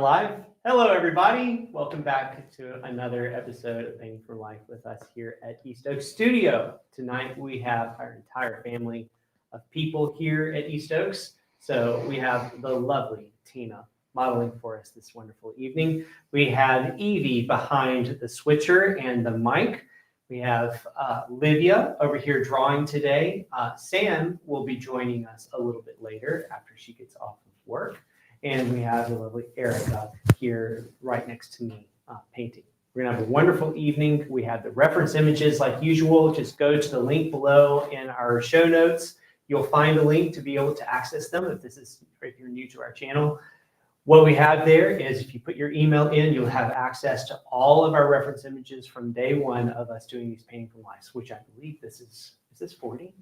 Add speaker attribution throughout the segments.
Speaker 1: live. Hello, everybody. Welcome back to another episode of Painting for Life with us here at East Oak Studio. Tonight, we have our entire family of people here at East Oaks. So we have the lovely Tina modeling for us this wonderful evening. We have Evie behind the switcher and the mic. We have Livia over here drawing today. Sam will be joining us a little bit later after she gets off of work. And we have the lovely Erica here right next to me painting. We're gonna have a wonderful evening. We have the reference images like usual. Just go to the link below in our show notes. You'll find a link to be able to access them if you're new to our channel. What we have there is if you put your email in, you'll have access to all of our reference images from day one of us doing these Painting from Life, which I believe is this 40?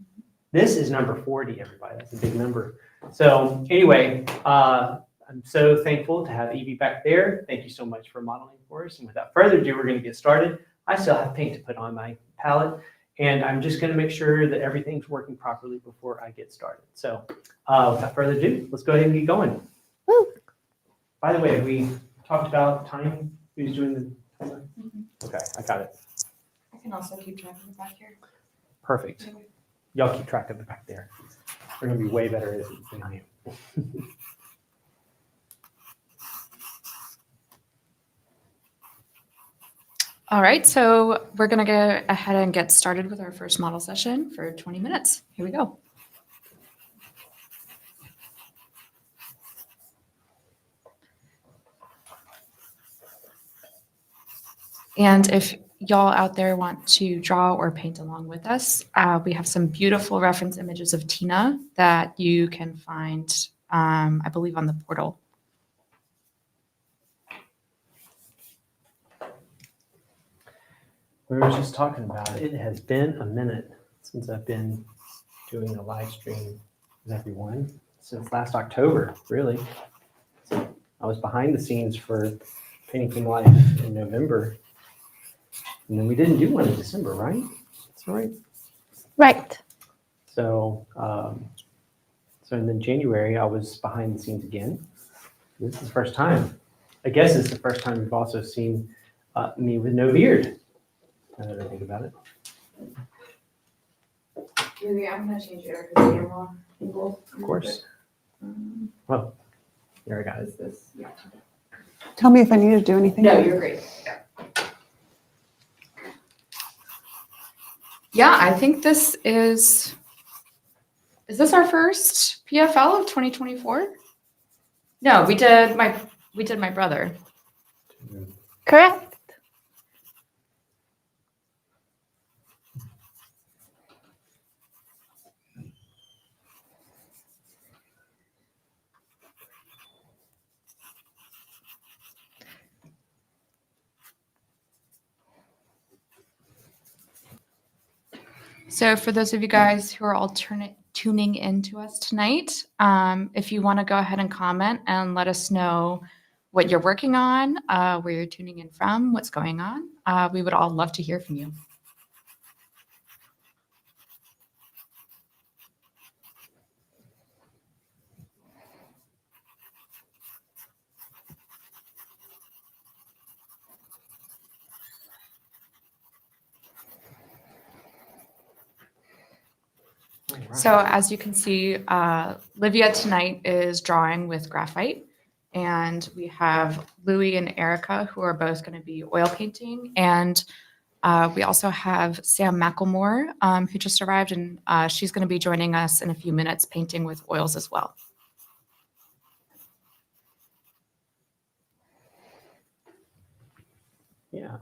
Speaker 1: This is number 40, everybody. That's a big number. So anyway, I'm so thankful to have Evie back there. Thank you so much for modeling for us. And without further ado, we're going to get started. I still have paint to put on my palette, and I'm just going to make sure that everything's working properly before I get started. So without further ado, let's go ahead and get going.
Speaker 2: Woo.
Speaker 1: By the way, we talked about timing. Who's doing the timer? Okay, I got it.
Speaker 2: I can also keep track of it back here.
Speaker 1: Perfect. Y'all keep track of it back there. We're going to be way better at it than I am.
Speaker 2: All right, so we're going to go ahead and get started with our first model session for 20 minutes. Here we go. And if y'all out there want to draw or paint along with us, we have some beautiful reference images of Tina that you can find, I believe, on the portal.
Speaker 1: We were just talking about it. It has been a minute since I've been doing a live stream with everyone, since last October, really. So I was behind the scenes for Painting from Life in November. And then we didn't do one in December, right? That's right.
Speaker 3: Right.
Speaker 1: So, and then January, I was behind the scenes again. This is the first time. I guess it's the first time we've also seen me with no beard. Now that I think about it.
Speaker 2: Maybe I'm going to change your camera angle.
Speaker 1: Of course. Well, there I got it.
Speaker 2: This, yeah.
Speaker 3: Tell me if I need to do anything.
Speaker 2: No, you're great. Yeah, I think this is this our first PFL of 2024? No, we did my brother.
Speaker 3: Correct.
Speaker 2: So for those of you guys who are tuning in to us tonight, if you want to go ahead and comment and let us know what you're working on, where you're tuning in from, what's going on, we would all love to hear from you. So as you can see, Livia tonight is drawing with graphite, and we have Louie and Erica who are both going to be oil painting, and we also have Sam McElmore who just arrived, and she's going to be joining us in a few minutes painting with oils as well.
Speaker 1: Yeah.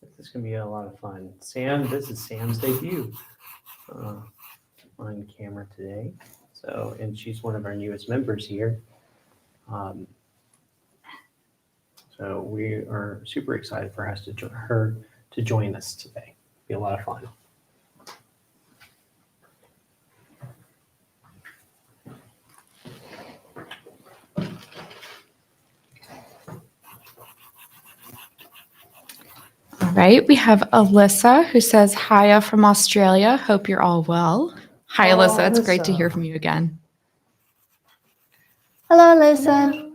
Speaker 1: This is going to be a lot of fun. Sam, this is Sam's debut on camera today. So, and she's one of our newest members here. So we are super excited for her to join us today. Be a lot of fun.
Speaker 2: All right, we have Alyssa who says, hiya from Australia. Hope you're all well. Hi,
Speaker 1: Oh,
Speaker 2: Alyssa. It's great to
Speaker 1: Alyssa.
Speaker 2: hear from you again.
Speaker 3: Hello, Alyssa.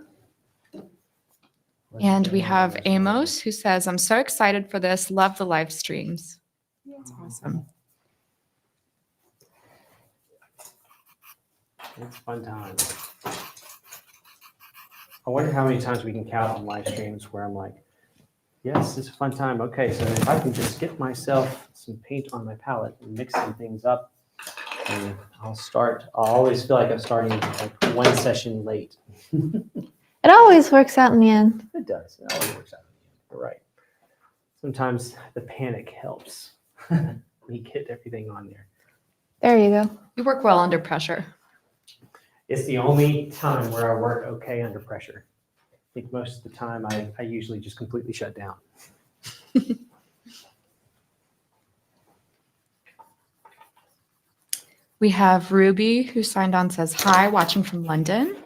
Speaker 2: And we have Amos who says, I'm so excited for this. Love the live streams. That's awesome.
Speaker 1: It's fun time. I wonder how many times we can count on live streams where I'm like, yes, it's a fun time. Okay, so if I can just get myself some paint on my palette and mix some things up, and I'll always feel like I'm starting like one session late.
Speaker 3: It always works out in the end.
Speaker 1: It does. It always works out. You're right. Sometimes the panic helps. We get everything on there.
Speaker 3: There you go.
Speaker 2: You work well under pressure.
Speaker 1: It's the only time where I work okay under pressure. I think most of the time I usually just completely shut down.
Speaker 2: We have Ruby who signed on, says hi, watching from London.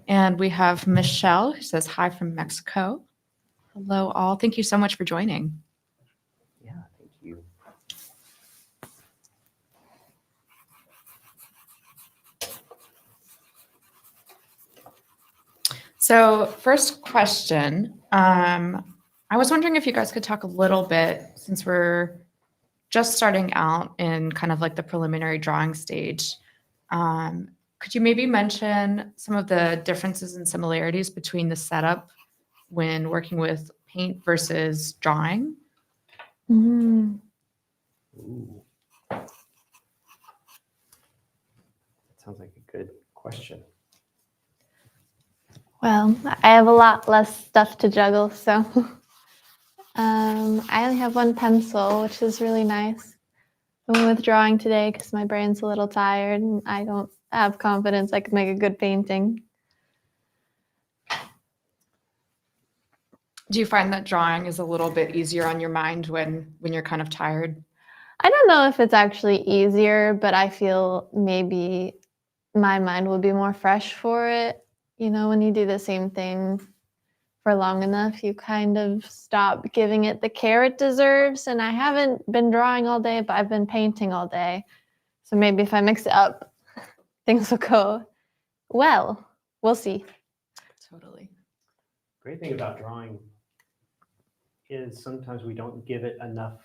Speaker 2: And we have Michelle who says hi from Mexico. Hello all. Thank you so much for joining.
Speaker 1: Yeah, thank you.
Speaker 2: So first question, I was wondering if you guys could talk a little bit, since we're just starting out in kind of like the preliminary drawing stage. Could you maybe mention some of the differences and similarities between the setup when working with paint versus drawing?
Speaker 3: Mm.
Speaker 1: Ooh. That sounds like a good question.
Speaker 3: Well, I have a lot less stuff to juggle, so I only have one pencil, which is really nice. I went with drawing today because my brain's a little tired and I don't have confidence I could make a good painting.
Speaker 2: Do you find that drawing is a little bit easier on your mind when you're kind of tired?
Speaker 3: I don't know if it's actually easier, but I feel maybe my mind will be more fresh for it. You know, when you do the same thing for long enough, you kind of stop giving it the care it deserves. And I haven't been drawing all day, but I've been painting all day. So maybe if I mix it up, things will go well. We'll see.
Speaker 2: Totally.
Speaker 1: Great thing about drawing is sometimes we don't give it enough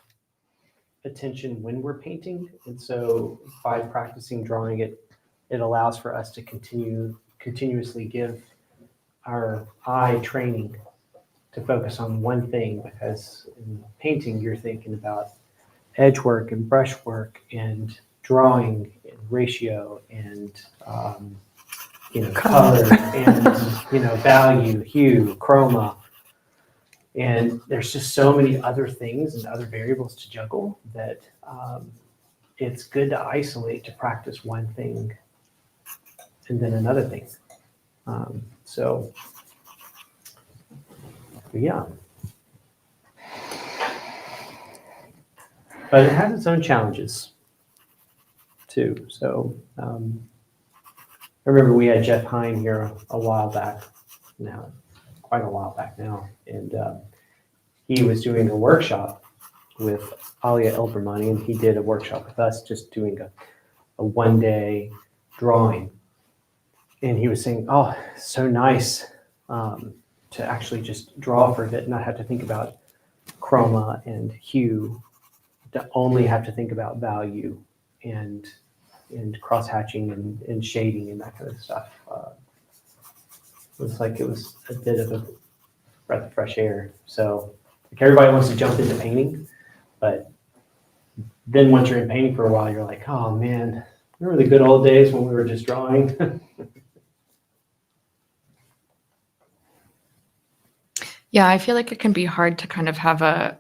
Speaker 1: attention when we're painting. And so by practicing drawing it, it allows for us to continuously give our eye training to focus on one thing, because in painting, you're thinking about edge work and brush work and drawing and ratio and, color and, value, hue, chroma. And there's just so many other things and other variables to juggle that it's good to isolate, to practice one thing and then another thing. Yeah. But it has its own challenges too. So I remember we had Jeff Hine here a while back now, quite a while back now. And he was doing a workshop with Alia Elbermoney, and he did a workshop with us just doing a one-day drawing. And he was saying, oh, so nice to actually just draw for a bit, not have to think about chroma and hue, to only have to think about value and cross-hatching and shading and that kind of stuff. It was like it was a bit of a breath of fresh air. So like everybody wants to jump into painting, but then once you're in painting for a while, you're like, oh man, remember the good old days when we were just drawing?
Speaker 2: Yeah, I feel like it can be hard to kind of have a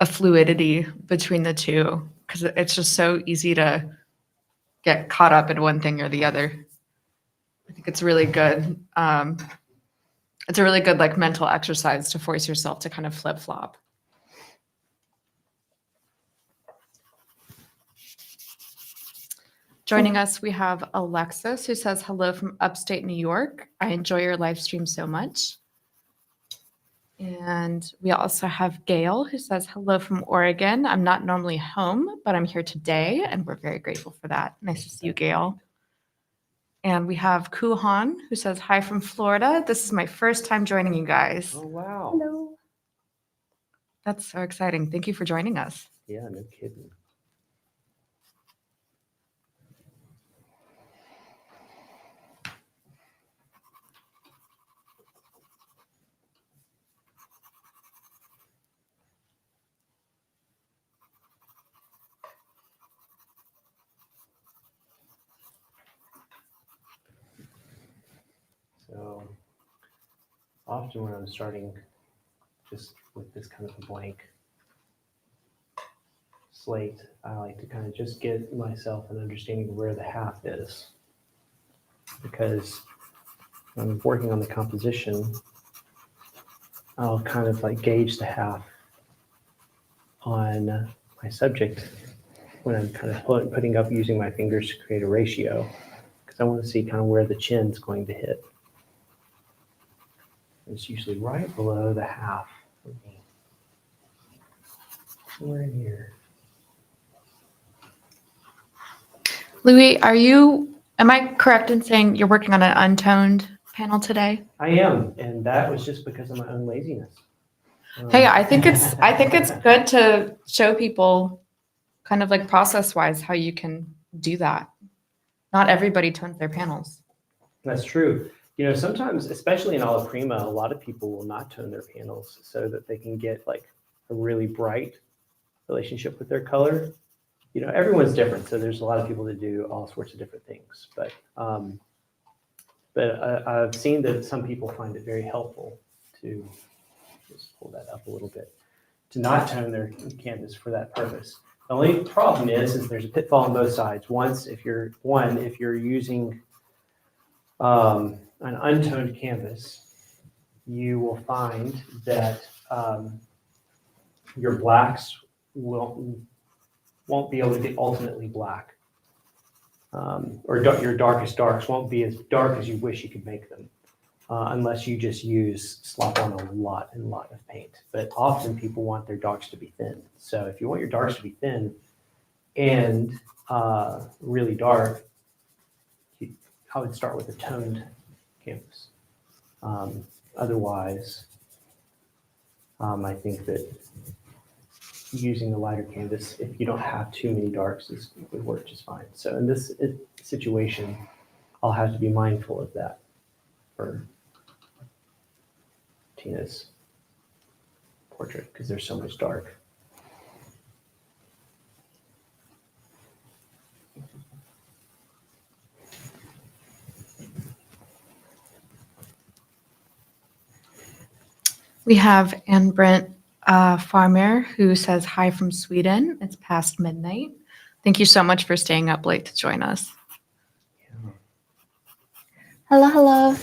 Speaker 2: fluidity between the two, because it's just so easy to get caught up in one thing or the other. I think it's really good. It's a really good like mental exercise to force yourself to kind of flip flop. Joining us, we have Alexis, who says hello from upstate New York. I enjoy your live stream so much. And we also have Gail, who says hello from Oregon. I'm not normally home, but I'm here today, and we're very grateful for that. Nice to see you, Gail. And we have Kuhan, who says, hi from Florida. This is my first time joining you guys.
Speaker 1: Oh, wow.
Speaker 3: Hello.
Speaker 2: That's so exciting. Thank you for joining us.
Speaker 1: Yeah, no kidding. So often when I'm starting just with this kind of a blank slate, I like to kind of just get myself an understanding of where the half is. Because when I'm working on the composition, I'll kind of like gauge the half on my subject when I'm kind of putting up using my fingers to create a ratio, because I want to see kind of where the chin's going to hit. It's usually right below the half for me. Somewhere in here.
Speaker 2: Louis, am I correct in saying you're working on an untoned panel today?
Speaker 1: I am, and that was just because of my own laziness.
Speaker 2: Hey, I think it's good to show people kind of like process-wise how you can do that. Not everybody tones their panels.
Speaker 1: That's true. You know, sometimes, especially in Alla Prima, a lot of people will not tone their panels so that they can get like a really bright relationship with their color. You know, everyone's different, so there's a lot of people that do all sorts of different things. But I've seen that some people find it very helpful to just pull that up a little bit, to not tone their canvas for that purpose. The only problem is there's a pitfall on both sides. If you're using an untoned canvas, you will find that your blacks won't be able to get ultimately black, your darkest darks won't be as dark as you wish you could make them, unless you just slop on a lot of paint. But often people want their darks to be thin. So if you want your darks to be thin and really dark, I would start with a toned canvas. Otherwise, I think that using a lighter canvas, if you don't have too many darks, would work just fine. So in this situation, I'll have to be mindful of that for Tina's portrait because there's so much dark.
Speaker 2: We have Anne Brent Farmer who says hi from Sweden. It's past midnight. Thank you so much for staying up late to join us.
Speaker 1: Yeah.
Speaker 3: Hello, hello.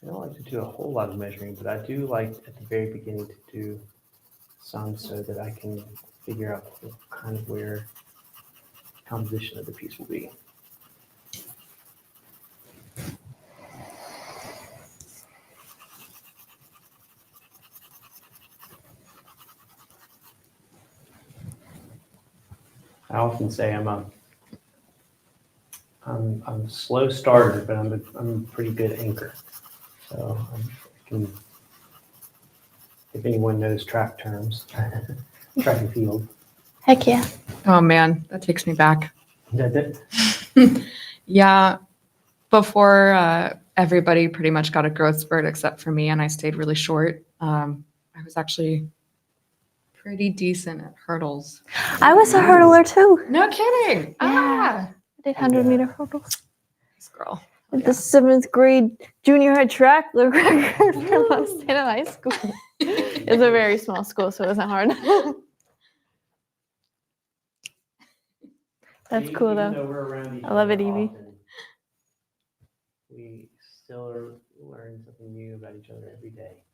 Speaker 1: I don't like to do a whole lot of measuring, but I do like at the very beginning to do some so that I can figure out kind of where the composition of the piece will be. I often say I'm a slow starter, but I'm a pretty good anchor. So if anyone knows track terms, track and field.
Speaker 3: Heck yeah.
Speaker 2: Oh man, that takes me back.
Speaker 1: That's it.
Speaker 2: Yeah, before everybody pretty much got a growth spurt except for me, and I stayed really short. I was actually pretty decent at hurdles.
Speaker 3: I was a hurdler too.
Speaker 2: No kidding.
Speaker 3: Yeah. I did 100-meter hurdles.
Speaker 2: This girl.
Speaker 3: At the 7th grade junior high track record for Montana High School. It's a very small school, so it wasn't hard. That's cool
Speaker 1: Even
Speaker 3: though.
Speaker 1: we're around each
Speaker 3: I love
Speaker 1: other
Speaker 3: it, Evie.
Speaker 1: often, we still are learning something new about each other every day.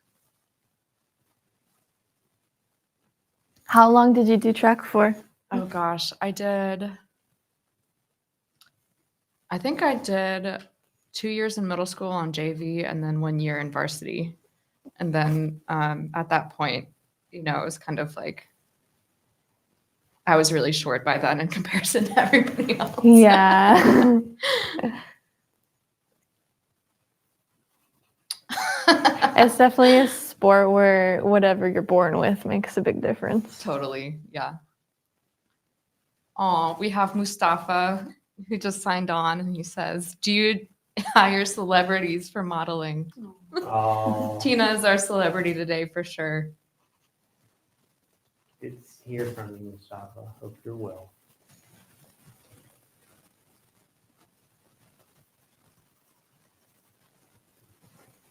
Speaker 3: How long did you do track for?
Speaker 2: Oh gosh, I think I did 2 years in middle school on JV and then 1 year in varsity. And then at that point, it was kind of like I was really short by then in comparison to everybody else.
Speaker 3: Yeah. It's definitely a sport where whatever you're born with makes a big difference.
Speaker 2: Totally, yeah. Oh, we have Mustafa who just signed on, and he says, "Do you hire celebrities for modeling?"
Speaker 1: Oh,
Speaker 2: Tina is our celebrity today for sure.
Speaker 1: it's here from you, Mustafa. Hope you're well.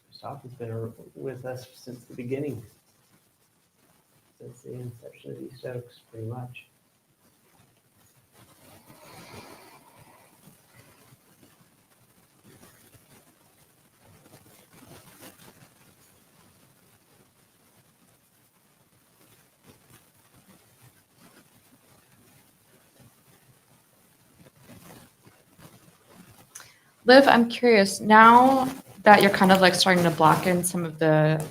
Speaker 1: Mustafa's been with us since the beginning, since the inception of East Oaks, pretty much.
Speaker 2: Liv, I'm curious, now that you're kind of like starting to block in some of the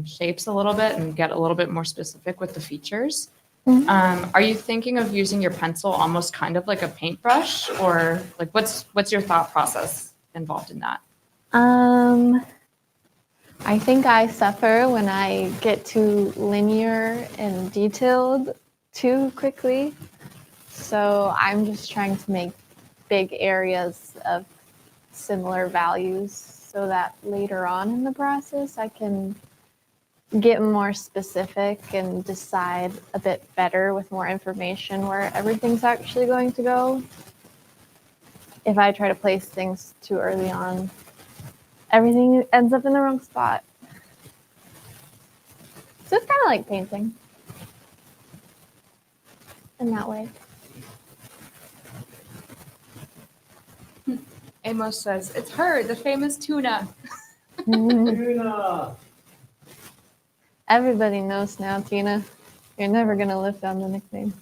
Speaker 2: shapes a little bit and get a little bit more specific with the features,
Speaker 3: Mhm.
Speaker 2: are you thinking of using your pencil almost kind of like a paintbrush, or like what's your thought process involved in that?
Speaker 3: I think I suffer when I get too linear and detailed too quickly. So I'm just trying to make big areas of similar values so that later on in the process I can get more specific and decide a bit better with more information where everything's actually going to go. If I try to place things too early on, everything ends up in the wrong spot. So it's kind of like painting in that way.
Speaker 2: Amos says, "It's her, the famous tuna."
Speaker 1: Tuna!
Speaker 3: Everybody knows now, Tina. You're never going to live down the nickname.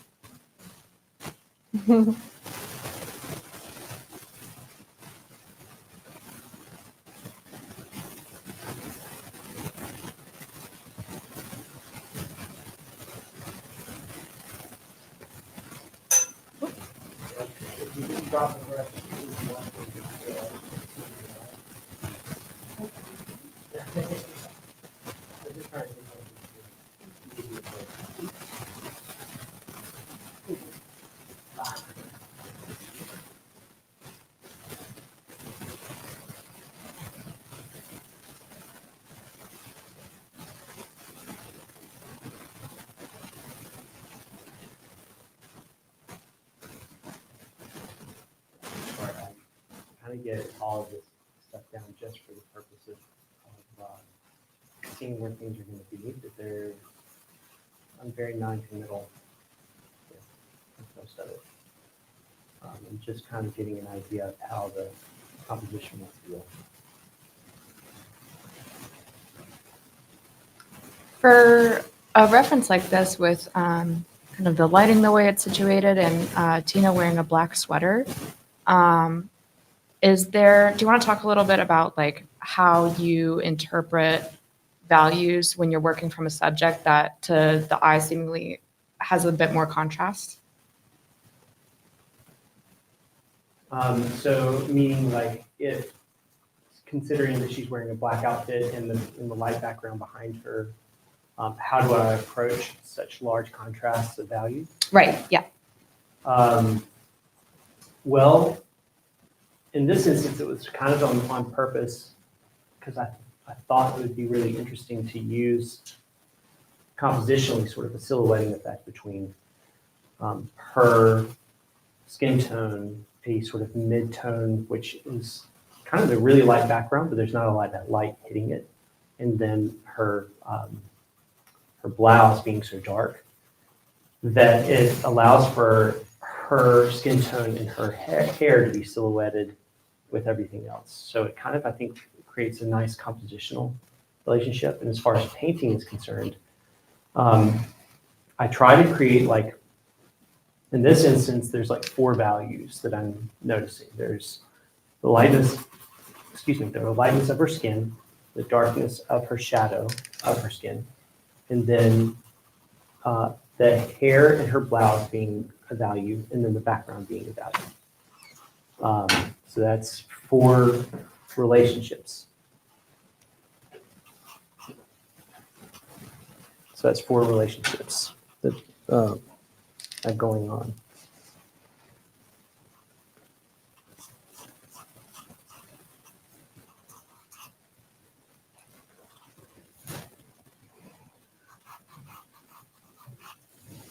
Speaker 1: Kind of get all of this stuff down just for the purpose of seeing where things are going to be. That I'm very non-committal with most of it, and just kind of getting an idea of how the composition will feel.
Speaker 2: For a reference like this with kind of the lighting the way it's situated and Tina wearing a black sweater, do you want to talk a little bit about like how you interpret values when you're working from a subject that to the eye seemingly has a bit more contrast?
Speaker 1: So meaning like if considering that she's wearing a black outfit and the light background behind her, how do I approach such large contrasts of value?
Speaker 2: Right, yeah.
Speaker 1: Well, in this instance, it was kind of on purpose because I thought it would be really interesting to use compositionally sort of a silhouetting effect between her skin tone, a sort of mid-tone, which is kind of a really light background, but there's not a lot of that light hitting it, and then her blouse being so dark that it allows for her skin tone and her hair to be silhouetted with everything else. So it kind of, I think, creates a nice compositional relationship. And as far as painting is concerned, I try to create like, in this instance, there's like 4 values that I'm noticing. There's the lightness of her skin, the darkness of her shadow of her skin, and then the hair in her blouse being a value, and then the background being a value. So that's 4 relationships. So that's 4 relationships that are going on.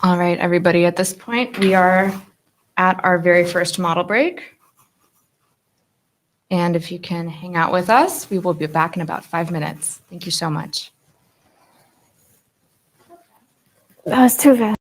Speaker 2: All right, everybody, at this point, we are at our very first model break. And if you can hang out with us, we will be back in about 5 minutes. Thank you so much.
Speaker 3: That was too fast.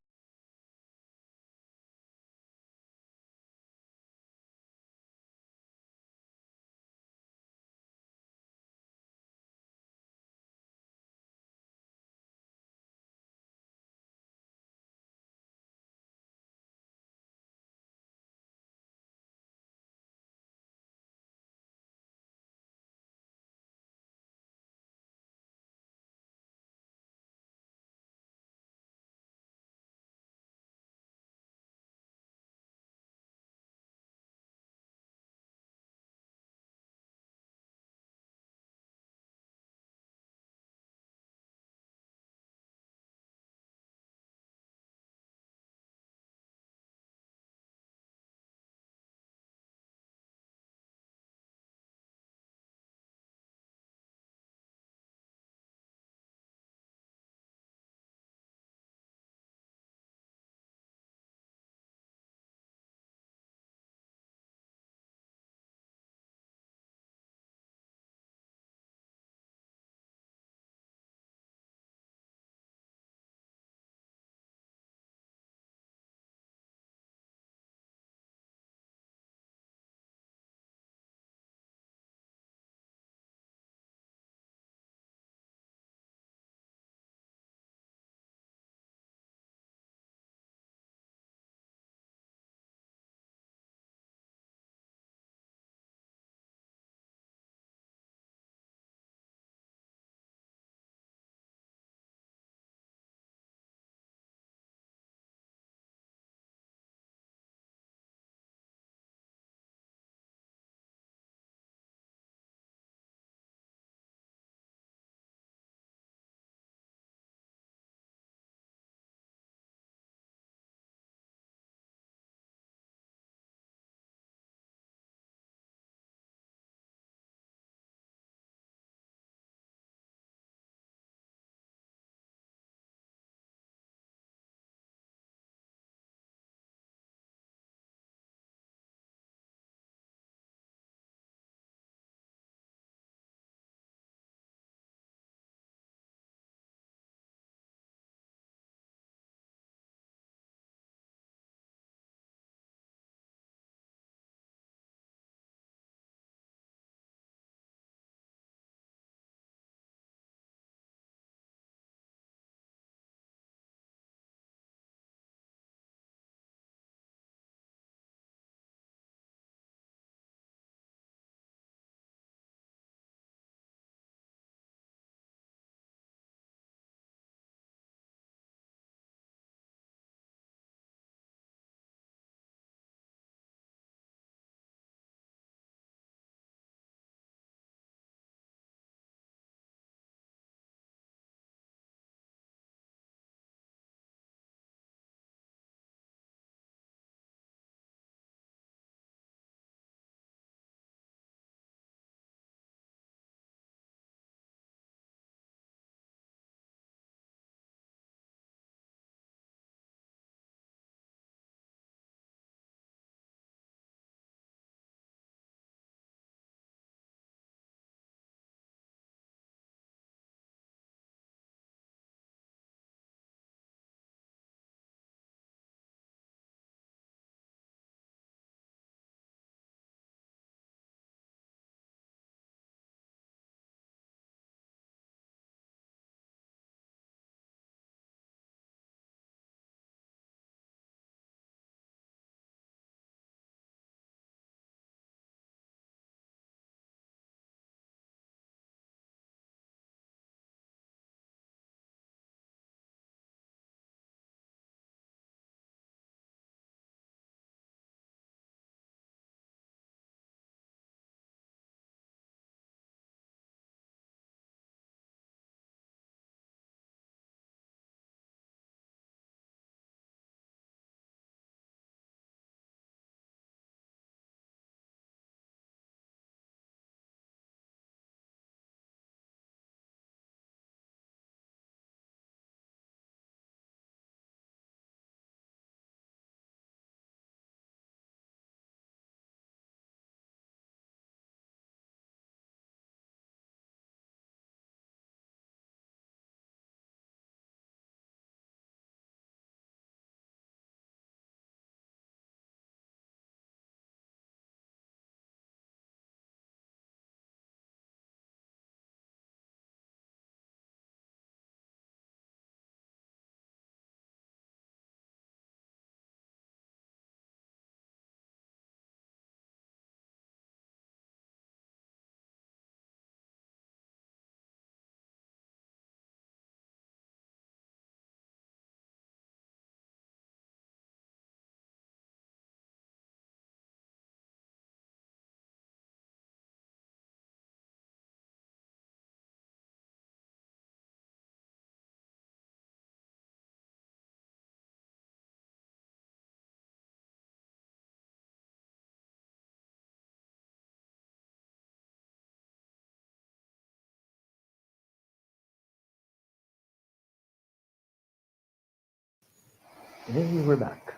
Speaker 1: And we're back.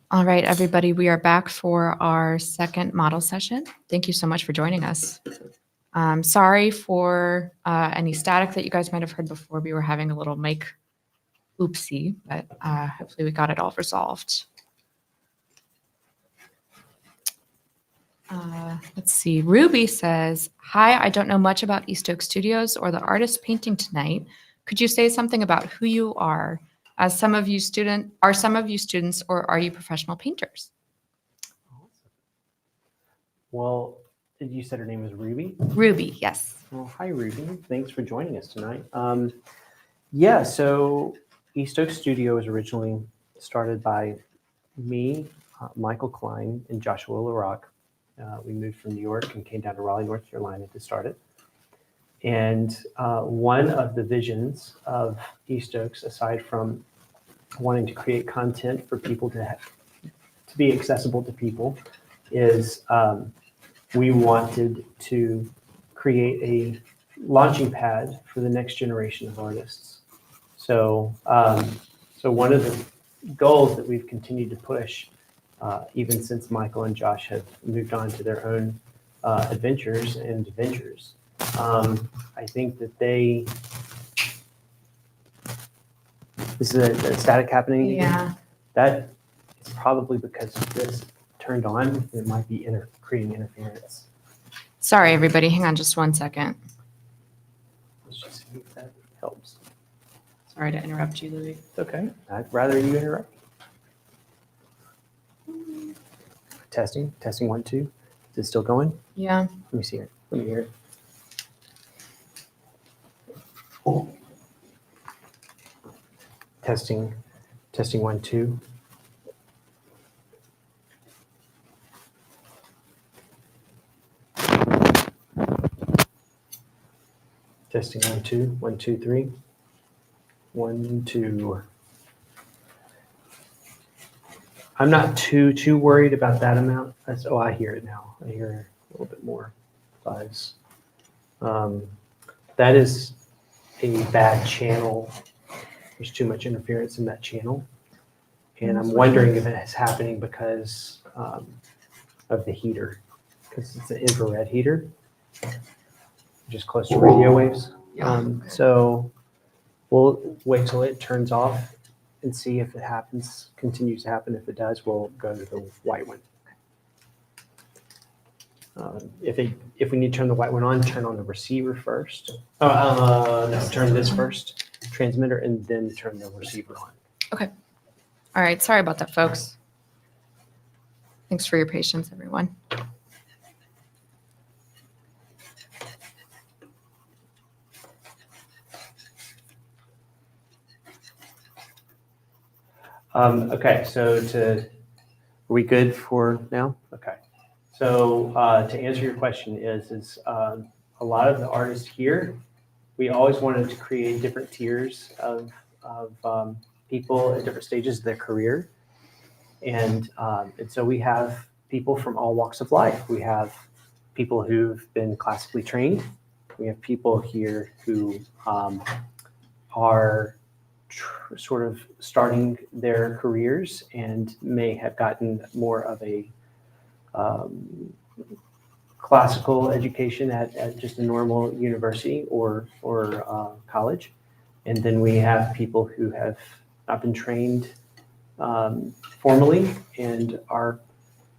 Speaker 2: All right, everybody, we are back for our second model session. Thank you so much for joining us. Sorry for any static that you guys might have heard before. We were having a little mic oopsie, but hopefully we got it all resolved. Let's see. Ruby says, "Hi, I don't know much East Oak Studios or the artist painting tonight. Could you say something about who you are? Are some of you students or are you professional painters?"
Speaker 1: Well, you said her name was Ruby?
Speaker 2: Ruby, yes.
Speaker 1: Well, hi, Ruby. Thanks for joining us tonight. Yeah, so East Oak Studio was originally started by me, Michael Klein, and Joshua LaRock. We moved from New York and came down to Raleigh, North Carolina to start it. And one of the visions of East Oaks, aside from wanting to create content for people to be accessible to people, is we wanted to create a launching pad for the next generation of artists. So, so one of the goals that we've continued to push, even since Michael and Josh have moved on to their own adventures and ventures, I think that is the static happening again?
Speaker 2: Yeah.
Speaker 1: That is probably because this turned on. It might be creating interference.
Speaker 2: Sorry, everybody. Hang on just one second.
Speaker 1: Let's just see if that helps.
Speaker 2: Sorry to interrupt you, Louis.
Speaker 1: It's okay. I'd rather you interrupt. Testing, 1, 2. Is it still going?
Speaker 2: Yeah.
Speaker 1: Let me see it. Let me hear it. Testing, 1, 2. Testing 1, 2, 1, 2, 3. 1, 2. I'm not too worried about that amount. Oh, I hear it now. I hear a little bit more buzz. That is a bad channel. There's too much interference in that channel. And I'm wondering if it's happening because of the heater, because it's an infrared heater, just close to radio waves. So we'll wait till it turns off and see if it continues to happen. If it does, we'll go to the white one. If we need to turn the white one on, turn on the receiver first. No, turn this first, transmitter, and then turn the receiver on.
Speaker 2: Okay. All right. Sorry about that, folks. Thanks for your patience, everyone.
Speaker 1: Okay, so are we good for now? Okay. So to answer your question is a lot of the artists here, we always wanted to create different tiers of people at different stages of their career. And so we have people from all walks of life. We have people who've been classically trained. We have people here who are sort of starting their careers and may have gotten more of a classical education at just a normal university or college. And then we have people who have not been trained formally and are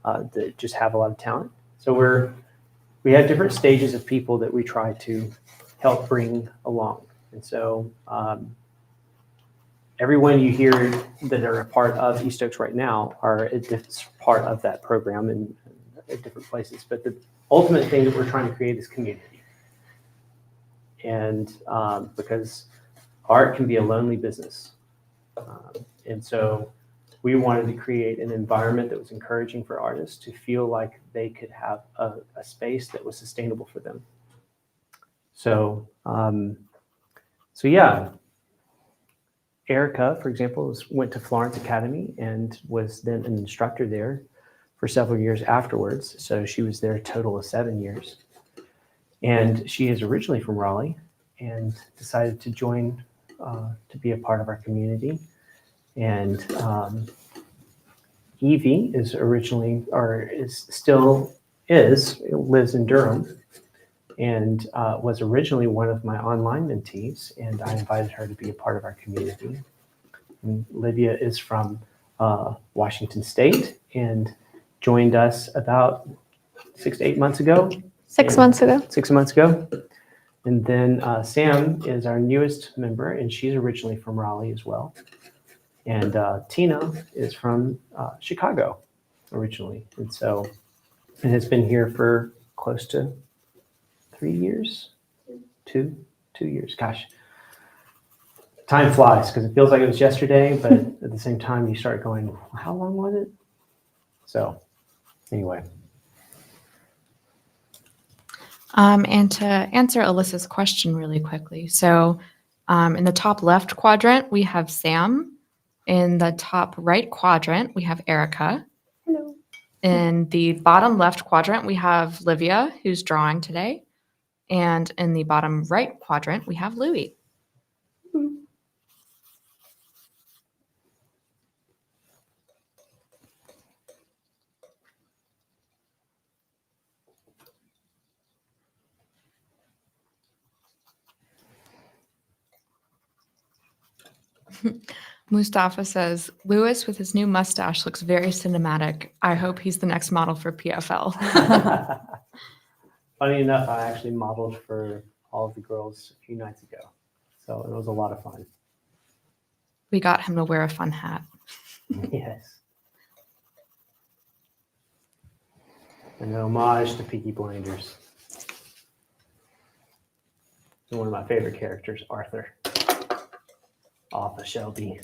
Speaker 1: that just have a lot of talent. So we have different stages of people that we try to help bring along. And so everyone you hear that are a part of East Oaks right now are a part of that program and at different places. But the ultimate thing that we're trying to create is community. And because art can be a lonely business. And so we wanted to create an environment that was encouraging for artists to feel like they could have a space that was sustainable for them. So, yeah. Erica, for example, went to Florence Academy and was then an instructor there for several years afterwards. So she was there a total of 7 years. And she is originally from Raleigh and decided to join to be a part of our community. And Evie is originally, or is still lives in Durham, and was originally one of my online mentees, and I invited her to be a part of our community. And Livia is from Washington State and joined us about 6 to 8 months ago.
Speaker 3: 6 months ago.
Speaker 1: 6 months ago. And then Sam is our newest member, and she's originally from Raleigh as well. And Tina is from Chicago originally, and has been here for close to 3 years, 2 years. Gosh, time flies because it feels like it was yesterday, but at the same time, you start going, how long was it? So, anyway.
Speaker 2: And to answer Alyssa's question really quickly, so in the top left quadrant, we have Sam. In the top right quadrant, we have Erica.
Speaker 3: Hello.
Speaker 2: In the bottom left quadrant, we have Livia, who's drawing today. And in the bottom right quadrant, we have Louie. Mustafa says, Lewis with his new mustache looks very cinematic. I hope he's the next model for PFL.
Speaker 1: Funny enough, I actually modeled for all of the girls a few nights ago. So it was a lot of fun.
Speaker 2: We got him to wear a fun hat.
Speaker 1: Yes. An homage to Peaky Blinders. And one of my favorite characters, Arthur. Arthur Shelby.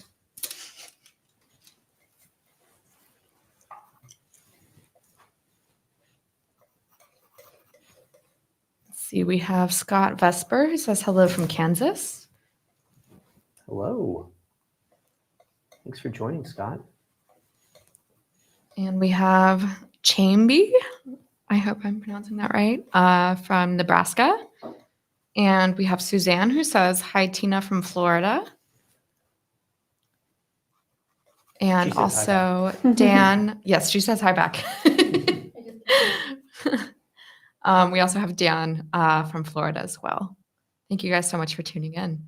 Speaker 2: Let's see, we have Scott Vesper who says hello from Kansas.
Speaker 1: Hello. Thanks for joining, Scott.
Speaker 2: And we have Chamby, I hope I'm pronouncing that right, from Nebraska. And we have Suzanne who says, hi, Tina from Florida. And
Speaker 1: She says hi
Speaker 2: also Dan, yes, she says hi back. We also have Dan from Florida as well. Thank you guys so much for tuning in.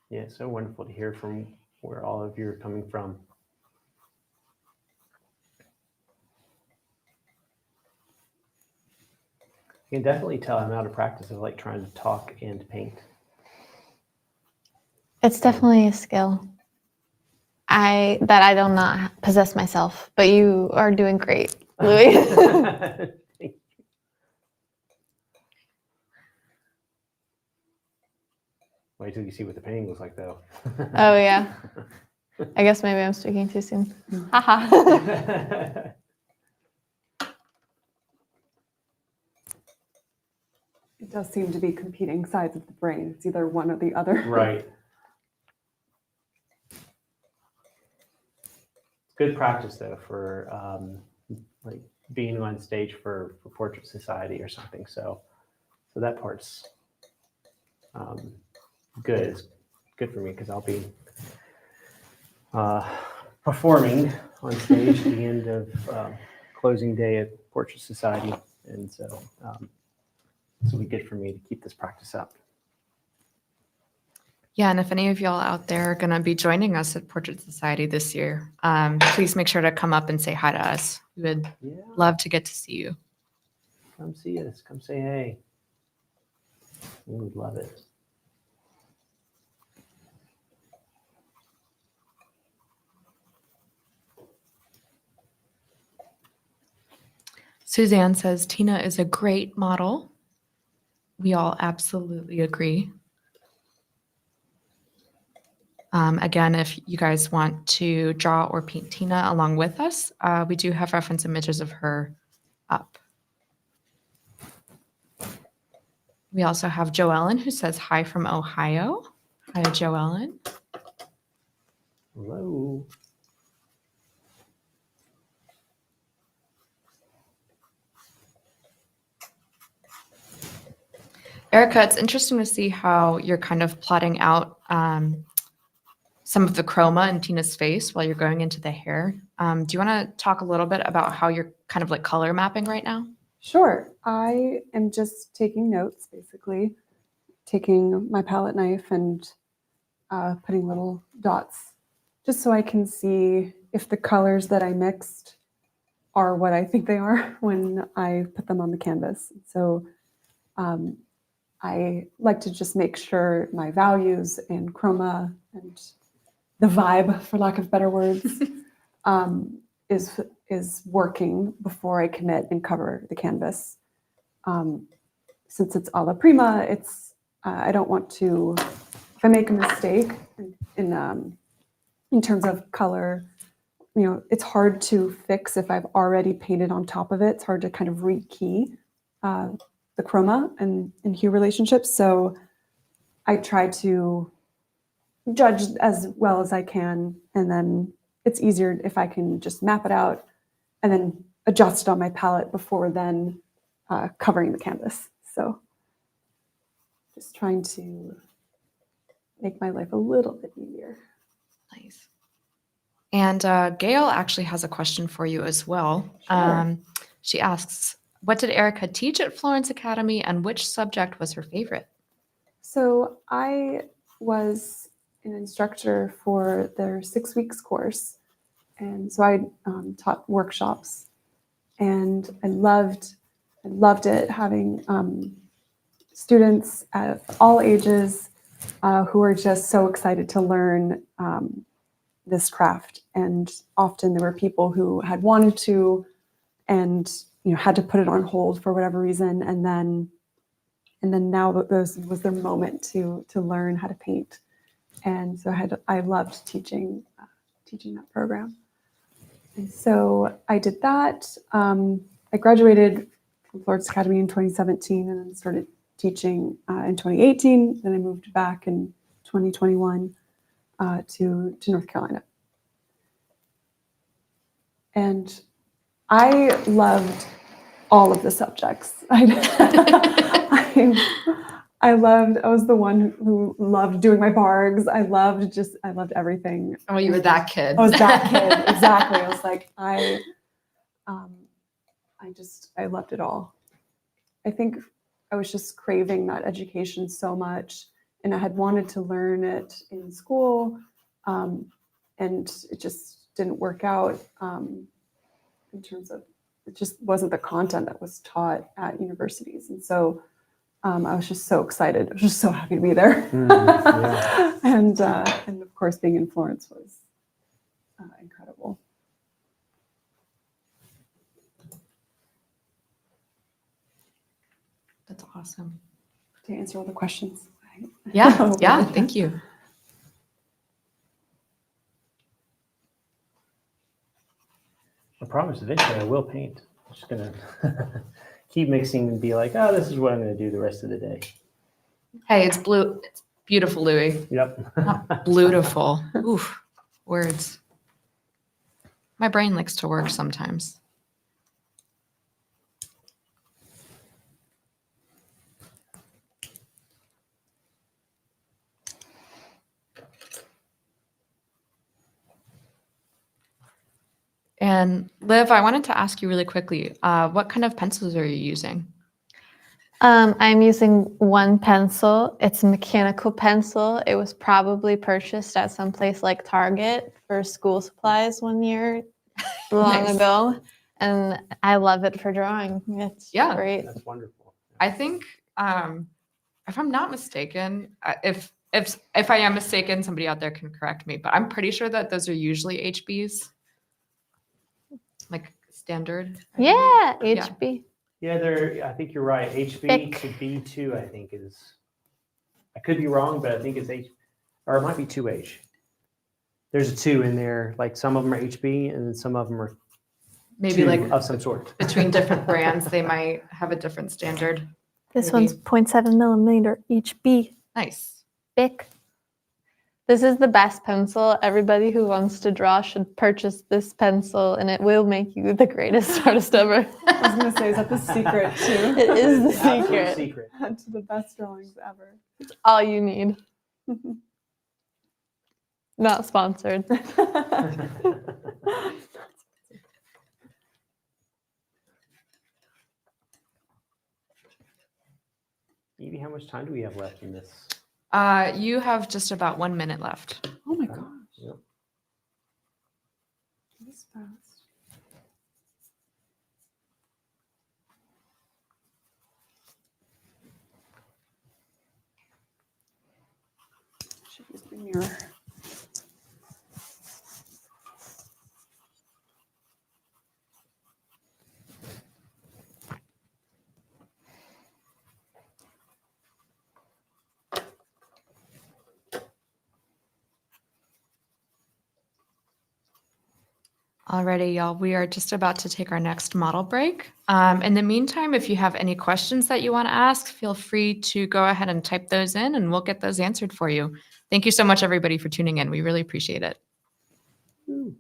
Speaker 1: Yeah, so wonderful to hear from where all of you are coming from. You can definitely tell I'm out of practice of like trying to talk and paint.
Speaker 3: It's definitely a skill. I do not possess myself, but you are doing great, Louis.
Speaker 1: Thank you. Wait till you see what the painting looks like, though.
Speaker 3: Oh yeah. I guess maybe I'm speaking too soon. Haha.
Speaker 4: It does seem to be competing sides of the brain. It's either one or the other.
Speaker 1: Right. Good practice though for like being on stage for Portrait Society or something. So that part's good. It's good for me because I'll be performing on stage at the end of closing day at Portrait Society, and so this will be good for me to keep this practice up.
Speaker 2: Yeah, and if any of y'all out there are going to be joining us at Portrait Society this year, please make sure to come up and say hi to us. We would
Speaker 1: Yeah,
Speaker 2: love to get to see you.
Speaker 1: come see us. Come say hey. We would love it.
Speaker 2: Suzanne says Tina is a great model. We all absolutely agree. Again, if you guys want to draw or paint Tina along with us, we do have reference images of her up. We also have Joellen who says hi from Ohio. Hi, Joellen.
Speaker 1: Hello.
Speaker 2: Erica, it's interesting to see how you're kind of plotting out some of the chroma in Tina's face while you're going into the hair. Do you want to talk a little bit about how you're kind of like color mapping right now?
Speaker 4: Sure. I am just taking notes, basically, taking my palette knife and putting little dots just so I can see if the colors that I mixed are what I think they are when I put them on the canvas. So I like to just make sure my values and chroma and the vibe, for lack of better words, is working before I commit and cover the canvas. Since it's alla prima, it's I don't want to. If I make a mistake in terms of color, it's hard to fix if I've already painted on top of it. It's hard to kind of rekey the chroma and hue relationships. So I try to judge as well as I can, and then it's easier if I can just map it out and then adjust it on my palette before then covering the canvas. So just trying to make my life a little bit easier.
Speaker 2: Nice. And Gail actually has a question for you as well.
Speaker 4: Sure.
Speaker 2: She asks, what did Erica teach at Florence Academy and which subject was her favorite?
Speaker 4: So I was an instructor for their 6 weeks course. And so I taught workshops, and I loved it, having students of all ages who are just so excited to learn this craft. And often there were people who had wanted to and had to put it on hold for whatever reason, and then now those was their moment to learn how to paint. And so I loved teaching that program. And so I did that. I graduated from Florence Academy in 2017 and then started teaching in 2018. Then I moved back in 2021 to North Carolina. And I loved all of the subjects. I was the one who loved doing my bargs. I loved everything.
Speaker 2: Oh, you were that kid.
Speaker 4: I was that kid, exactly. I was like, I loved it all. I think I was just craving that education so much, and I had wanted to learn it in school, and it just didn't work out in terms of, it just wasn't the content that was taught at universities. And so I was just so excited. I was just so happy to be there.
Speaker 1: Yeah.
Speaker 4: And of course, being in Florence was incredible.
Speaker 2: That's awesome.
Speaker 4: To answer all the questions.
Speaker 2: Yeah, yeah, thank you.
Speaker 1: I promise eventually I will paint. I'm just gonna keep mixing and be like, oh, this is what I'm gonna do the rest of the day.
Speaker 2: Hey, it's blue. It's beautiful, Louis.
Speaker 1: Yep.
Speaker 2: Not beautiful. Oof, words. My brain likes to work sometimes. And Liv, I wanted to ask you really quickly, what kind of pencils are you using?
Speaker 3: I'm using one pencil. It's a mechanical pencil. It was probably purchased at some place like Target for school supplies one year long
Speaker 2: Nice.
Speaker 3: ago. And I love it for drawing. It's great.
Speaker 1: That's wonderful.
Speaker 2: I think, if I'm not mistaken, if I am mistaken, somebody out there can correct me, but I'm pretty sure that those are usually HBs, like standard. I believe.
Speaker 3: Yeah,
Speaker 2: Yeah.
Speaker 3: HB.
Speaker 1: Yeah, I think you're right. HB
Speaker 3: Thick.
Speaker 1: to B2, I think is, I could be wrong, but I think it's H, or it might be 2H. There's a 2 in there. Like some of them are HB and then some of them are
Speaker 2: Maybe
Speaker 1: 2
Speaker 2: like
Speaker 1: of some sort.
Speaker 2: between different brands, they might have a different standard.
Speaker 3: This
Speaker 2: Maybe.
Speaker 3: one's 0.7 millimeter HB.
Speaker 2: Nice.
Speaker 3: Thick. This is the best pencil. Everybody who wants to draw should purchase this pencil, and it will make you the greatest artist ever.
Speaker 4: I was gonna say, is that the secret too?
Speaker 3: It is the
Speaker 1: Absolute
Speaker 3: secret.
Speaker 4: To the best drawings ever.
Speaker 3: All you need. Not sponsored.
Speaker 1: Evie, how much time do we have left in this?
Speaker 2: You have just about 1 minute left.
Speaker 4: Oh my gosh.
Speaker 1: Yep.
Speaker 4: This fast. Should use the mirror.
Speaker 2: Alrighty, y'all. We are just about to take our next model break. In the meantime, if you have any questions that you want to ask, feel free to go ahead and type those in and we'll get those answered for you. Thank you so much, everybody, for tuning in. We really appreciate it.
Speaker 1: Ooh.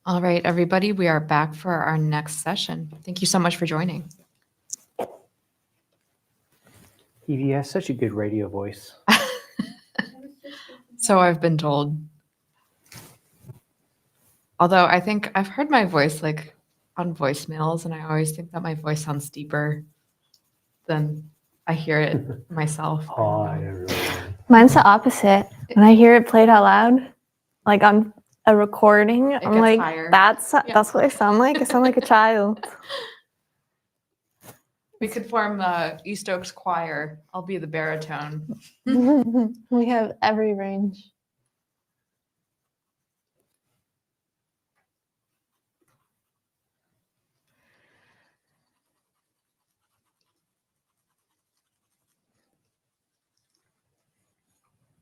Speaker 2: All right, everybody, we are back for our next session. Thank you so much for joining.
Speaker 1: Evie has such a good radio voice.
Speaker 2: So I've been told. Although I think I've heard my voice like on voicemails, and I always think that my voice sounds deeper than I hear it myself. I don't
Speaker 1: Hi,
Speaker 2: know.
Speaker 1: everyone.
Speaker 3: Mine's the opposite. When I hear it played out loud, like on a recording, I'm
Speaker 2: gets
Speaker 3: like,
Speaker 2: higher.
Speaker 3: that's what I sound like. I sound like a child.
Speaker 2: We could form the East Oaks Choir. I'll be the baritone.
Speaker 3: We have every range.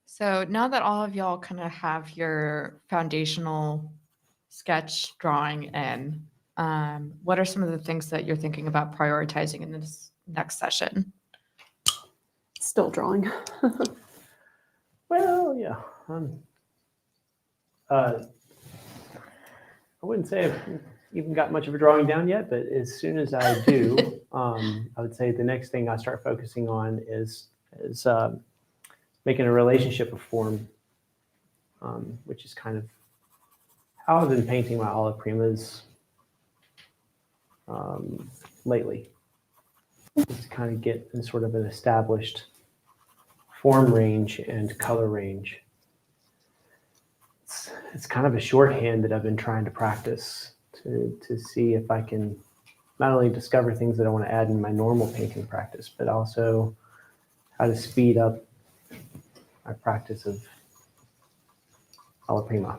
Speaker 2: So now that all of y'all kind of have your foundational sketch drawing in, what are some of the things that you're thinking about prioritizing in this next session?
Speaker 4: Still drawing.
Speaker 1: Well, yeah. I wouldn't say I've even got much of a drawing down yet, but as soon as I do, I would say the next thing I start focusing on is making a relationship form, which is kind of how I've been painting my alla primas lately. Just to kind of get in sort of an established form range and color range. It's kind of a shorthand that I've been trying to practice to see if I can not only discover things that I want to add in my normal painting practice, but also how to speed up my practice of alla prima.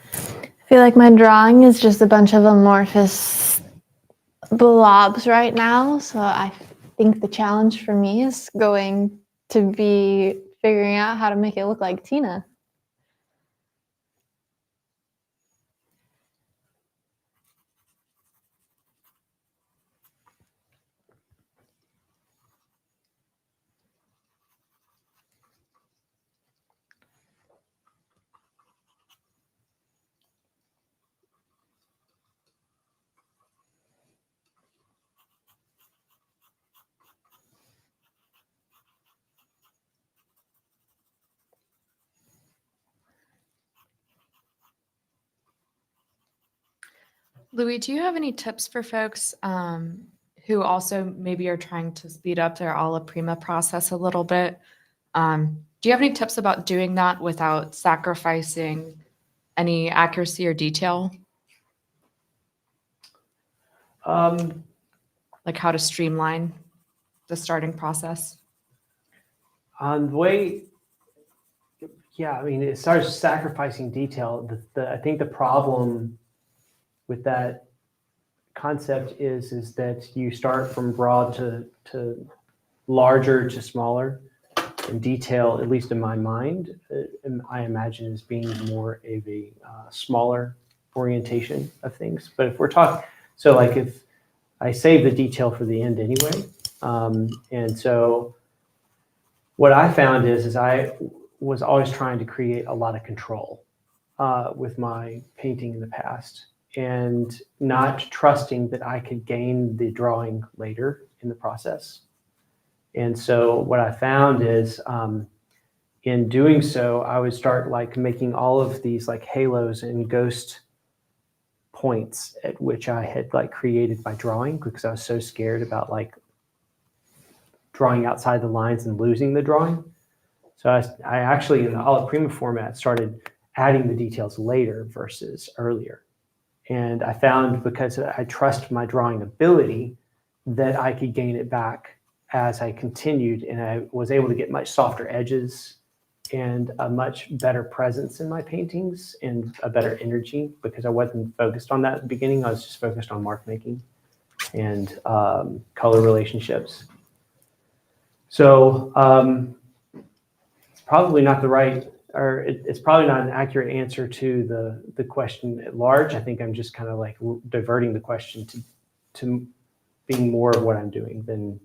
Speaker 3: I feel like my drawing is just a bunch of amorphous blobs right now. So I think the challenge for me is going to be figuring out how to make it look like Tina.
Speaker 2: Louis, do you have any tips for folks who also maybe are trying to speed up their alla prima process a little bit? Do you have any tips about doing that without sacrificing any accuracy or detail? Like how to streamline the starting process?
Speaker 1: On the way, yeah, I mean, as far as sacrificing detail, I think the problem with that concept is that you start from broad to larger to smaller, and detail, at least in my mind, I imagine as being more of a smaller orientation of things. But if we're talking, so like if I save the detail for the end anyway, and so what I found is I was always trying to create a lot of control with my painting in the past, and not trusting that I could gain the drawing later in the process. And so what I found is in doing so, I would start like making all of these like halos and ghost points at which I had like created by drawing, because I was so scared about like drawing outside the lines and losing the drawing. So I actually, in the alla prima format, started adding the details later versus earlier. And I found, because I trust my drawing ability, that I could gain it back as I continued, and I was able to get much softer edges and a much better presence in my paintings and a better energy, because I wasn't focused on that at the beginning. I was just focused on mark making and color relationships. So it's probably not the right, or it's probably not an accurate answer to the question at large. I think I'm just kind of like diverting the question to being more of what I'm doing than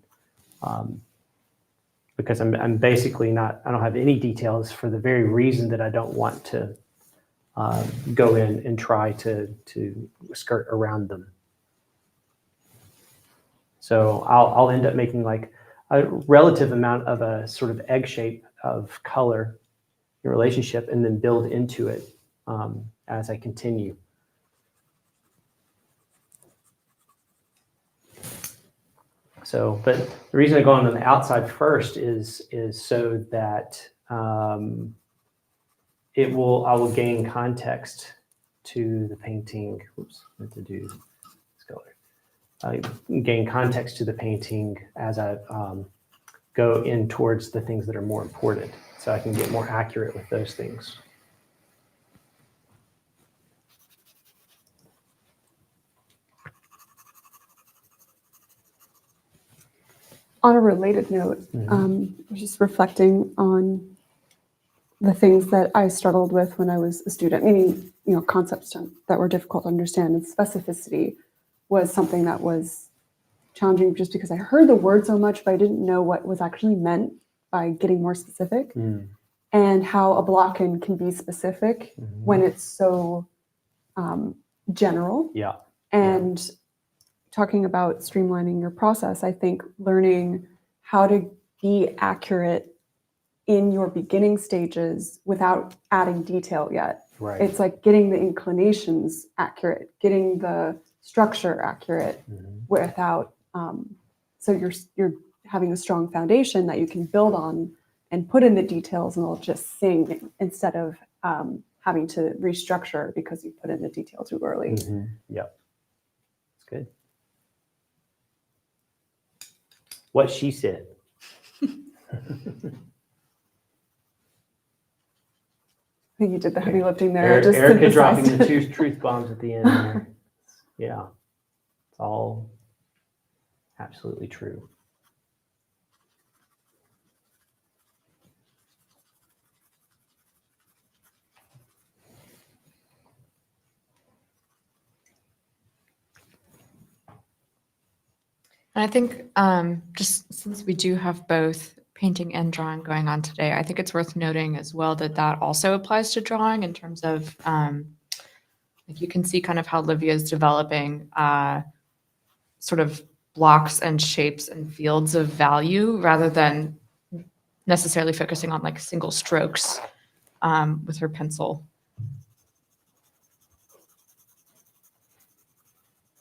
Speaker 1: because I'm basically not, I don't have any details for the very reason that I don't want to go in and try to skirt around them. So I'll end up making like a relative amount of a sort of egg shape of color in relationship, and then build into it as I continue. So, but the reason I go on the outside first is so that I will gain context to the painting. Oops, I meant to do this color. I gain context to the painting as I go in towards the things that are more important, so I can get more accurate with those things.
Speaker 4: On a related note, I was just reflecting on the things that I struggled with when I was a student, meaning, concepts that were difficult to understand, and specificity was something that was challenging just because I heard the word so much, but I didn't know what was actually meant by getting more specific, and how a block-in can be specific when it's so general.
Speaker 1: Yeah.
Speaker 4: And talking about streamlining your process, I think learning how to be accurate in your beginning stages without adding detail yet.
Speaker 1: Right.
Speaker 4: It's like getting the inclinations accurate, getting the structure accurate without, so you're having a strong foundation that you can build on and put in the details, and it'll just sing instead of having to restructure because you put in the detail too early.
Speaker 1: Yep. That's good. What she said.
Speaker 4: I think you did the heavy lifting there.
Speaker 1: Erica dropping the two truth bombs at the end there. Yeah, it's all absolutely true.
Speaker 2: And I think just since we do have both painting and drawing going on today, I think it's worth noting as well that that also applies to drawing in terms of, like you can see kind of how Livia is developing sort of blocks and shapes and fields of value rather than necessarily focusing on like single strokes with her pencil.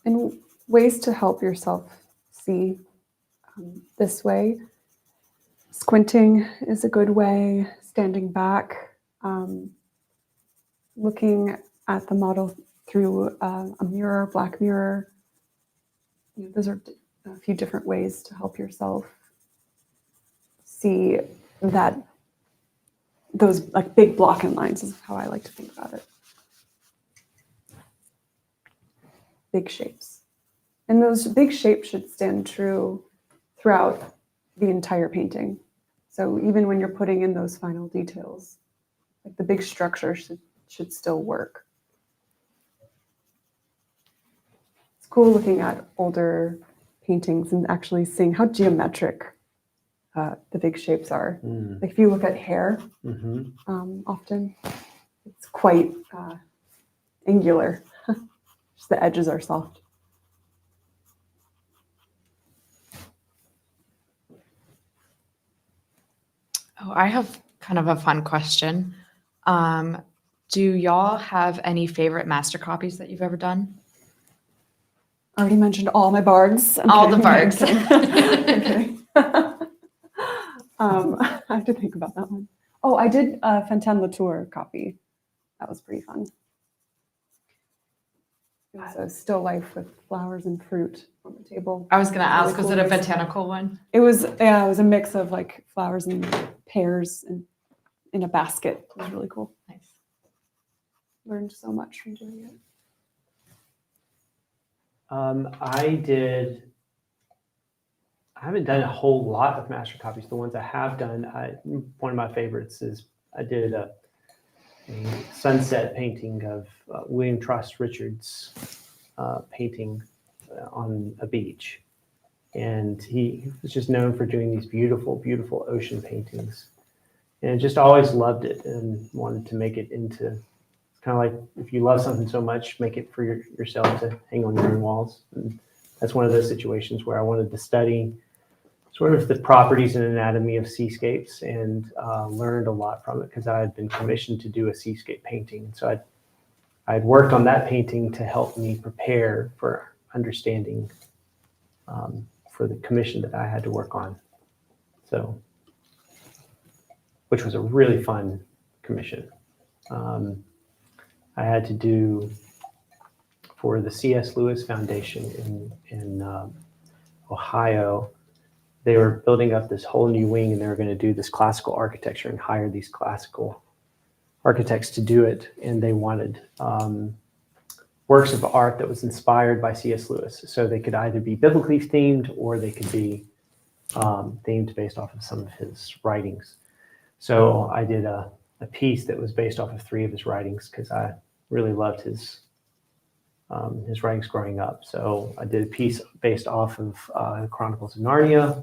Speaker 4: And ways to help yourself see this way. Squinting is a good way, standing back, looking at the model through a mirror, black mirror. Those are a few different ways to help yourself see that those like big block-in lines is how I like to think about it. Big shapes. And those big shapes should stand true throughout the entire painting. So even when you're putting in those final details, like the big structure should still work. It's cool looking at older paintings and actually seeing how geometric the big shapes are. Like if you look at hair, often it's quite angular. Just the edges are soft.
Speaker 2: Oh, I have kind of a fun question. Do y'all have any favorite master copies that you've ever done?
Speaker 4: I already mentioned all my bards.
Speaker 2: All the bards.
Speaker 4: I'm kidding. I have to think about that one. Oh, I did a Fontaine Latour copy. That was pretty fun. It was a still life with flowers and fruit on the table.
Speaker 2: I was going to ask,
Speaker 4: Really
Speaker 2: was
Speaker 4: cool
Speaker 2: it a
Speaker 4: ways.
Speaker 2: botanical one?
Speaker 4: It was a mix of like flowers and pears and in a basket. It was really cool.
Speaker 2: Nice.
Speaker 4: Learned so much from doing it.
Speaker 1: I haven't done a whole lot of master copies. The ones I have done, one of my favorites is I did a sunset painting of William Truss Richards' painting on a beach. And he was just known for doing these beautiful, beautiful ocean paintings. And just always loved it and wanted to make it into, it's kind of like if you love something so much, make it for yourself to hang on your own walls. And that's one of those situations where I wanted to study sort of the properties and anatomy of seascapes, and learned a lot from it because I had been commissioned to do a seascape painting. So I'd worked on that painting to help me prepare for understanding for the commission that I had to work on. So, which was a really fun commission. I had to do for the C.S. Lewis Foundation in Ohio. They were building up this whole new wing, and they were going to do this classical architecture and hire these classical architects to do it. And they wanted works of art that was inspired by C.S. Lewis. So they could either be biblically themed or they could be themed based off of some of his writings. So I did a piece that was based off of 3 of his writings because I really loved his writings growing up. So I did a piece based off of Chronicles of Narnia.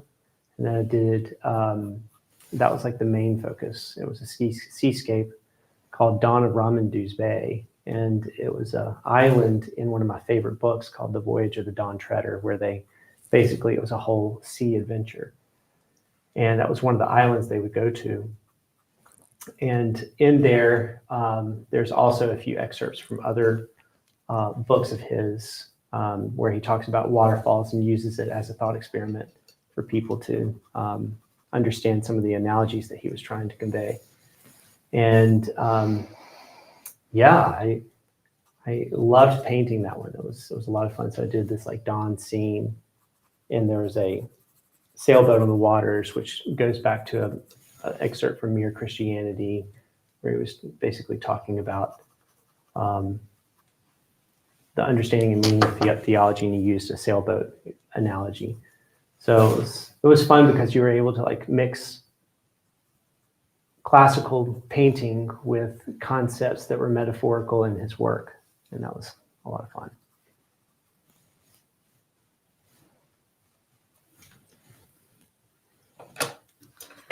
Speaker 1: And then I did, that was like the main focus. It was a seascape called Dawn of Ramandus Bay. And it was an island in one of my favorite books called The Voyage of the Dawn Treader, where it was a whole sea adventure. And that was one of the islands they would go to. And in there, there's also a few excerpts from other books of his where he talks about waterfalls and uses it as a thought experiment for people to understand some of the analogies that he was trying to convey. And I loved painting that one. It was a lot of fun. So I did this like dawn scene, and there was a sailboat on the waters, which goes back to an excerpt from Mere Christianity, where he was basically talking about the understanding and meaning of theology, and he used a sailboat analogy. So it was fun because you were able to like mix classical painting with concepts that were metaphorical in his work, and that was a lot of fun.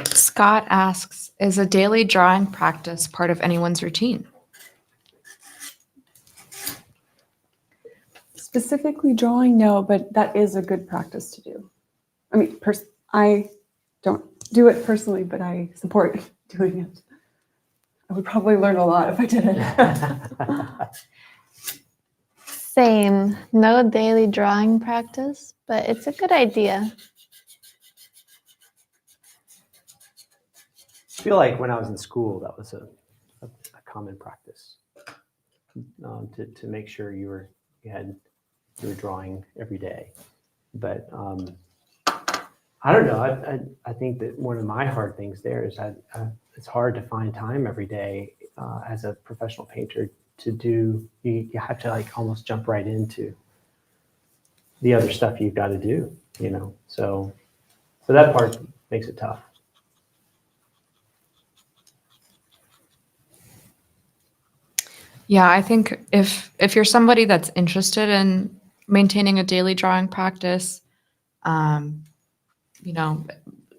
Speaker 2: Scott asks, is a daily drawing practice part of anyone's routine?
Speaker 4: Specifically drawing, no, but that is a good practice to do. I mean, I don't do it personally, but I support doing it. I would probably learn a lot if I did it.
Speaker 3: Same. No daily drawing practice, but it's a good idea.
Speaker 1: I feel like when I was in school, that was a common practice to make sure you were drawing every day. But I don't know. I think that one of my hard things there is it's hard to find time every day as a professional painter to do. You have to like almost jump right into the other stuff you've got to do. So that part makes it tough.
Speaker 2: Yeah, I think if you're somebody that's interested in maintaining a daily drawing practice,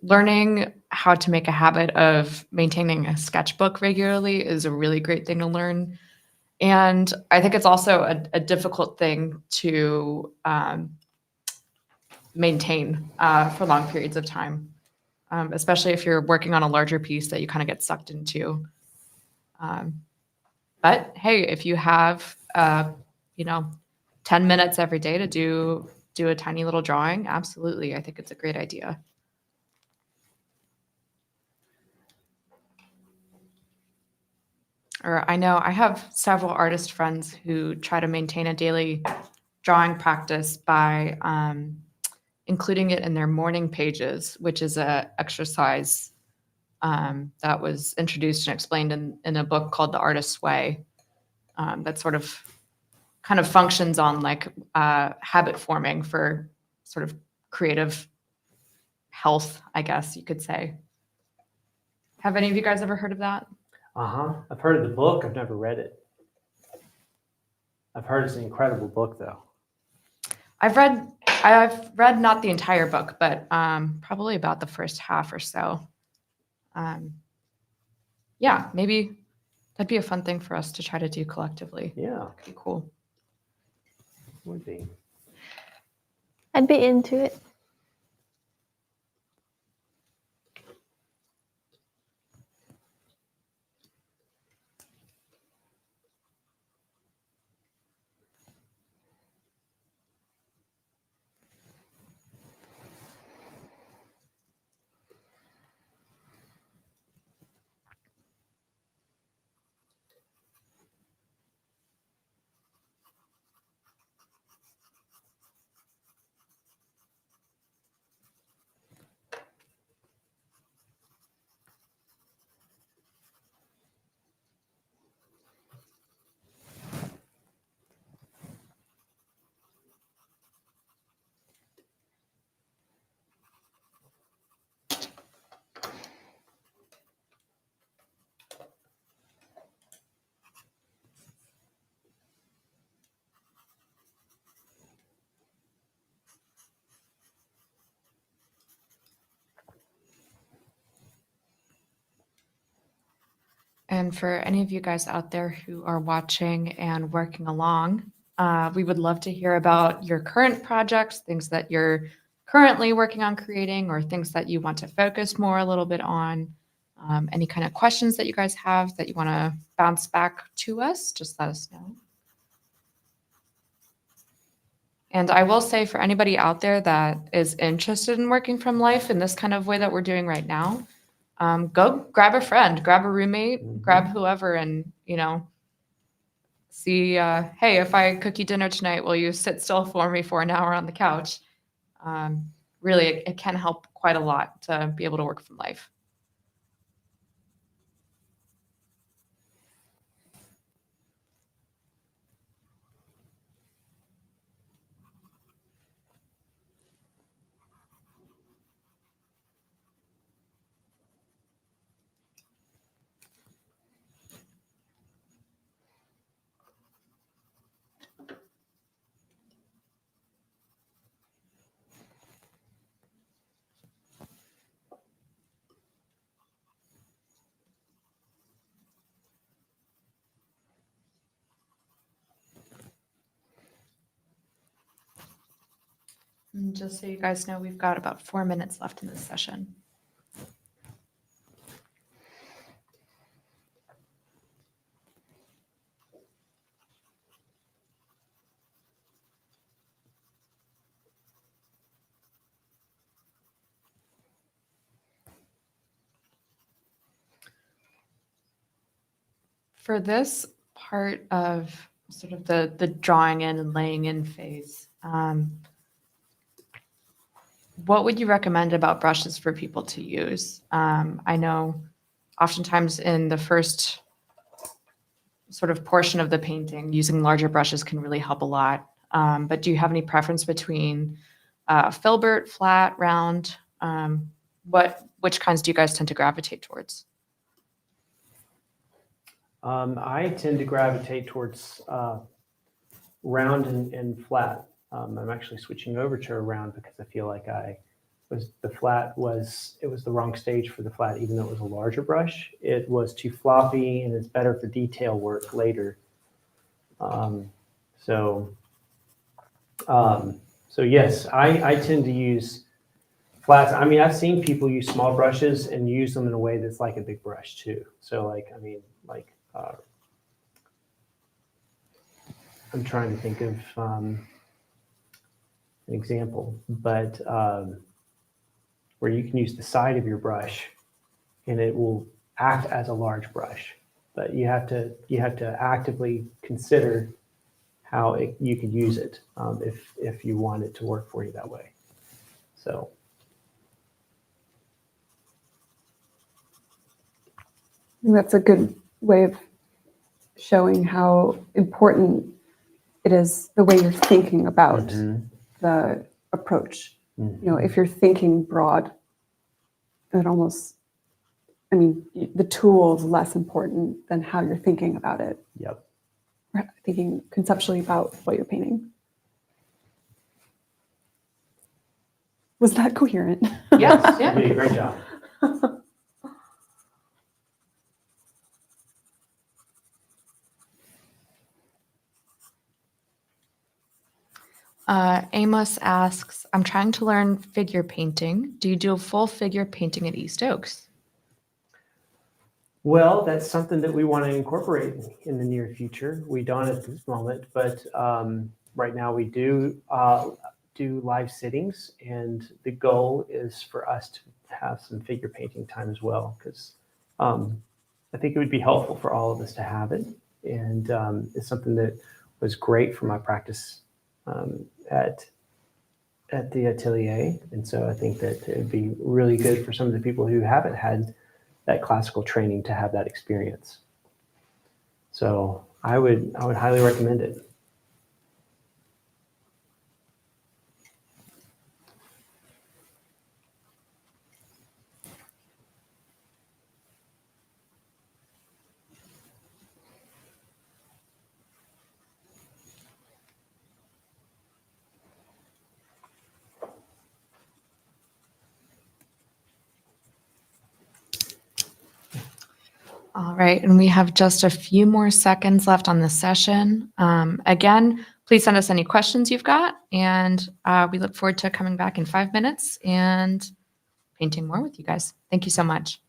Speaker 2: learning how to make a habit of maintaining a sketchbook regularly is a really great thing to learn. And I think it's also a difficult thing to maintain for long periods of time, especially if you're working on a larger piece that you kind of get sucked into. But hey, if you have 10 minutes every day to do a tiny little drawing, absolutely, I think it's a great idea. Or I know I have several artist friends who try to maintain a daily drawing practice by including it in their morning pages, which is a exercise that was introduced and explained in a book called The Artist's Way. That sort of kind of functions on like habit forming for sort of creative health, I guess you could say. Have any of you guys ever heard of that?
Speaker 1: I've heard of the book. I've never read it. I've heard it's an incredible book, though.
Speaker 2: I've read I've read not the entire book, but probably about the first half or so. Yeah, maybe that'd be a fun thing for us to try to do collectively.
Speaker 1: Yeah,
Speaker 2: Be cool.
Speaker 1: would be.
Speaker 3: I'd be into it.
Speaker 2: And for any of you guys out there who are watching and working along, we would love to hear about your current projects, things that you're currently working on creating, or things that you want to focus more a little bit on. Any kind of questions that you guys have that you want to bounce back to us, just let us know. And I will say for anybody out there that is interested in working from life in this kind of way that we're doing right now, go grab a friend, grab a roommate, grab whoever, and, see, hey, if I cook you dinner tonight, will you sit still for me for an hour on the couch? Really, it can help quite a lot to be able to work from life. And just so you guys know, we've got about 4 minutes left in this session. For this part of sort of the drawing in and laying in phase, what would you recommend about brushes for people to use? I know oftentimes in the first sort of portion of the painting, using larger brushes can really help a lot. But do you have any preference between filbert, flat, round? Which kinds do you guys tend to gravitate towards?
Speaker 1: I tend to gravitate towards round and flat. I'm actually switching over to a round because I feel like the wrong stage for the flat, even though it was a larger brush. It was too floppy, and it's better for detail work later. So yes, I tend to use flats. I mean, I've seen people use small brushes and use them in a way that's like a big brush too. So I'm trying to think of an example, but where you can use the side of your brush and it will act as a large brush, but you have to actively consider how you could use it if you want it to work for you that way. So.
Speaker 4: I think that's a good way of showing how important it is the way you're thinking about the approach. If you're thinking broad, it almost, the tool is less important than how you're thinking about it.
Speaker 1: Yep.
Speaker 4: Thinking conceptually about what you're painting. Was that coherent?
Speaker 1: Yes,
Speaker 2: Yeah.
Speaker 1: you did a great job.
Speaker 2: Amos asks, I'm trying to learn figure painting. Do you do a full figure painting at East Oaks?
Speaker 1: Well, that's something that we want to incorporate in the near future. We don't at this moment, but right now we do live sittings, and the goal is for us to have some figure painting time as well, because I think it would be helpful for all of us to have it, and it's something that was great for my practice at the atelier, and so I think that it would be really good for some of the people who haven't had that classical training to have that experience. So I would highly recommend it.
Speaker 2: All right, and we have just a few more seconds left on this session. Again, please send us any questions you've got, and we look forward to coming back in 5 minutes and painting more with you guys. Thank you so much.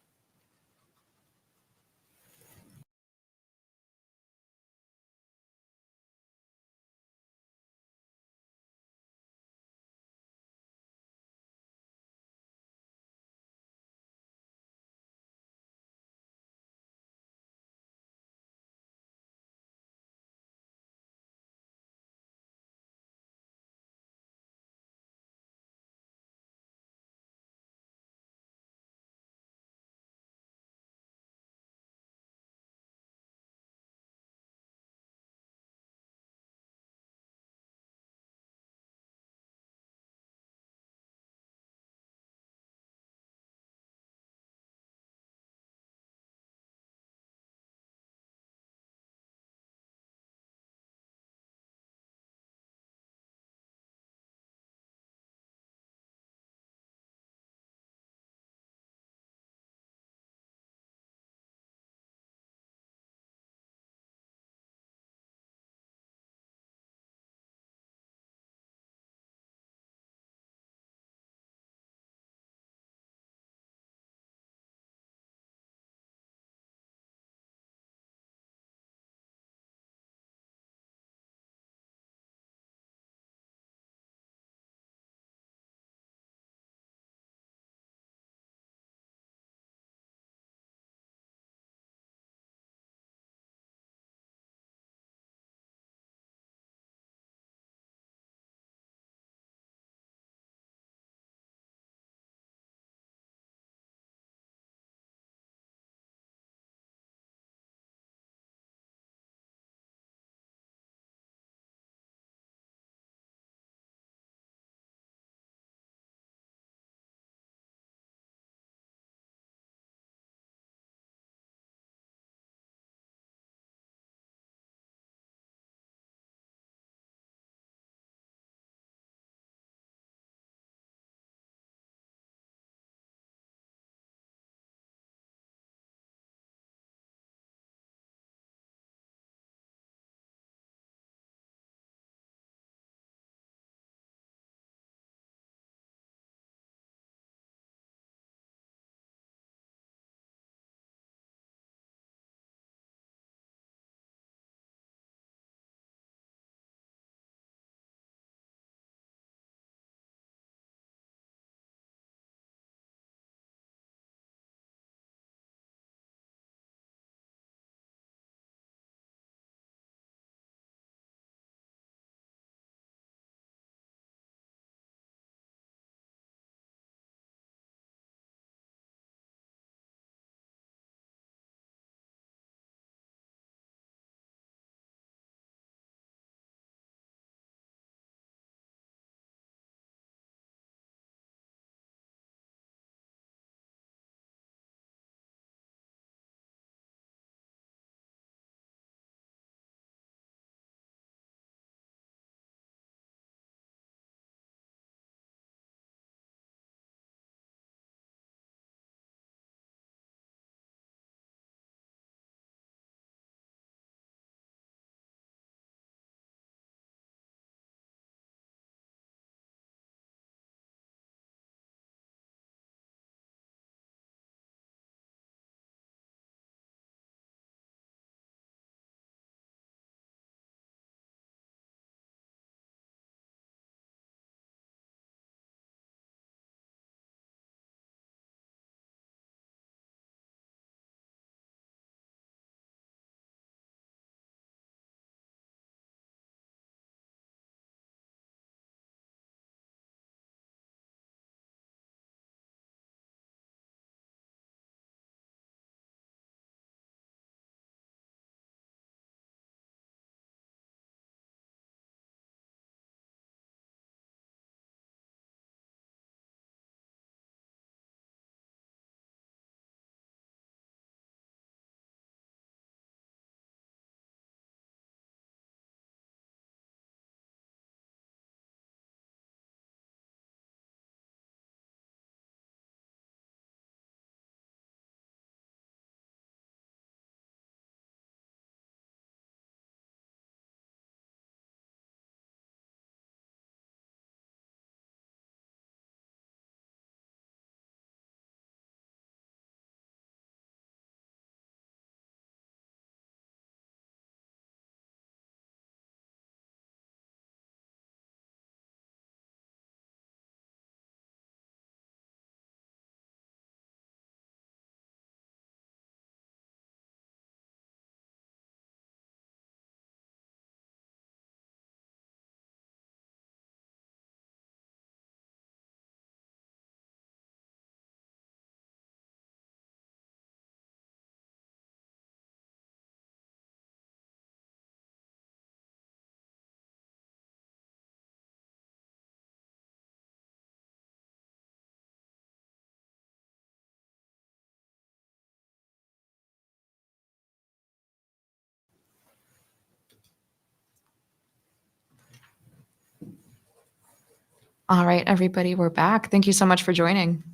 Speaker 2: All right, everybody, we're back. Thank you so much for joining.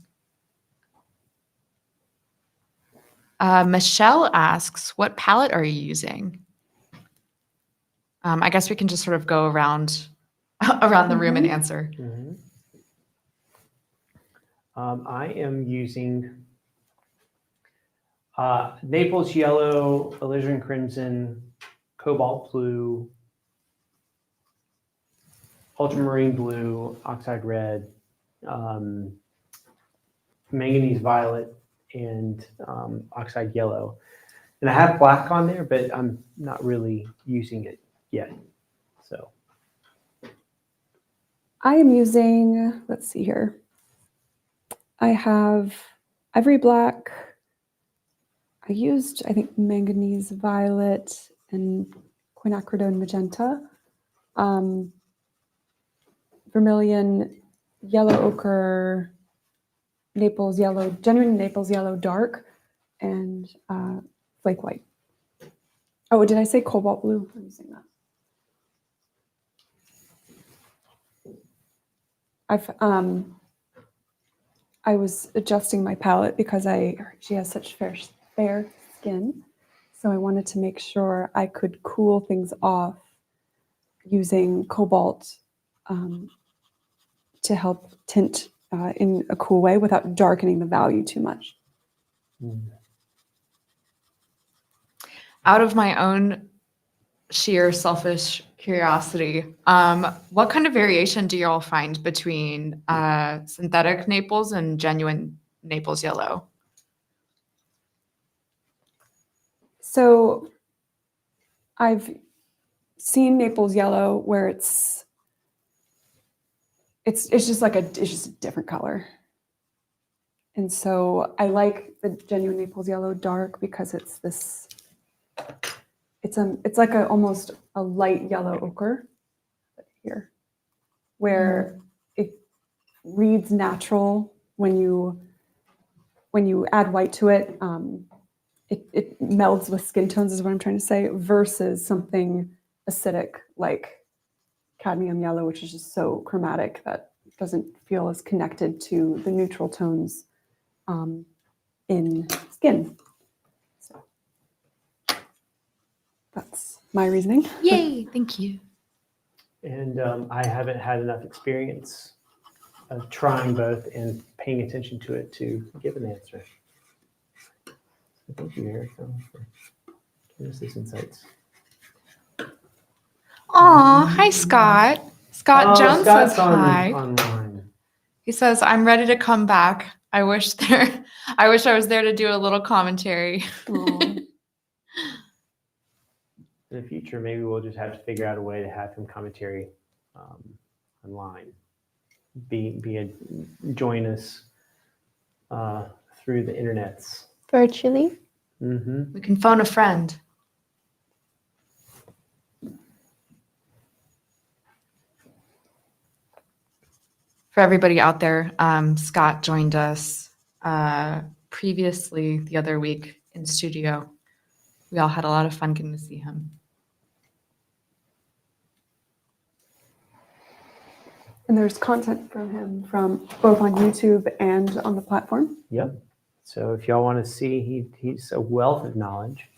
Speaker 2: Michelle asks, what palette are you using? I guess we can just sort of go around around the room and answer.
Speaker 1: Mhm. I am using Naples Yellow, Alizarin Crimson, Cobalt Blue, Ultramarine Blue, Oxide Red, um, Manganese Violet, and Oxide Yellow. And I have black on there, but I'm not really using it yet. So
Speaker 4: I am using, let's see here. I have Ivory Black. I used, I think, Manganese Violet and Quinacridone Magenta. Vermilion, Yellow Ochre, Naples Yellow, genuine Naples Yellow Dark, and Flake White. Oh, did I say Cobalt Blue? I'm using that. I was adjusting my palette because she has such fair skin, so I wanted to make sure I could cool things off using cobalt to help tint in a cool way without darkening the value too much.
Speaker 2: Out of my own sheer selfish curiosity, what kind of variation do you all find between synthetic Naples and genuine Naples Yellow?
Speaker 4: So I've seen Naples Yellow where it's just like it's just a different color. And so I like the genuine Naples Yellow Dark because it's this, it's like almost a light yellow ochre here, where it reads natural when you add white to it. It melds with skin tones is what I'm trying to say, versus something acidic like cadmium yellow, which is just so chromatic that it doesn't feel as connected to the neutral tones in skin. So that's my reasoning.
Speaker 2: Yay, thank you.
Speaker 1: And I haven't had enough experience of trying both and paying attention to it to give an answer. So thank you, Erica, for giving us these insights.
Speaker 2: Aw, hi, Scott. Scott Jones
Speaker 1: Scott's
Speaker 2: says hi.
Speaker 1: online.
Speaker 2: He says, I'm ready to come back. I wish I was there to do a little commentary.
Speaker 1: In the future, maybe we'll just have to figure out a way to have him commentary online. Join us through the internets.
Speaker 3: Virtually.
Speaker 1: Mm-hmm.
Speaker 2: We can phone a friend. For everybody out there, Scott joined us previously the other week in studio. We all had a lot of fun getting to see him.
Speaker 4: And there's content from him from both on YouTube and on the platform.
Speaker 1: Yep. So if y'all want to see, he's a wealth of knowledge.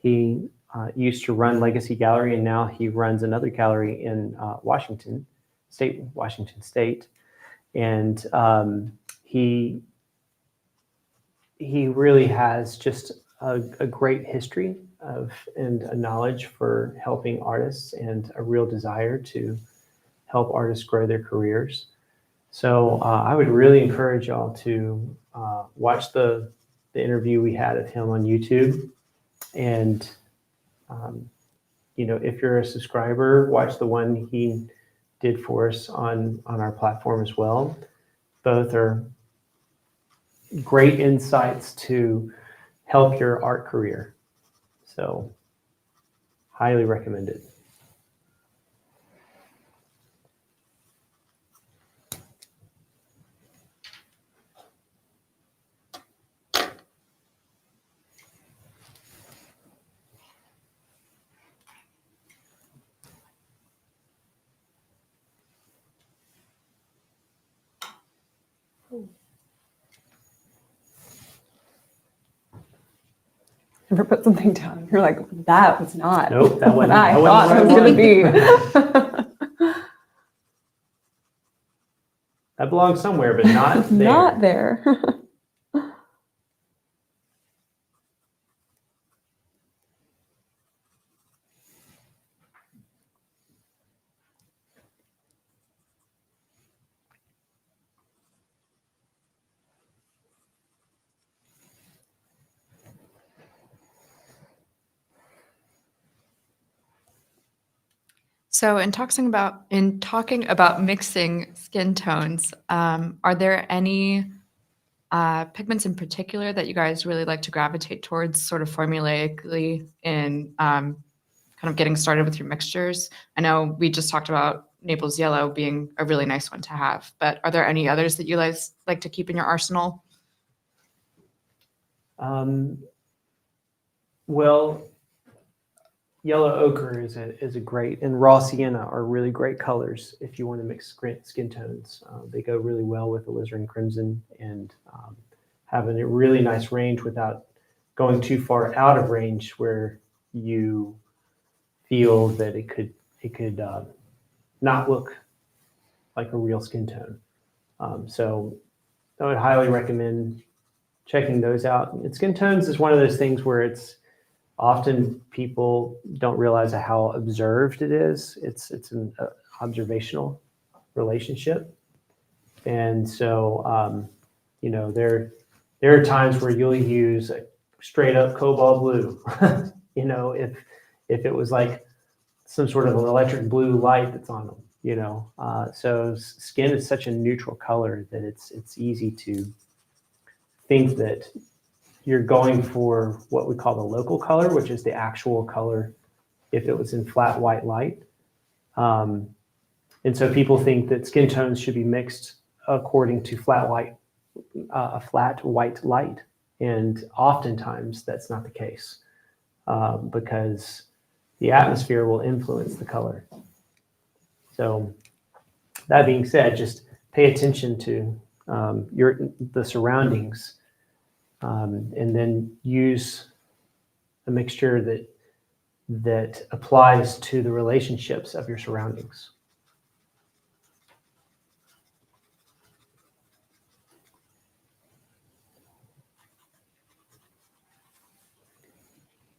Speaker 1: He used to run Legacy Gallery, and now he runs another gallery in Washington State. And he really has just a great history and a knowledge for helping artists and a real desire to help artists grow their careers. So I would really encourage y'all to watch the interview we had of him on YouTube. And, if you're a subscriber, watch the one he did for us on our platform as well. Both are great insights to help your art career. So highly recommend it.
Speaker 4: Ever put something down and you're like, that was not
Speaker 1: Nope, that
Speaker 4: what
Speaker 1: wasn't.
Speaker 4: I
Speaker 1: that
Speaker 4: thought
Speaker 1: wasn't
Speaker 4: it
Speaker 1: the
Speaker 4: was
Speaker 1: right
Speaker 4: going
Speaker 1: one.
Speaker 4: to be.
Speaker 1: That belongs somewhere, but not there.
Speaker 4: Not there.
Speaker 2: So in talking about mixing skin tones, are there any pigments in particular that you guys really like to gravitate towards, sort of formulaically in kind of getting started with your mixtures? I know we just talked about Naples yellow being a really nice one to have, but are there any others that you guys like to keep in your arsenal?
Speaker 1: Well, yellow ochre is a great, and raw sienna are really great colors if you want to mix skin tones. They go really well with alizarin crimson and having a really nice range without going too far out of range where you feel that it could not look like a real skin tone. So I would highly recommend checking those out. And skin tones is one of those things where it's often people don't realize how observed it is. It's an observational relationship. And so, there are times where you'll use a straight up cobalt blue, if it was like some sort of an electric blue light that's on them, so skin is such a neutral color that it's easy to think that you're going for what we call the local color, which is the actual color if it was in flat white light. And so people think that skin tones should be mixed according to a flat white light. And oftentimes that's not the case because the atmosphere will influence the color. So that being said, just pay attention to the surroundings. And then use a mixture that applies to the relationships of your surroundings.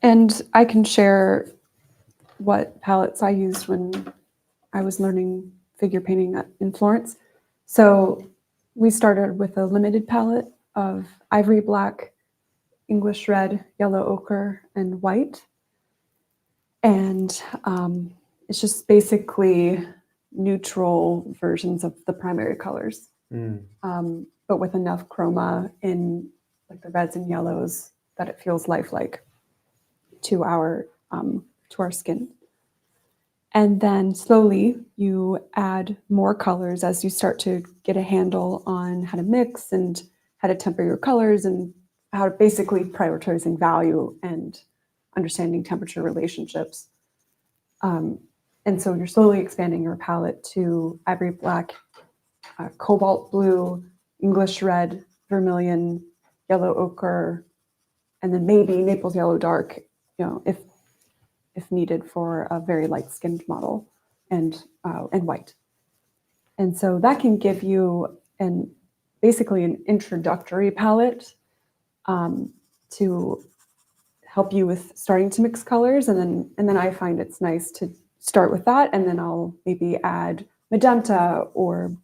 Speaker 4: And I can share what palettes I used when I was learning figure painting in Florence. So we started with a limited palette of ivory black, English red, yellow ochre, and white. And it's just basically neutral versions of the primary colors, but with enough chroma in like the reds and yellows that it feels lifelike to our skin. And then slowly you add more colors as you start to get a handle on how to mix and how to temper your colors and how to basically prioritizing value and understanding temperature relationships. And so you're slowly expanding your palette to ivory black, cobalt blue, English red, vermilion, yellow ochre, and then maybe Naples yellow dark, if needed for a very light skinned model, and white. And so that can give you basically an introductory palette to help you with starting to mix colors. And then I find it's nice to start with that, and then I'll maybe add magenta or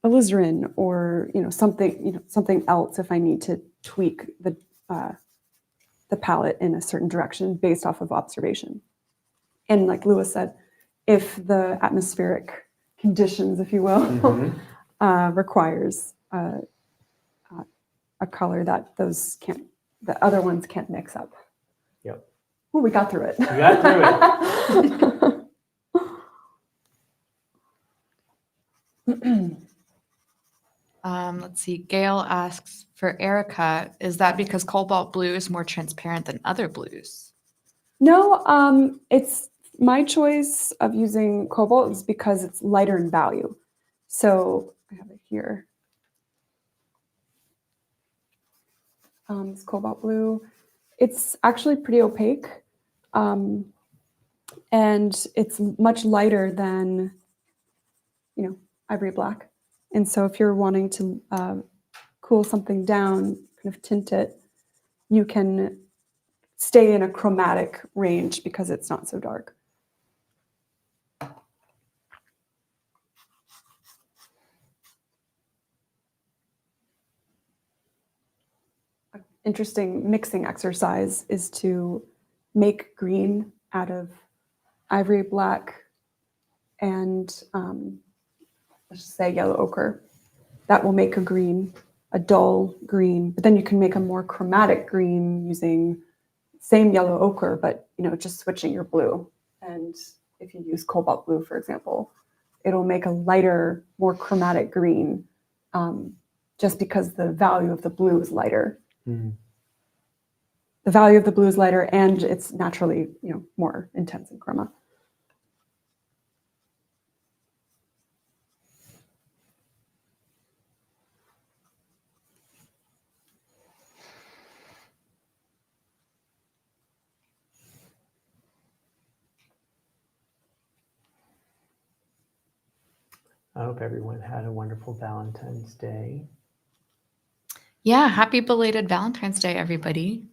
Speaker 4: alizarin or something else if I need to tweak the palette in a certain direction based off of observation. And like Lewis said, if the atmospheric conditions, if you will, requires a color that the other ones can't mix up.
Speaker 1: Yep.
Speaker 4: Well, we got through it.
Speaker 1: We got through it.
Speaker 2: Let's see. Gail asks, for Erica, is that because cobalt blue is more transparent than other blues?
Speaker 4: No, it's my choice of using cobalt is because it's lighter in value. So I have it here. It's cobalt blue. It's actually pretty opaque, and it's much lighter than, ivory black. And so if you're wanting to cool something down, kind of tint it, you can stay in a chromatic range because it's not so dark. An interesting mixing exercise is to make green out of ivory black and let's just say yellow ochre. That will make a green, a dull green, but then you can make a more chromatic green using same yellow ochre, but just switching your blue. And if you use cobalt blue, for example, it'll make a lighter, more chromatic green, just because the value of the blue is lighter.
Speaker 1: Mm.
Speaker 4: The value of the blue is lighter, and it's naturally, more intense in chroma.
Speaker 1: I hope everyone had a wonderful Valentine's Day.
Speaker 2: Yeah, happy belated Valentine's Day, everybody.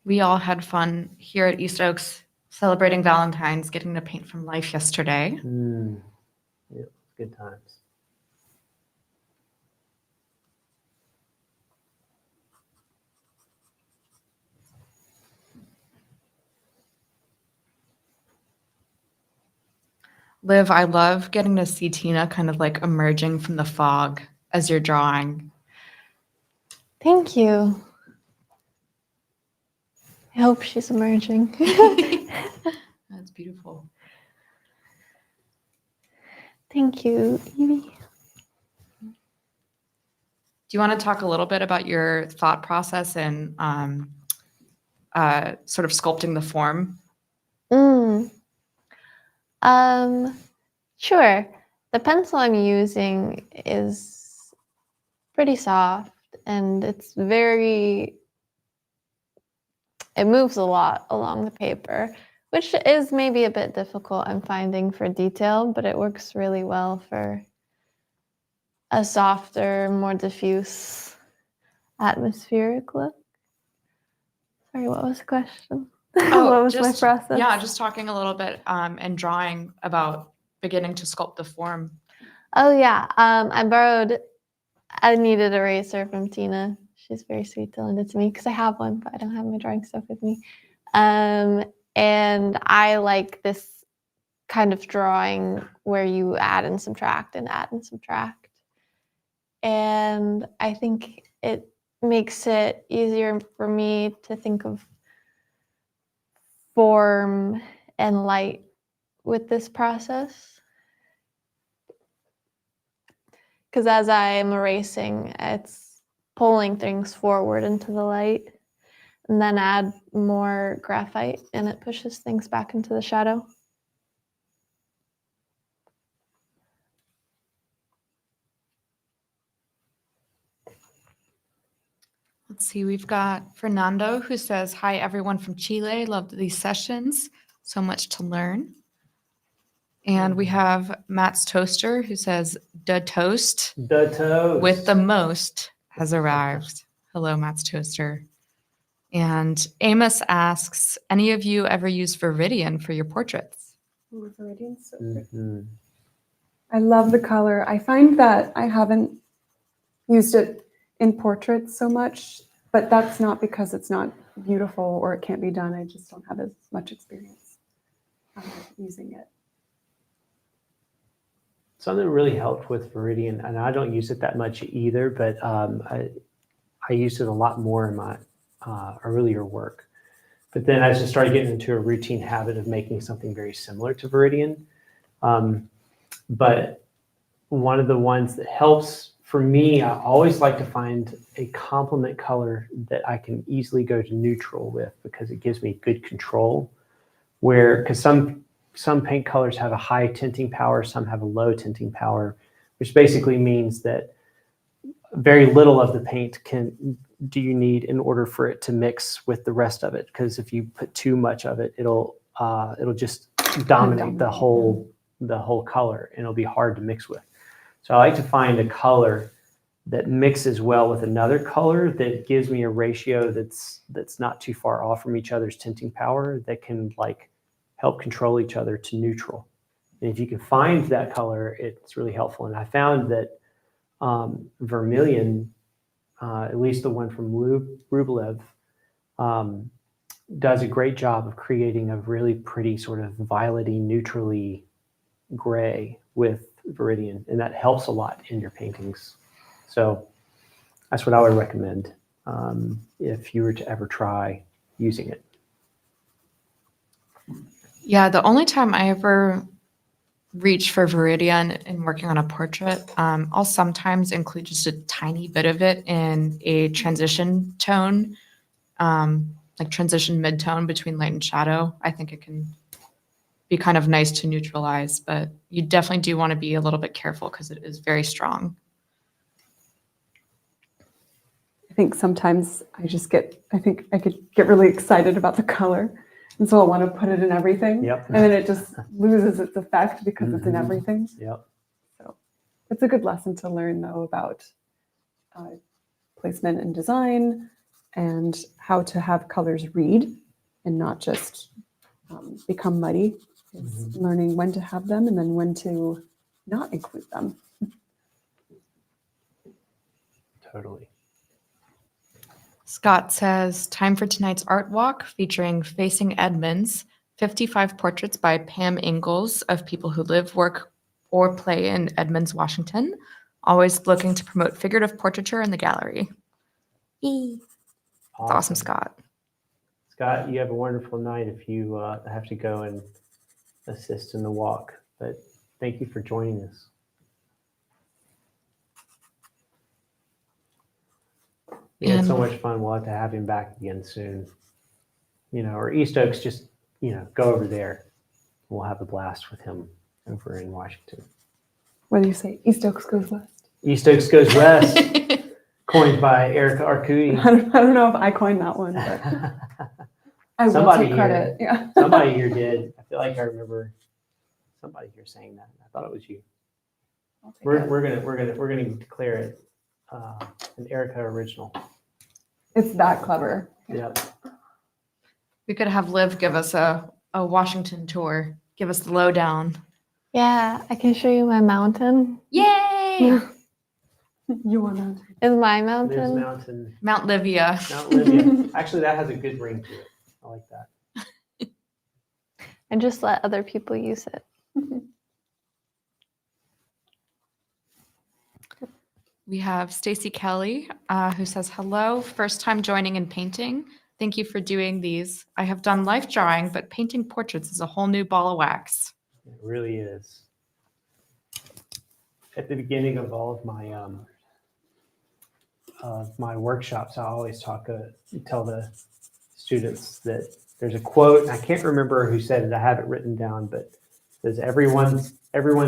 Speaker 2: We all had fun here at East Oaks celebrating Valentine's, getting to paint from life yesterday.
Speaker 1: Yeah, good times.
Speaker 2: Liv, I love getting to see Tina kind of like emerging from the fog as you're drawing.
Speaker 3: Thank you. I hope she's emerging.
Speaker 2: That's beautiful.
Speaker 3: Thank you, Evie.
Speaker 2: Do you want to talk a little bit about your thought process and sort of sculpting the form?
Speaker 3: Sure. The pencil I'm using is pretty soft and it moves a lot along the paper, which is maybe a bit difficult, I'm finding, for detail, but it works really well for a softer, more diffuse, atmospheric look. Sorry, what was the question? What was my process?
Speaker 2: Yeah, just talking a little bit and drawing about beginning to sculpt the form.
Speaker 3: Oh yeah, I needed an eraser from Tina. She's very sweet to lend it to me because I have one, but I don't have my drawing stuff with me. And I like this kind of drawing where you add and subtract and add and subtract. And I think it makes it easier for me to think of form and light with this process. Because as I am erasing, it's pulling things forward into the light, and then add more graphite and it pushes things back into the shadow.
Speaker 2: Let's see, we've got Fernando who says, hi, everyone from Chile. Loved these sessions. So much to learn. And we have Matt's Toaster who says, the toast
Speaker 1: The toast.
Speaker 2: with the most has arrived. Hello, Matt's Toaster. And Amos asks, any of you ever use Viridian for your portraits?
Speaker 4: Ooh, Viridian's so pretty.
Speaker 1: Mm-hmm.
Speaker 4: I love the color. I find that I haven't used it in portraits so much, but that's not because it's not beautiful or it can't be done. I just don't have as much experience using it.
Speaker 1: Something that really helped with Viridian, and I don't use it that much either, but I used it a lot more in my earlier work. But then I just started getting into a routine habit of making something very similar to Viridian. But one of the ones that helps for me, I always like to find a complement color that I can easily go to neutral with because it gives me good control. Because some some paint colors have a high tinting power, some have a low tinting power, which basically means that very little of the paint do you need in order for it to mix with the rest of it. Because if you put too much of it, it'll just dominate the whole color, and it'll be hard to mix with. So I like to find a color that mixes well with another color that gives me a ratio that's not too far off from each other's tinting power, that can like help control each other to neutral. And if you can find that color, it's really helpful. And I found that vermilion, at least the one from Rublev, does a great job of creating a really pretty sort of violety, neutrally gray with Viridian, and that helps a lot in your paintings. So that's what I would recommend if you were to ever try using it.
Speaker 2: Yeah, the only time I ever reach for Viridian in working on a portrait, I'll sometimes include just a tiny bit of it in a transition tone, like transition mid-tone between light and shadow. I think it can be kind of nice to neutralize, but you definitely do want to be a little bit careful because it is very strong.
Speaker 4: I think sometimes I think I could get really excited about the color. And so I'll want to put it in everything.
Speaker 1: Yep.
Speaker 4: And then it just loses its effect because it's in
Speaker 1: Mhm.
Speaker 4: everything.
Speaker 1: Yep.
Speaker 4: So it's a good lesson to learn, though, about placement and design and how to have colors read and not just become muddy. It's learning when to have them and then when to not include them.
Speaker 1: Totally.
Speaker 2: Scott says, time for tonight's art walk featuring Facing Edmonds, 55 portraits by Pam Ingalls of people who live, work, or play in Edmonds, Washington. Always looking to promote figurative portraiture in the gallery. That's awesome, Scott.
Speaker 1: Scott, you have a wonderful night if you have to go and assist in the walk. But thank you for joining us. We had so much fun. We'll have to have him back again soon. Or East Oaks, just, go over there. We'll have a blast with him over in Washington.
Speaker 4: What do you say? East Oaks goes west.
Speaker 1: East Oaks goes west, coined by Erica Arcudi.
Speaker 4: I don't know if I coined that one, but I will
Speaker 1: Somebody
Speaker 4: take credit. Yeah.
Speaker 1: Somebody here did. I feel like I remember somebody here saying that. I thought it was you.
Speaker 4: I'll take
Speaker 1: We're
Speaker 4: it.
Speaker 1: gonna declare it an Erica original.
Speaker 4: It's that clever.
Speaker 1: Yep.
Speaker 2: We could have Liv give us a Washington tour, give us the lowdown.
Speaker 3: Yeah, I can show you my mountain.
Speaker 2: Yay!
Speaker 4: You want to?
Speaker 3: Is my
Speaker 1: There's
Speaker 3: mountain?
Speaker 1: Mountain.
Speaker 2: Mount Livia.
Speaker 1: Mount Livia. Actually, that has a good ring to it. I like that.
Speaker 3: And just let other people use it.
Speaker 2: We have Stacy Kelly, who says, hello, first time joining in painting. Thank you for doing these. I have done life drawing, but painting portraits is a whole new ball of wax.
Speaker 1: It really is. At the beginning of all of my workshops, I always tell the students that there's a quote, and I can't remember who said it. I have it written down, but it says everyone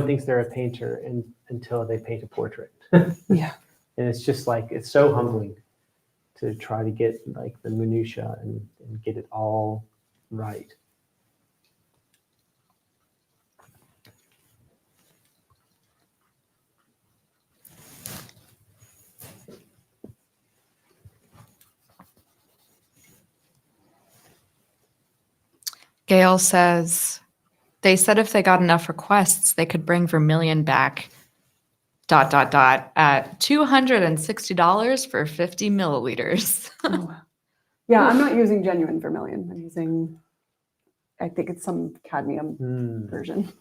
Speaker 1: thinks they're a painter until they paint a portrait.
Speaker 4: Yeah.
Speaker 1: And it's just like, it's so humbling to try to get like the minutia and get it all right.
Speaker 2: Gail says, they said if they got enough requests, they could bring Vermilion back, ... at $260 for 50 milliliters.
Speaker 4: Oh, wow. Yeah, I'm not using genuine vermilion. I'm using, I think it's some cadmium version.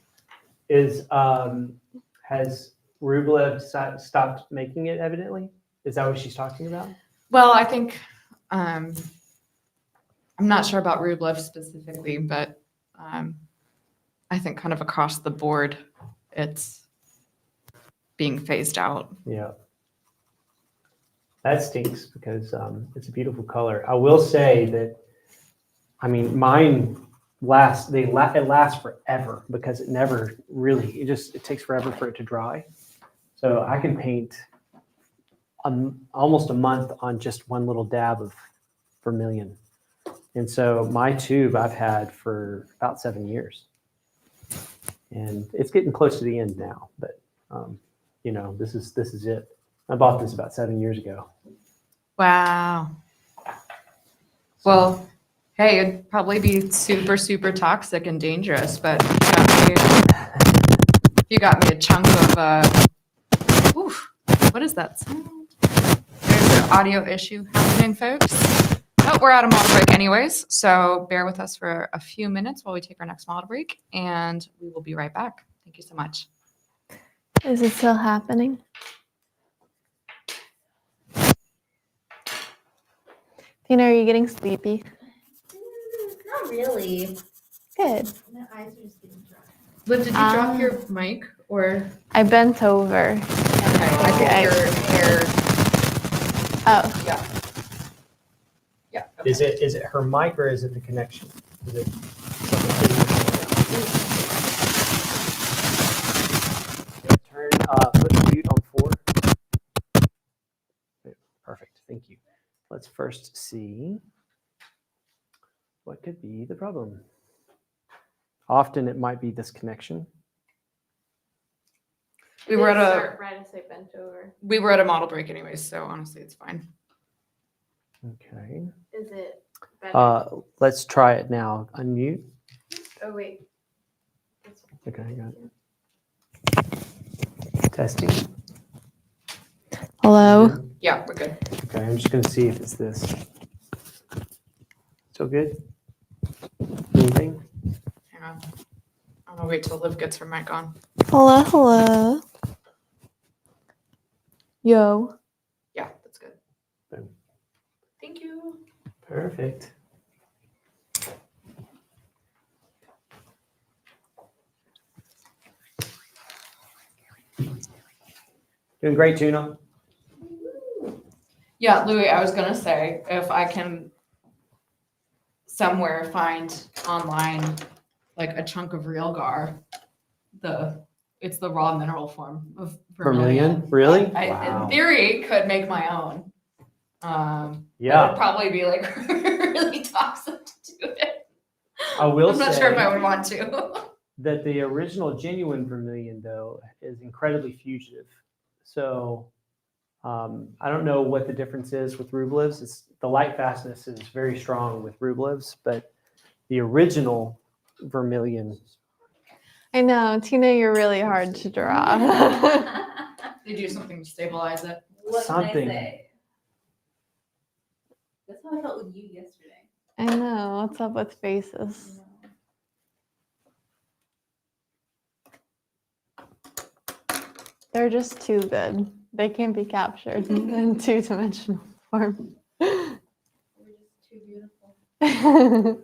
Speaker 1: Has Rublev stopped making it, evidently? Is that what she's talking about?
Speaker 2: Well, I think, I'm not sure about Rublev specifically, but I think kind of across the board, it's being phased out.
Speaker 1: Yeah. That stinks because it's a beautiful color. I will say that, I mean, mine it lasts forever because it never really, it takes forever for it to dry. So I can paint almost a month on just one little dab of vermilion. And so my tube I've had for about 7 years. And it's getting close to the end now, but this is it. I bought this about 7 years ago.
Speaker 2: Wow. Well, hey, it'd probably be super, super toxic and dangerous, but you got me a chunk of, oof, what is that sound? There's an audio issue happening, folks. But we're at a model break anyways, so bear with us for a few minutes while we take our next model break, and we will be right back. Thank you so much.
Speaker 3: Is it still happening? Tina, are you getting sleepy?
Speaker 5: Not really.
Speaker 3: Good.
Speaker 5: My eyes are just getting dry.
Speaker 2: Liv, did you drop your mic or?
Speaker 3: I bent over.
Speaker 2: Okay, I think your hair.
Speaker 3: Oh,
Speaker 2: Yeah. Yeah. Okay.
Speaker 1: Is it her mic or is it the connection? Is it turn put mute on 4? Perfect. Thank you. Let's first see what could be the problem. Often it might be this connection.
Speaker 2: We were at a
Speaker 3: right as I bent over.
Speaker 2: model break anyways, so honestly, it's fine.
Speaker 1: Okay.
Speaker 3: Is it better?
Speaker 1: Let's try it now. Unmute.
Speaker 3: Oh, wait.
Speaker 1: Okay, I got it. Testing.
Speaker 3: Hello?
Speaker 2: Yeah, we're good.
Speaker 1: Okay, I'm just going to see if it's this. Still good? Anything?
Speaker 2: Hang on. I'm gonna wait till Liv gets her mic on.
Speaker 3: Hello, hello. Yo.
Speaker 2: Yeah, that's good.
Speaker 1: Boom.
Speaker 2: Thank you.
Speaker 1: Perfect. Doing great, Tuna.
Speaker 2: Yeah, Louis, I was gonna say if I can somewhere find online like a chunk of real gar, it's the raw mineral form of vermilion.
Speaker 1: Really?
Speaker 2: I
Speaker 1: Wow.
Speaker 2: in theory could make my own. It
Speaker 1: Yeah.
Speaker 2: would probably be like really toxic to do it.
Speaker 1: I will
Speaker 2: I'm not sure if
Speaker 1: say-
Speaker 2: I would want to.
Speaker 1: That the original genuine vermilion, though, is incredibly fugitive. So I don't know what the difference is with Rublev's. The light fastness is very strong with Rublev's, but the original vermilion.
Speaker 3: I know, Tina, you're really hard to draw.
Speaker 2: They do something to stabilize it.
Speaker 5: What
Speaker 1: Something.
Speaker 5: can I say? That's how I felt with you yesterday.
Speaker 3: I know. What's up with faces? They're just too good. They can't be captured in two-dimensional form.
Speaker 5: We're just too beautiful.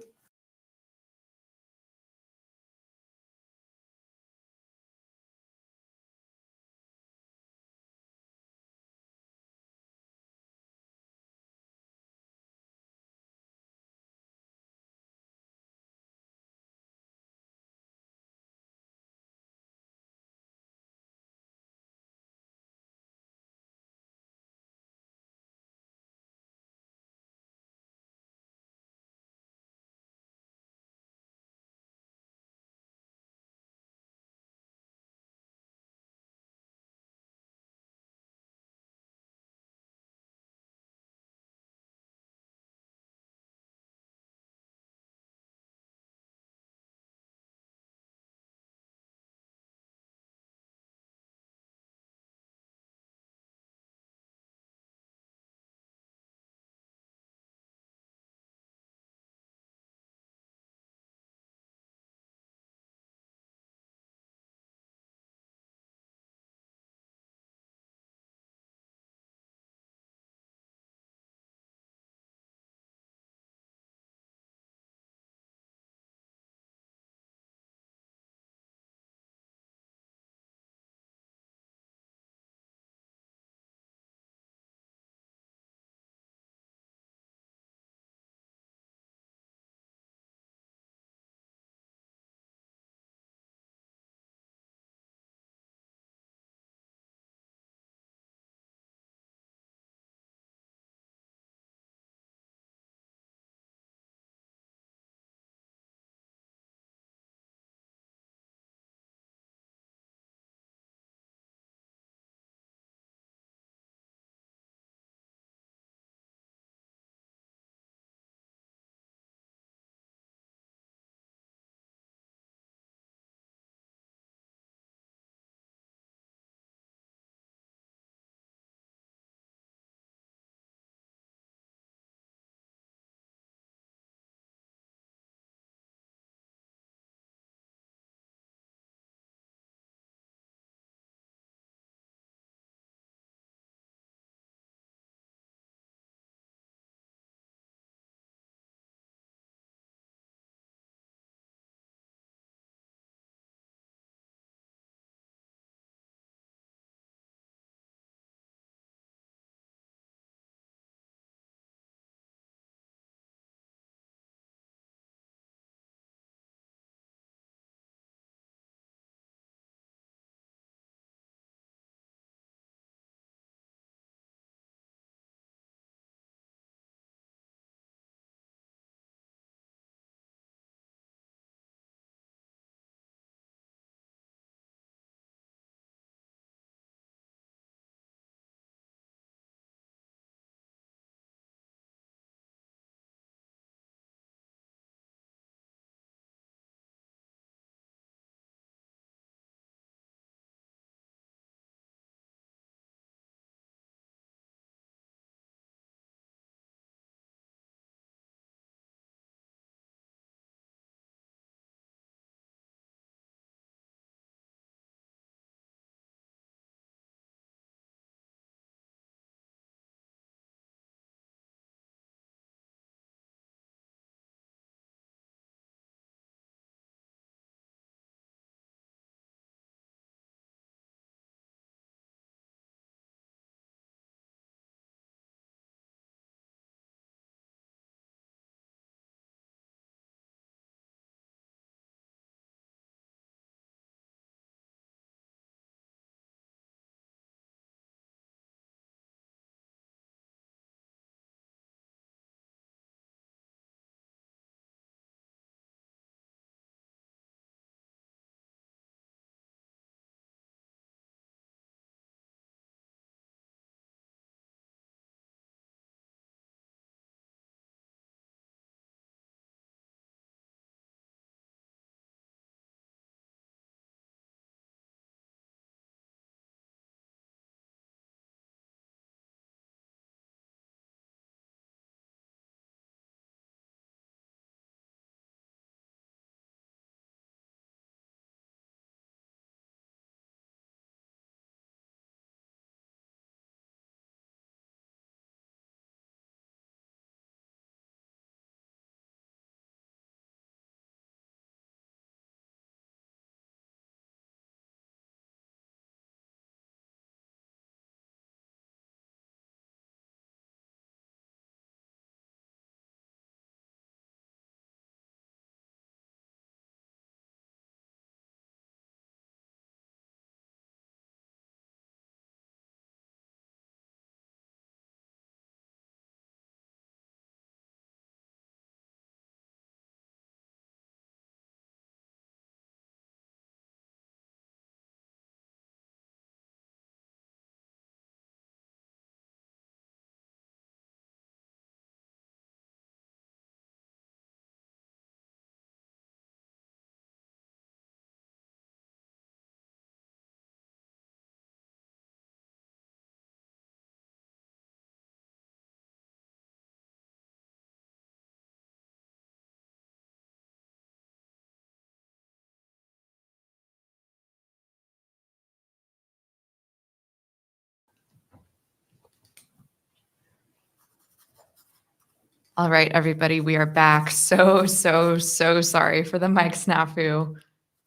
Speaker 2: All right, everybody, we are back. So sorry for the mic snafu.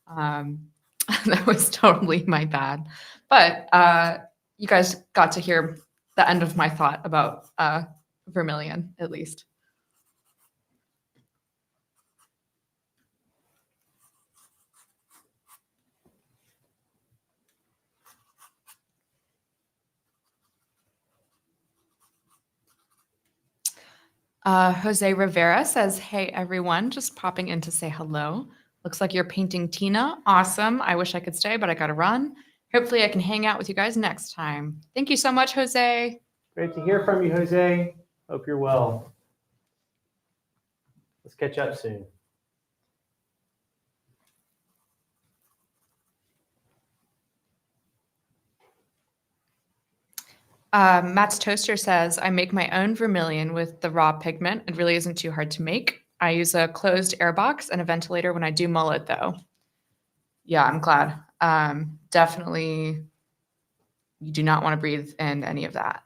Speaker 2: That was totally my bad. But you guys got to hear the end of my thought about Vermilion, at least. Jose Rivera says, hey, everyone, just popping in to say hello. Looks like you're painting Tina. Awesome. I wish I could stay, but I got to run. Hopefully I can hang out with you guys next time. Thank you so much, Jose.
Speaker 1: Great to hear from you, Jose. Hope you're well. Let's catch up soon.
Speaker 2: Matt's Toaster says, I make my own vermilion with the raw pigment. It really isn't too hard to make. I use a closed air box and a ventilator when I do mull it, though. Yeah, I'm glad. Definitely, you do not want to breathe in any of that.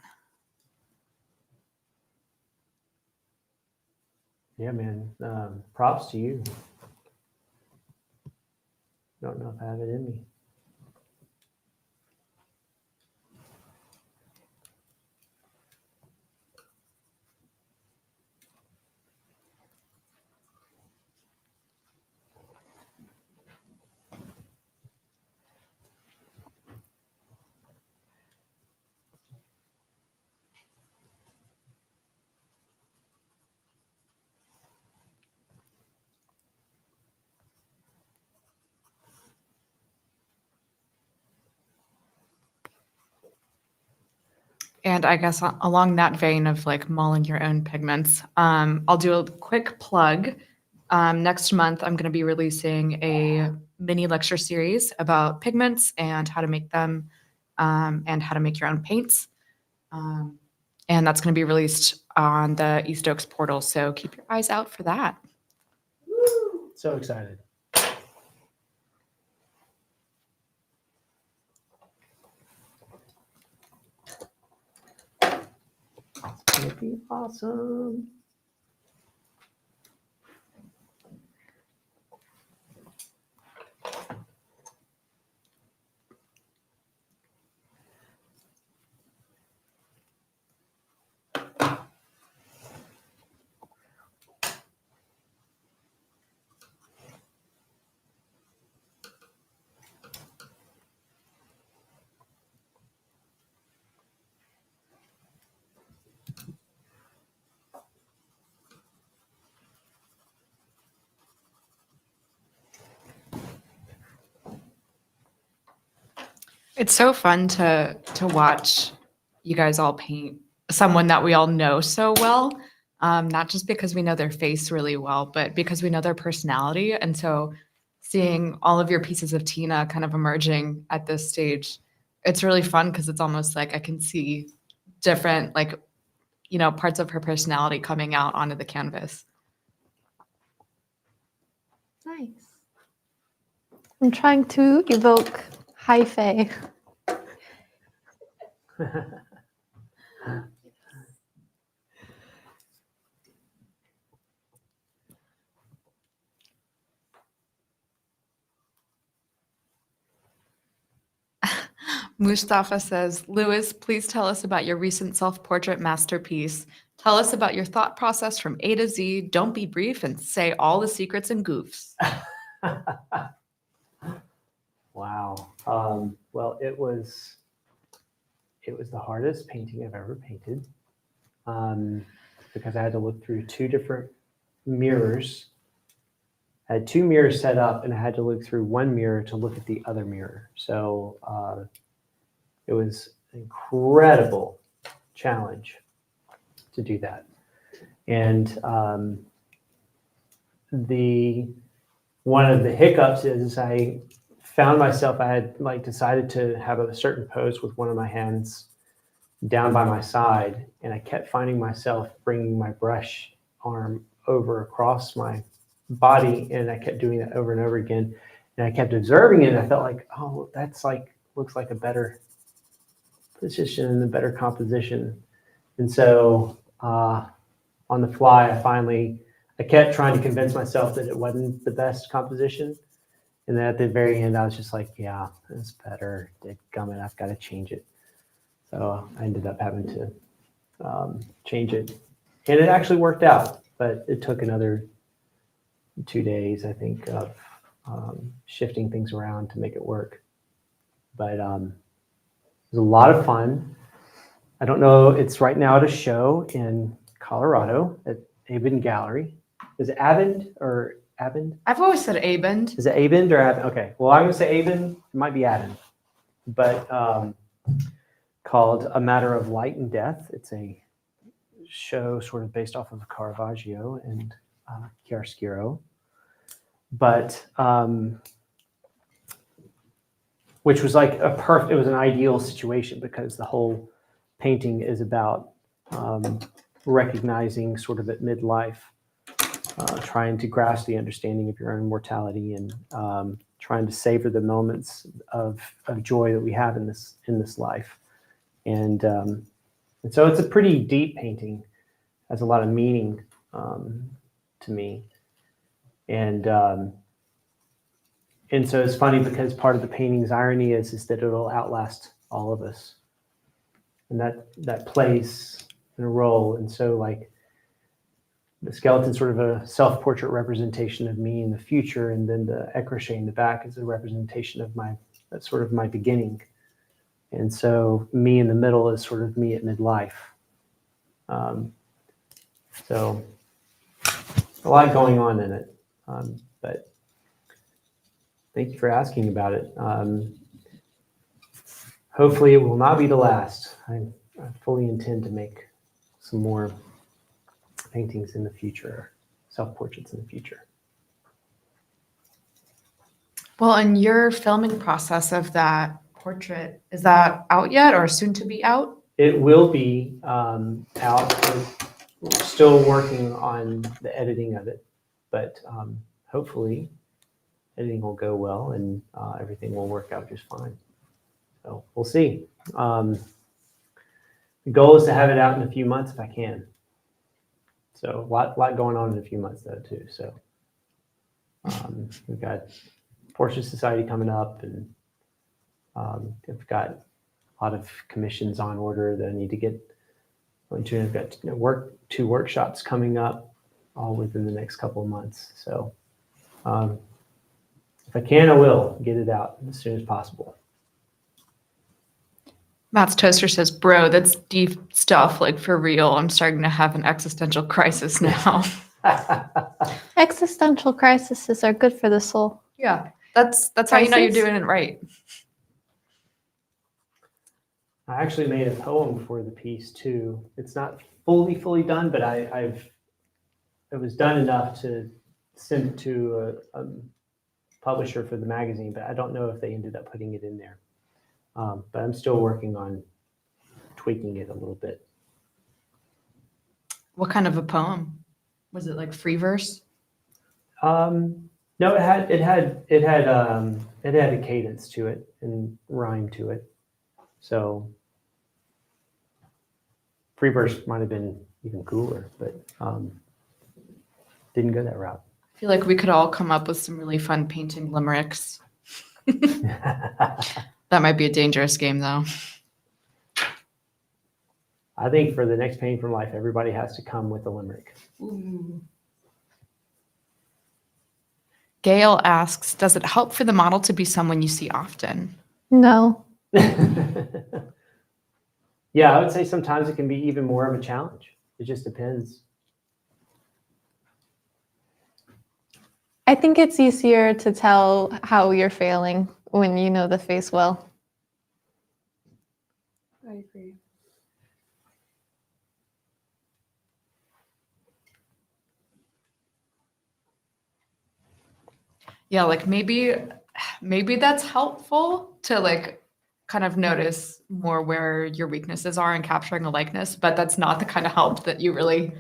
Speaker 1: Yeah, man. Props to you. Don't know if I have it in me.
Speaker 2: And I guess along that vein of like mulling your own pigments, I'll do a quick plug. Next month, I'm going to be releasing a mini lecture series about pigments and how to make them and how to make your own paints. And that's going to be released on the East Oaks portal. So keep your eyes out for that.
Speaker 1: So excited. It's gonna be awesome.
Speaker 2: It's so fun to watch you guys all paint someone that we all know so well. Not just because we know their face really well, but because we know their personality. And so seeing all of your pieces of Tina kind of emerging at this stage, it's really fun because it's almost like I can see different, like, you know, parts of her personality coming out onto the canvas.
Speaker 3: Nice. I'm trying to evoke high fae.
Speaker 2: Mustafa says, Lewis, please tell us about your recent self-portrait masterpiece. Tell us about your thought process from A to Z. Don't be brief and say all the secrets and goofs.
Speaker 1: Wow. Well, it was the hardest painting I've ever painted because I had to look through two different mirrors. I had two mirrors set up and I had to look through one mirror to look at the other mirror. So it was an incredible challenge to do that. And one of the hiccups is I found myself, I had like decided to have a certain pose with one of my hands down by my side. And I kept finding myself bringing my brush arm over across my body. And I kept doing that over and over again. And I kept observing it. And I felt like, oh, that's like, looks like a better position and a better composition. And so on the fly, I kept trying to convince myself that it wasn't the best composition. And then at the very end, I was just like, yeah, it's better. Dadgummit, I've got to change it. So I ended up having to change it. And it actually worked out, but it took another 2 days, I think, of shifting things around to make it work. But it was a lot of fun. I don't know, it's right now at a show in Colorado at Abend Gallery. Is it Abend or Abend?
Speaker 2: I've always said Abend.
Speaker 1: Is it Abend or Abend? Okay, well, I'm going to say Abend. It might be Abend. But called A Matter of Light and Death. It's a show sort of based off of Caravaggio and Chiaroscuro. But which was like it was an ideal situation because the whole painting is about recognizing sort of at midlife, trying to grasp the understanding of your own mortality and trying to savor the moments of joy that we have in this life. And so it's a pretty deep painting, has a lot of meaning to me. And so it's funny because part of the painting's irony is that it'll outlast all of us. And that plays a role. And so like the skeleton's sort of a self-portrait representation of me in the future. And then the écrochet in the back is a representation of that's sort of my beginning. And so me in the middle is sort of me at midlife. So a lot going on in it. But thank you for asking about it. Hopefully it will not be the last. I fully intend to make some more paintings in the future, self-portraits in the future.
Speaker 2: Well, and your filming process of that portrait, is that out yet or soon to be out?
Speaker 1: It will be out. We're still working on the editing of it, but hopefully editing will go well and everything will work out just fine. So we'll see. The goal is to have it out in a few months if I can. So a lot going on in a few months though too. So we've got Portrait Society coming up, and I've got a lot of commissions on order that I need to get into. I've got 2 workshops coming up all within the next couple of months. So if I can, I will get it out as soon as possible.
Speaker 2: Matt's Toaster says, bro, that's deep stuff, like for real. I'm starting to have an existential crisis now.
Speaker 3: Existential crises are good for the soul.
Speaker 2: Yeah, that's how you know you're
Speaker 3: Crisis?
Speaker 2: doing it right.
Speaker 1: I actually made a poem for the piece too. It's not fully done, but it was done enough to send it to a publisher for the magazine, but I don't know if they ended up putting it in there. But I'm still working on tweaking it a little bit.
Speaker 2: What kind of a poem? Was it like free verse?
Speaker 1: No, it had a cadence to it and rhyme to it. So free verse might have been even cooler, but didn't go that route.
Speaker 2: I feel like we could all come up with some really fun painting limericks. That might be a dangerous game though.
Speaker 1: I think for the next Painting from Life, everybody has to come with a limerick.
Speaker 2: Ooh. Gail asks, does it help for the model to be someone you see often?
Speaker 3: No.
Speaker 1: Yeah, I would say sometimes it can be even more of a challenge. It just depends.
Speaker 3: I think it's easier to tell how you're failing when you know the face well.
Speaker 4: I agree.
Speaker 2: Yeah, like maybe that's helpful to like kind of notice more where your weaknesses are in capturing a likeness, but that's not the kind of help that you really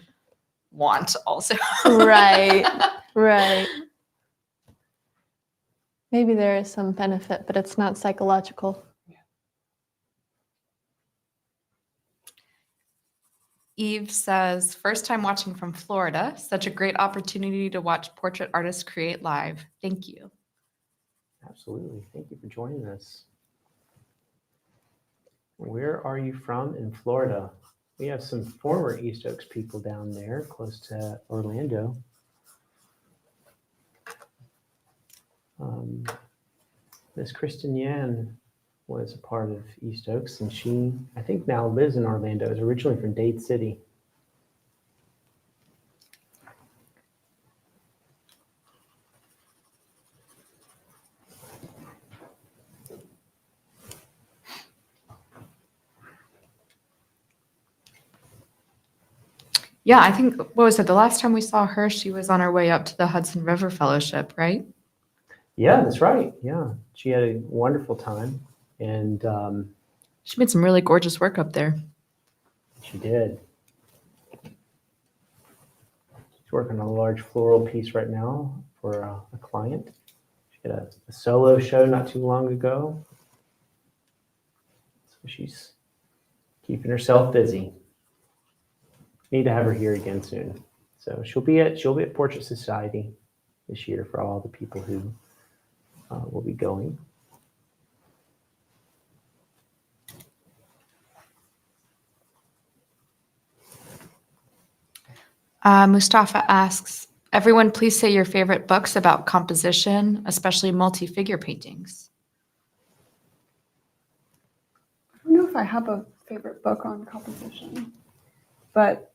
Speaker 2: want also.
Speaker 3: Right. Right. Maybe there is some benefit, but it's not psychological.
Speaker 2: Eve says, first time watching from Florida. Such a great opportunity to watch portrait artists create live. Thank you.
Speaker 1: Absolutely. Thank you for joining us. Where are you from in Florida? We have some former East Oaks people down there close to Orlando. Miss Kristen Yan was a part of East Oaks, and she, I think, now lives in Orlando. Is originally from Dade City.
Speaker 2: Yeah, I think, what was it? The last time we saw her, she was on her way up to the Hudson River Fellowship, right?
Speaker 1: Yeah, that's right. Yeah, she had a wonderful time, and
Speaker 2: She made some really gorgeous work up there.
Speaker 1: she did. She's working on a large floral piece right now for a client. She did a solo show not too long ago. So she's keeping herself busy. Need to have her here again soon. So she'll be at Portrait Society this year for all the people who will be going.
Speaker 2: Mustafa asks, everyone please say your favorite books about composition, especially multi-figure paintings.
Speaker 4: I don't know if I have a favorite book on composition, but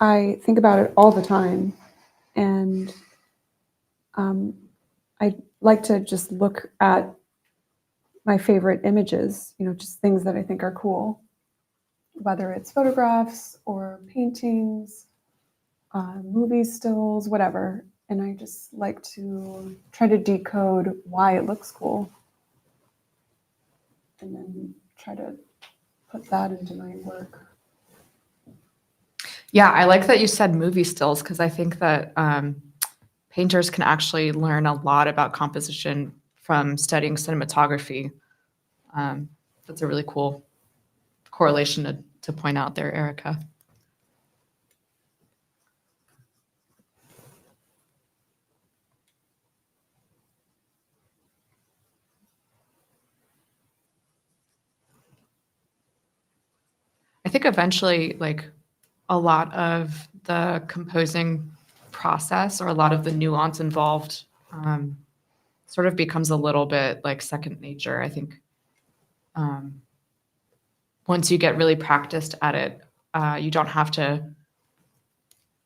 Speaker 4: I think about it all the time. And I like to just look at my favorite images, just things that I think are cool, whether it's photographs or paintings, movie stills, whatever. And I just like to try to decode why it looks cool and then try to put that into my work.
Speaker 2: Yeah, I like that you said movie stills because I think that painters can actually learn a lot about composition from studying cinematography. That's a really cool correlation to point out there, Erica. I think eventually, like, a lot of the composing process or a lot of the nuance involved sort of becomes a little bit like second nature. I think once you get really practiced at it, you don't have to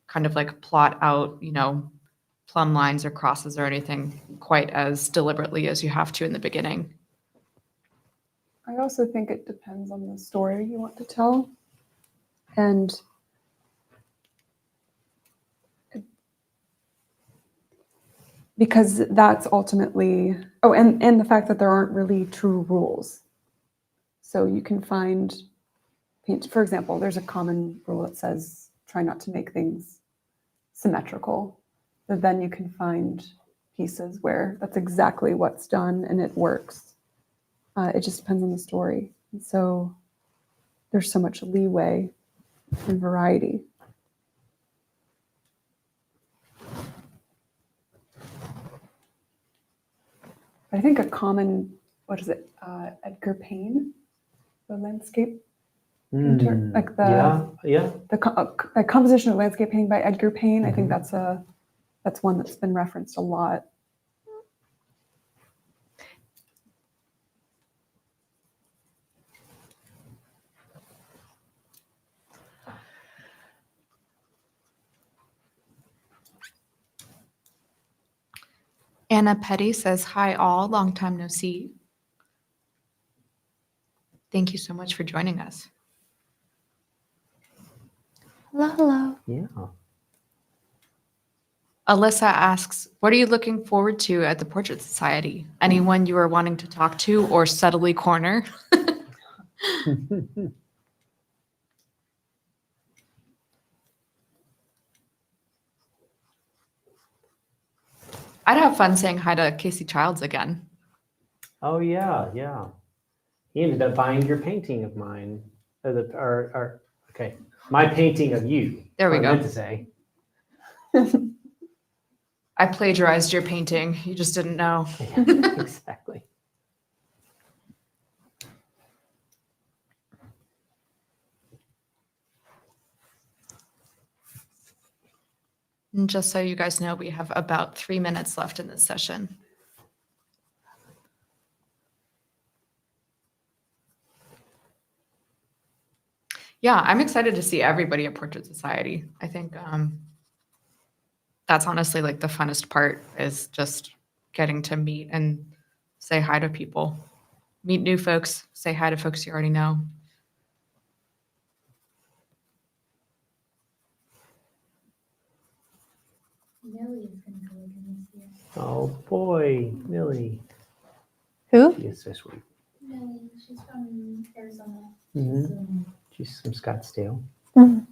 Speaker 2: kind of like plot out, plumb lines or crosses or anything quite as deliberately as you have to in the beginning.
Speaker 4: I also think it depends on the story you want to tell. And because that's ultimately, and the fact that there aren't really true rules. So you can find, for example, there's a common rule that says try not to make things symmetrical, but then you can find pieces where that's exactly what's done and it works. It just depends on the story. And so there's so much leeway and variety. I think a common, Edgar Payne, the landscape painter, like the composition of landscape painting by Edgar Payne. I think that's one that's been referenced a lot.
Speaker 2: Anna Petty says, hi all, long time no see. Thank you so much for joining us.
Speaker 3: Hello, hello.
Speaker 1: Yeah.
Speaker 2: Alyssa asks, what are you looking forward to at the Portrait Society? Anyone you are wanting to talk to or subtly corner? I'd have fun saying hi to Casey Childs again.
Speaker 1: Oh yeah. He ended up buying your painting of mine, or a Okay. My painting of you.
Speaker 2: There we
Speaker 1: what I
Speaker 2: go.
Speaker 1: meant to say.
Speaker 2: I plagiarized your painting. You just didn't know.
Speaker 1: Yeah, exactly.
Speaker 2: And just so you guys know, we have about 3 minutes left in this session. Yeah, I'm excited to see everybody at Portrait Society. I think that's honestly like the funnest part is just getting to meet and say hi to people. Meet new folks, say hi to folks you already know.
Speaker 5: Millie is gonna go again this year.
Speaker 1: Oh boy, Millie.
Speaker 3: Who?
Speaker 1: She is so sweet.
Speaker 5: Millie, she's from Arizona.
Speaker 1: Mhm. She's from Scottsdale.
Speaker 3: Mhm.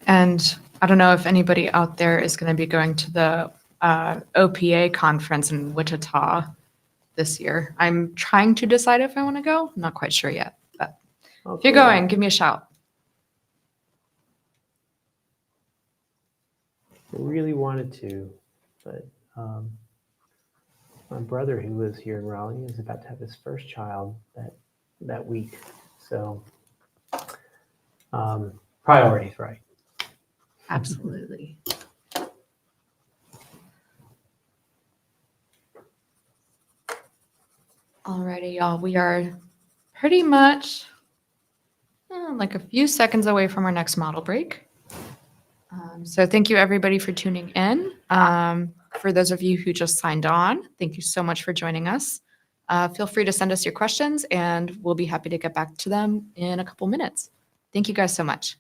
Speaker 2: And I don't know if anybody out there is going to be going to the OPA conference in Wichita this year. I'm trying to decide if I want to go. I'm not quite sure yet. But
Speaker 1: Oh,
Speaker 2: if you're
Speaker 1: cool.
Speaker 2: going, give me a shout.
Speaker 1: I really wanted to, but my brother, who lives here in Raleigh, is about to have his first child that week. So priorities, right?
Speaker 2: Absolutely. Alrighty, y'all. We are pretty much like a few seconds away from our next model break. So thank you everybody for tuning in. For those of you who just signed on, thank you so much for joining us. Feel free to send us your questions and we'll be happy to get back to them in a couple minutes. Thank you guys so much.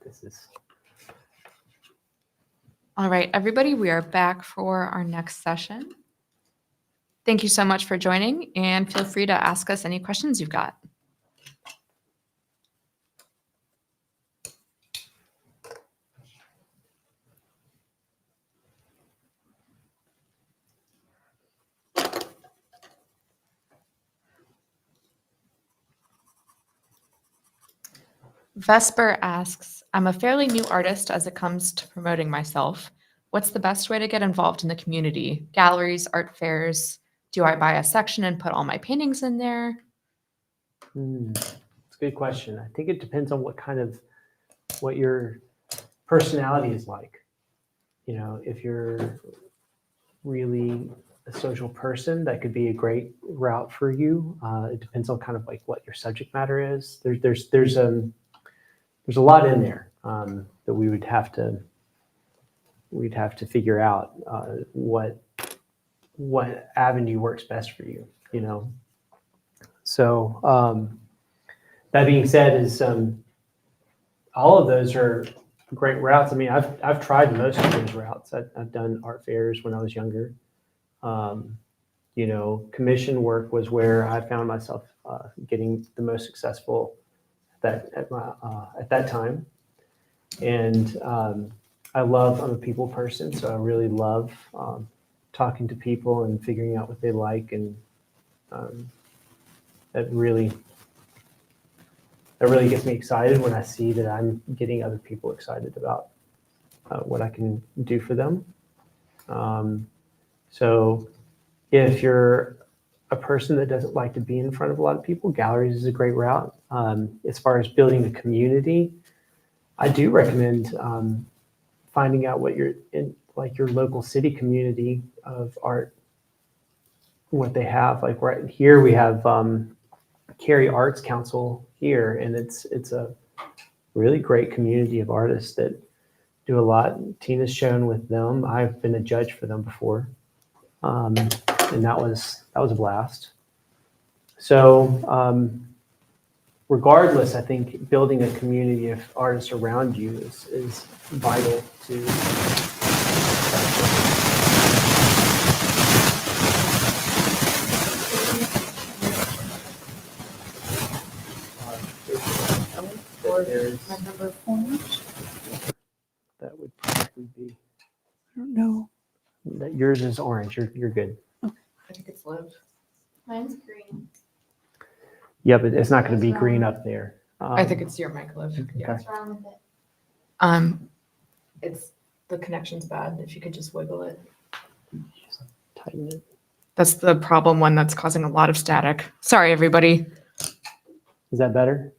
Speaker 1: This is
Speaker 2: All right, everybody, we are back for our next session. Thank you so much for joining, and feel free to ask us any questions you've got. Vesper asks, I'm a fairly new artist as it comes to promoting myself. What's the best way to get involved in the community? Galleries, art fairs? Do I buy a section and put all my paintings in there?
Speaker 1: it's a good question. I think it depends on what your personality is like. You know, if you're really a social person, that could be a great route for you. It depends on kind of like what your subject matter is. There's a lot in there that we'd have to figure out what avenue works best for you. You know, so that being said, is all of those are great routes. I mean, I've tried most of those routes. I've done art fairs when I was younger. You know, commission work was where I found myself getting the most successful at that time. And I'm a people person, so I really love talking to people and figuring out what they like, and that really gets me excited when I see that I'm getting other people excited about what I can do for them. So if you're a person that doesn't like to be in front of a lot of people, galleries is a great route. As far as building a community, I do recommend finding out what your local city community of art, what they have. Like right here, we have Cary Arts Council here, and it's a really great community of artists that do a lot. Tina's shown with them. I've been a judge for them before, and that was a blast. So regardless, I think building a community of artists around you is vital to. That would probably be.
Speaker 4: I don't know.
Speaker 1: That yours is orange. You're good.
Speaker 2: I think it's Liv.
Speaker 5: Mine's green.
Speaker 1: Yeah, but it's not going to be green up there.
Speaker 2: I think it's your mic, Liv. Yeah.
Speaker 1: Okay.
Speaker 5: What's wrong with it?
Speaker 2: It's the connection's bad. If you could just wiggle it.
Speaker 1: Tighten it.
Speaker 2: That's the problem one that's causing a lot of static. Sorry, everybody.
Speaker 1: Is that better?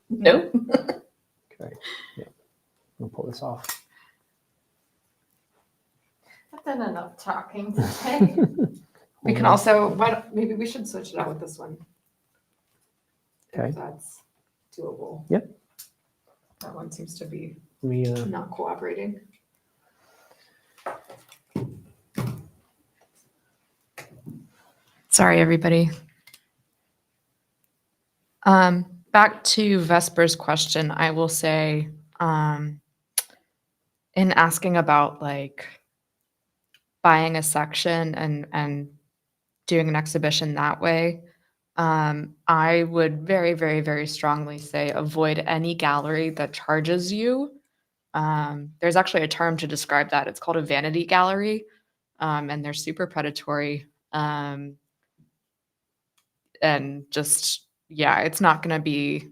Speaker 2: Nope.
Speaker 1: Okay. Yeah. I'll pull this off.
Speaker 5: I've done enough talking today.
Speaker 2: We can also, maybe we should switch it out with this one.
Speaker 1: Okay.
Speaker 2: If that's doable.
Speaker 1: Yep.
Speaker 2: That one seems to be
Speaker 1: Let me,
Speaker 2: not cooperating. Sorry, everybody. Back to Vesper's question, I will say, in asking about like buying a section and doing an exhibition that way, I would very, very, very strongly say avoid any gallery that charges you. There's actually a term to describe that. It's called a vanity gallery, and they're super predatory. And just, yeah, it's not going to be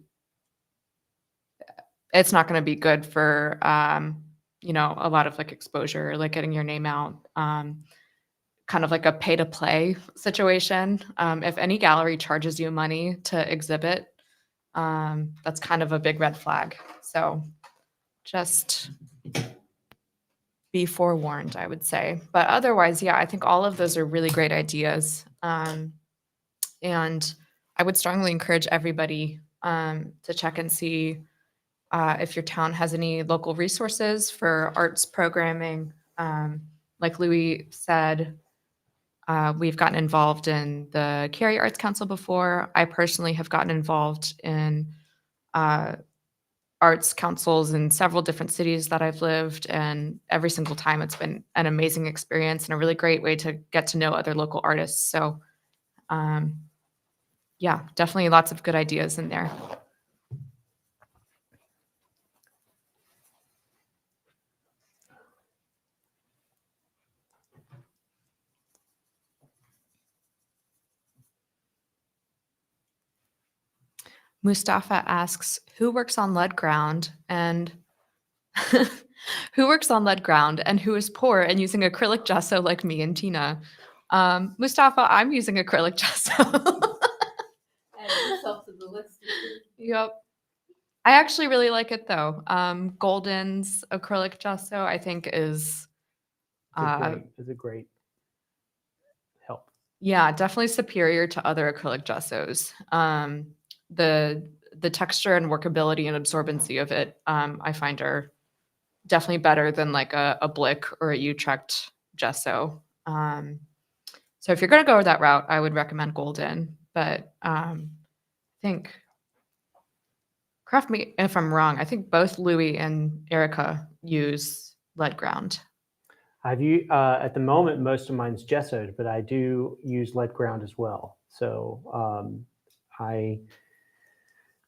Speaker 2: good for, a lot of like exposure, like getting your name out, kind of like a pay to play situation. If any gallery charges you money to exhibit, that's kind of a big red flag. So just be forewarned, I would say. But otherwise, yeah, I think all of those are really great ideas. And I would strongly encourage everybody to check and see if your town has any local resources for arts programming. Like Louis said, We've gotten involved in the Cary Arts Council before. I personally have gotten involved in arts councils in several different cities that I've lived, and every single time it's been an amazing experience and a really great way to get to know other local artists. So, yeah, definitely lots of good ideas in there. Mustafa asks, who works on lead ground and who works on lead ground and who is poor and using acrylic gesso like me and Tina? Mustafa, I'm using acrylic gesso.
Speaker 5: Add yourself to the list.
Speaker 2: Yep. I actually really like it though. Golden's acrylic gesso, I think, is
Speaker 1: Is a great help.
Speaker 2: yeah, definitely superior to other acrylic gessos. The texture and workability and absorbency of it, I find are definitely better than like a Blick or a Utrecht gesso. So if you're going to go that route, I would recommend Golden. But I think, correct me if I'm wrong, I think both Louis and Erica use lead ground.
Speaker 1: At the moment, most of mine's gessoed, but I do use lead ground as well. So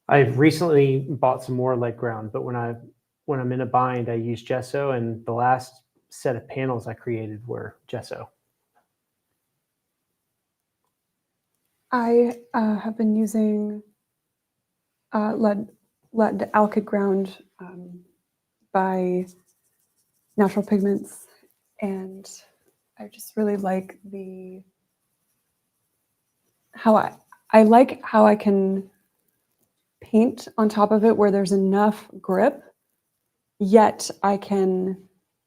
Speaker 1: I've recently bought some more lead ground, but when I'm in a bind, I use gesso, and the last set of panels I created were gesso.
Speaker 4: I have been using lead alkyd ground by Natural Pigments, and I just really like how I can paint on top of it where there's enough grip, yet I can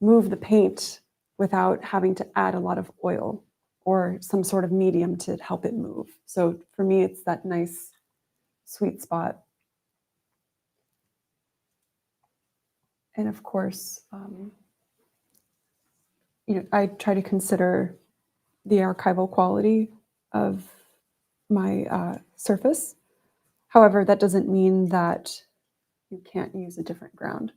Speaker 4: move the paint without having to add a lot of oil or some sort of medium to help it move. So for me, it's that nice sweet spot. And of course, I try to consider the archival quality of my surface. However, that doesn't mean that you can't use a different ground.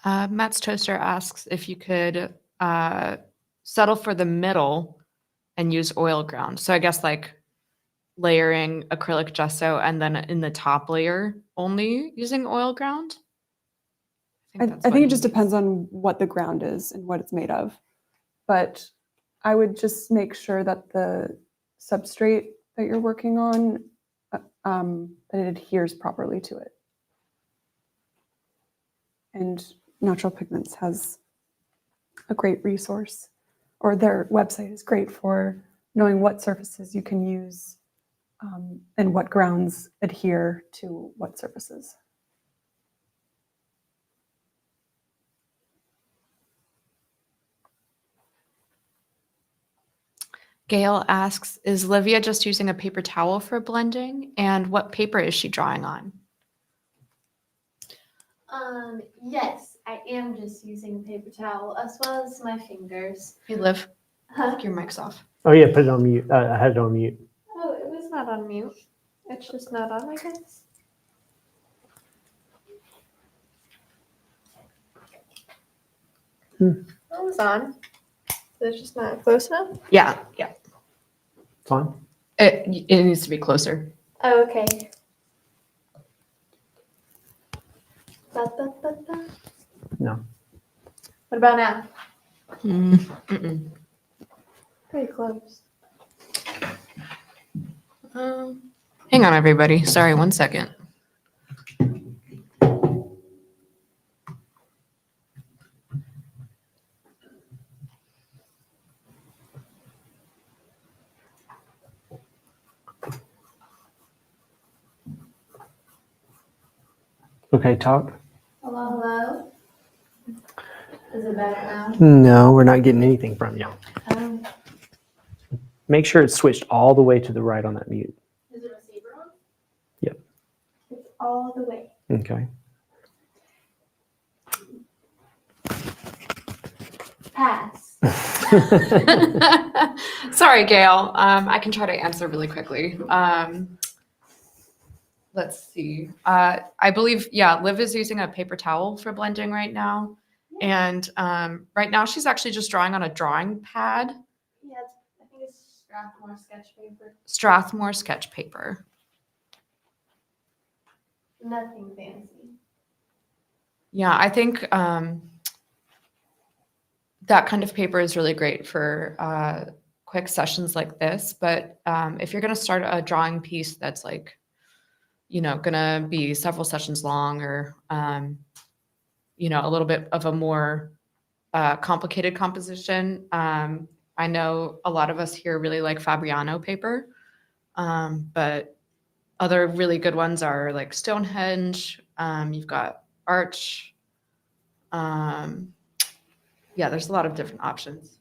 Speaker 2: Matt's Toaster asks if you could settle for the middle and use oil ground. So I guess like layering acrylic gesso and then in the top layer only using oil ground.
Speaker 4: I
Speaker 2: that's
Speaker 4: think
Speaker 2: what
Speaker 4: it just
Speaker 2: he
Speaker 4: depends
Speaker 2: means.
Speaker 4: on what the ground is and what it's made of. But I would just make sure that the substrate that you're working on, that it adheres properly to it. And Natural Pigments has a great resource, or their website is great for knowing what surfaces you can use and what grounds adhere to what surfaces.
Speaker 2: Gail asks, is Livia just using a paper towel for blending? And what paper is she drawing on?
Speaker 5: Yes, I am just using a paper towel as well as my fingers.
Speaker 2: Hey, Liv,
Speaker 5: Huh?
Speaker 2: your mic's off.
Speaker 1: Oh yeah, put it on mute. I had it on mute.
Speaker 5: Oh, it was not on mute. It's just not on, I guess. It was on. It's just not close enough.
Speaker 2: Yeah.
Speaker 1: Fine.
Speaker 2: It needs to be closer.
Speaker 5: Oh, okay. Ba, ba, ba, ba.
Speaker 1: No.
Speaker 5: What about now?
Speaker 2: Mm-mm.
Speaker 5: Pretty close.
Speaker 2: Hang on, everybody. Sorry, 1 second.
Speaker 1: Okay, talk.
Speaker 5: Hello? Is it better now?
Speaker 1: No, we're not getting anything from you.
Speaker 5: Um,
Speaker 1: Make sure it's switched all the way to the right on that mute.
Speaker 5: is the receiver on?
Speaker 1: Yep.
Speaker 5: It's all the way.
Speaker 1: Okay.
Speaker 5: pass.
Speaker 2: Sorry, Gail. I can try to answer really quickly. Let's see. I believe, yeah, Liv is using a paper towel for blending right now. And right now she's actually just drawing on a drawing pad,
Speaker 5: Yeah, I think it's Strathmore sketch paper.
Speaker 2: Strathmore sketch paper.
Speaker 5: Nothing fancy.
Speaker 2: Yeah, I think that kind of paper is really great for quick sessions like this. But if you're going to start a drawing piece that's like, going to be several sessions long or, a little bit of a more complicated composition, I know a lot of us here really like Fabriano paper, but other really good ones are like Stonehenge. You've got Arch. Yeah, there's a lot of different options.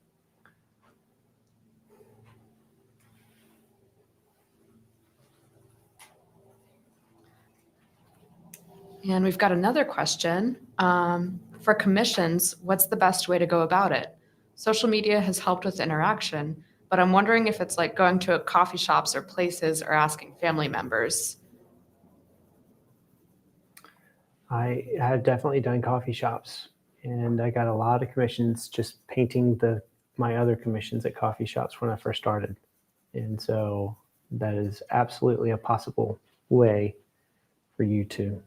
Speaker 2: And we've got another question. For commissions, what's the best way to go about it? Social media has helped with interaction, but I'm wondering if it's like going to coffee shops or places or asking family members.
Speaker 1: I have definitely done coffee shops, and I got a lot of commissions just painting my other commissions at coffee shops when I first started. And so that is absolutely a possible way for you to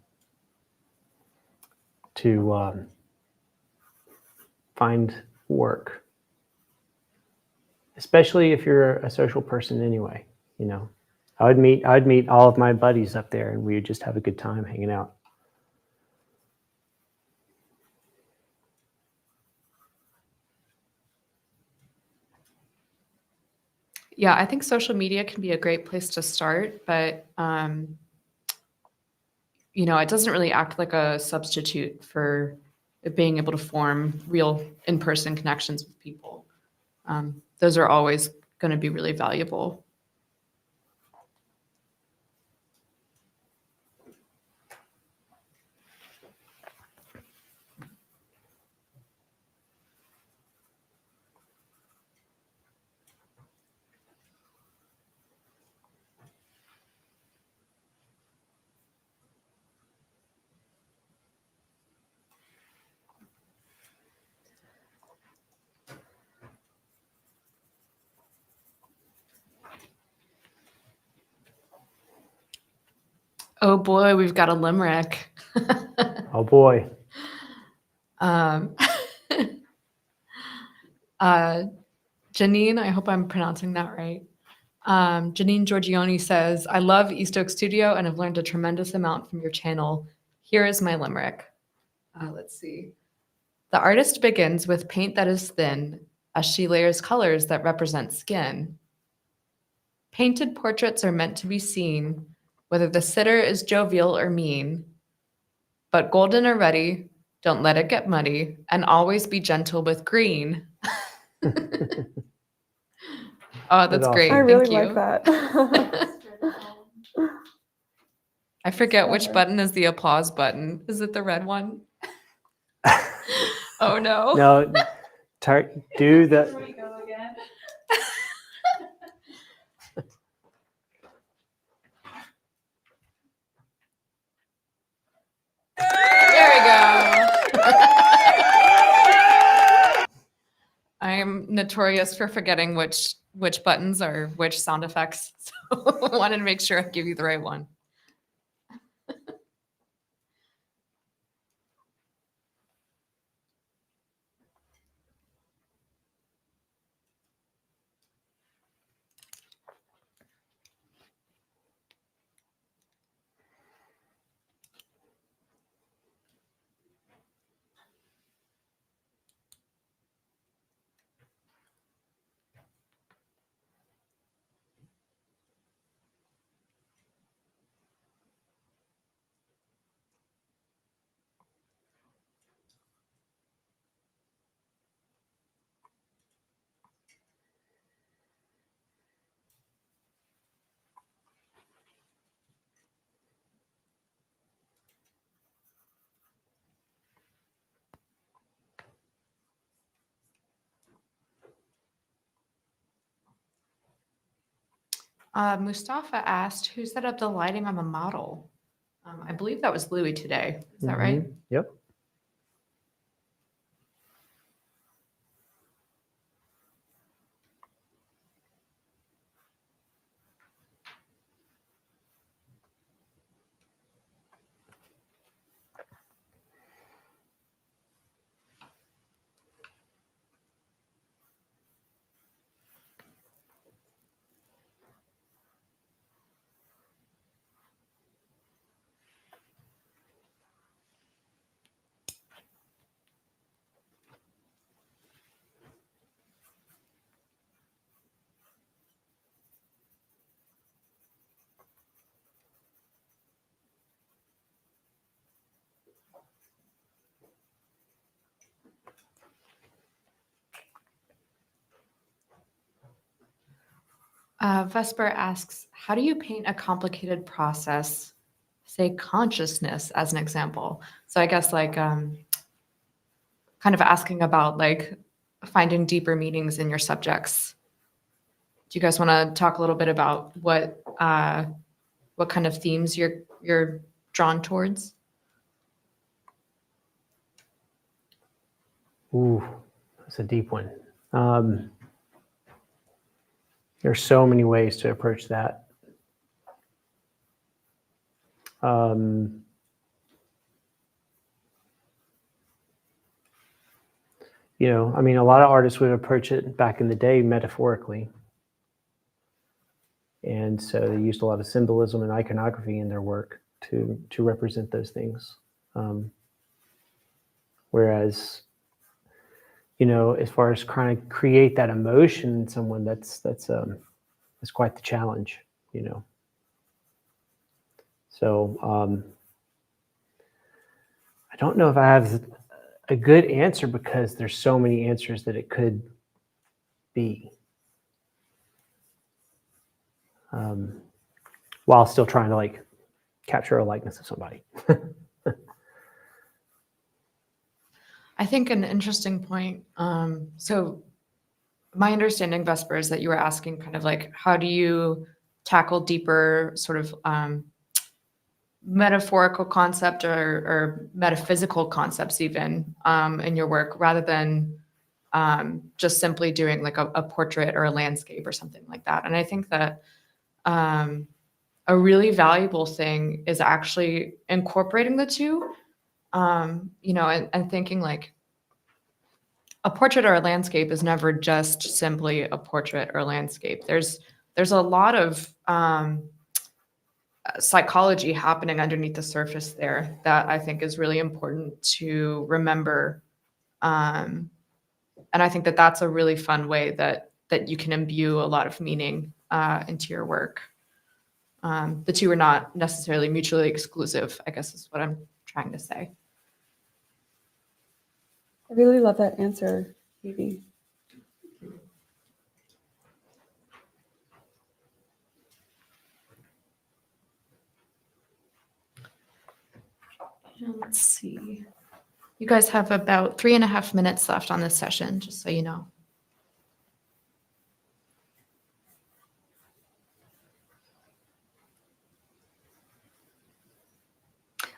Speaker 1: find work, especially if you're a social person anyway. I'd meet all of my buddies up there, and we would just have a good time hanging out.
Speaker 2: Yeah, I think social media can be a great place to start, but it doesn't really act like a substitute for being able to form real in-person connections with people. Those are always going to be really valuable. Oh boy, we've got a limerick.
Speaker 1: Oh boy.
Speaker 2: Um, Janine, I hope I'm pronouncing that right. Janine Giorgione says, I love East Oak Studio and have learned a tremendous amount from your channel. Here is my limerick. Let's see. The artist begins with paint that is thin as she layers colors that represent skin. Painted portraits are meant to be seen, whether the sitter is jovial or mean. But golden or ruddy, don't let it get muddy, and always be gentle with green. Oh, that's
Speaker 1: That's
Speaker 2: great.
Speaker 4: I
Speaker 1: awesome.
Speaker 4: really
Speaker 2: Thank you.
Speaker 4: like that.
Speaker 2: I forget which
Speaker 4: Clever.
Speaker 2: button is the applause button. Is it the red one? Oh no.
Speaker 1: No, do the.
Speaker 5: Here we go again.
Speaker 2: There we go. I am notorious for forgetting which buttons are which sound effects. So I wanted to make sure I give you the right one. Mustafa asked, who set up the lighting on the model? I believe that was Louis today. Is that right?
Speaker 1: Mhm. Yep.
Speaker 2: Vesper asks, how do you paint a complicated process, say consciousness as an example? So I guess like kind of asking about like finding deeper meanings in your subjects. Do you guys want to talk a little bit about what kind of themes you're drawn towards?
Speaker 1: Ooh, that's a deep one. There's so many ways to approach that. You know, I mean, a lot of artists would approach it back in the day metaphorically. And so they used a lot of symbolism and iconography in their work to represent those things. Whereas, you know, as far as trying to create that emotion in someone, that's quite the challenge, you know. So I don't know if I have a good answer because there's so many answers that it could be. While still trying to like capture a likeness of somebody.
Speaker 2: I think an interesting point. So my understanding, Vesper, is that you were asking kind of like, how do you tackle deeper sort of metaphorical concept or metaphysical concepts even in your work rather than just simply doing like a portrait or a landscape or something like that. And I think that a really valuable thing is actually incorporating the two, you know, and thinking like a portrait or a landscape is never just simply a portrait or landscape. There's a lot of psychology happening underneath the surface there that I think is really important to remember. And I think that that's a really fun way that you can imbue a lot of meaning into your work. The two are not necessarily mutually exclusive, I guess is what I'm trying to say.
Speaker 4: I really love that answer, Evie.
Speaker 2: Let's see. You guys have about 3.5 minutes left on this session, just so you know.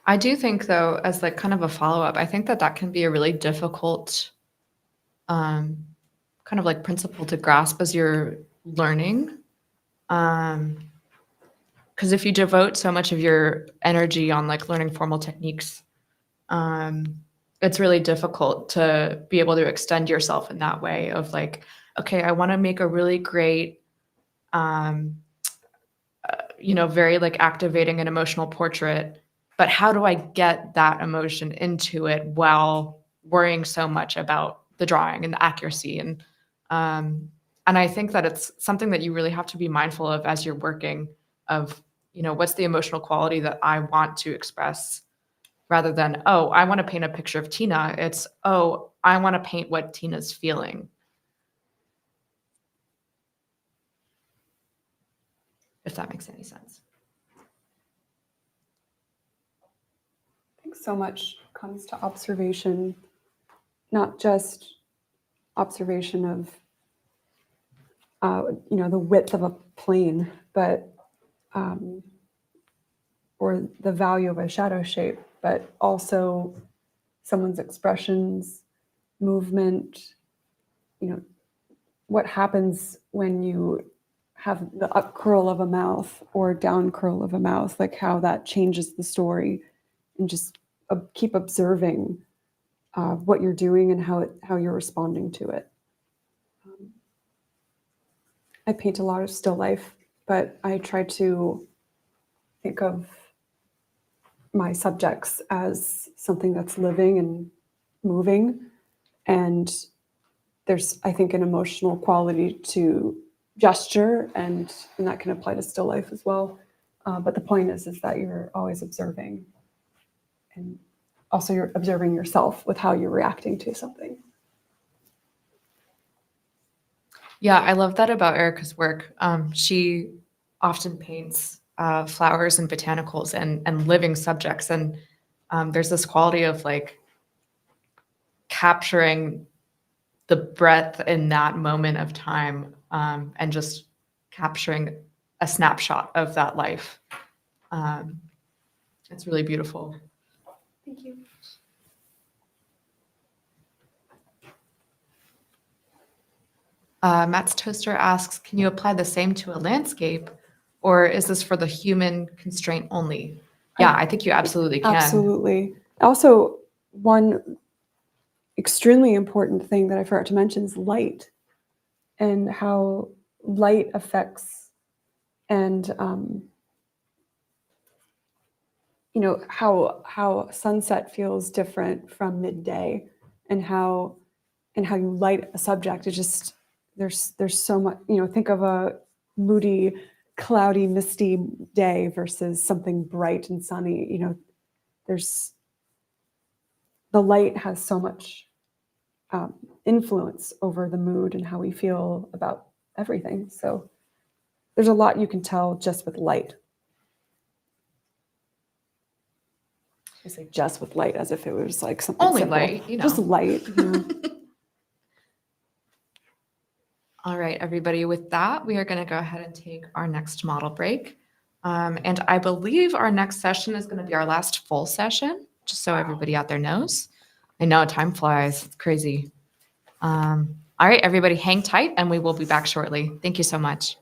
Speaker 2: I do think, though, as like kind of a follow-up, I think that can be a really difficult kind of like principle to grasp as you're learning. Because if you devote so much of your energy on like learning formal techniques, it's really difficult to be able to extend yourself in that way of like, okay, I want to make a really great, you know, very like activating and emotional portrait, but how do I get that emotion into it while worrying so much about the drawing and the accuracy? And I think that it's something that you really have to be mindful of as you're working of, you know, what's the emotional quality that I want to express rather than, oh, I want to paint a picture of Tina. It's, oh, I want to paint what Tina's feeling. If that makes any sense.
Speaker 4: I think so much comes to observation, not just observation of, you know, the width of a plane, but or the value of a shadow shape, but also someone's expressions, movement, what happens when you have the up curl of a mouth or down curl of a mouth, like how that changes the story, and just keep observing what you're doing and how you're responding to it. I paint a lot of still life, but I try to think of my subjects as something that's living and moving. And there's, I think, an emotional quality to gesture, and that can apply to still life as well. But the point is that you're always observing, and also you're observing yourself with how you're reacting to something.
Speaker 2: Yeah, I love that about Erica's work. She often paints flowers and botanicals and living subjects. And there's this quality of like capturing the breadth in that moment of time and just capturing a snapshot of that life. It's really beautiful.
Speaker 4: Thank you.
Speaker 2: Matt's Toaster asks, can you apply the same to a landscape, or is this for the human constraint only? Yeah, I think you absolutely can.
Speaker 4: Absolutely. Also, one extremely important thing that I forgot to mention is light, and how light affects, and how sunset feels different from midday, and how you light a subject. It just, there's so much, think of a moody, cloudy, misty day versus something bright and sunny. There's, the light has so much influence over the mood and how we feel about everything. So there's a lot you can tell just with light. I say just with light as if it was like something
Speaker 2: Only
Speaker 4: simple.
Speaker 2: light,
Speaker 4: Just light. Yeah.
Speaker 2: All right, everybody, with that, we are going to go ahead and take our next model break. And I believe our next session is going to be our last full session, just so everybody out there knows. I know time flies. It's crazy. All right, everybody, hang tight, and we will be back shortly. Thank you so much.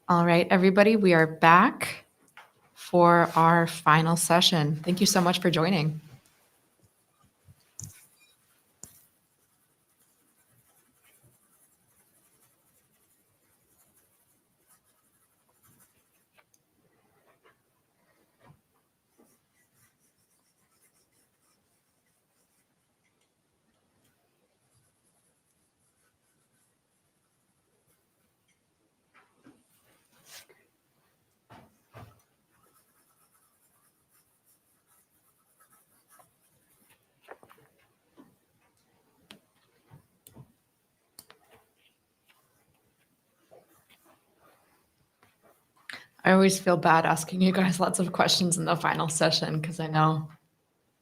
Speaker 2: All right, everybody, we are back for our final session. Thank you so much for joining. I always feel bad asking you guys lots of questions in the final session because I know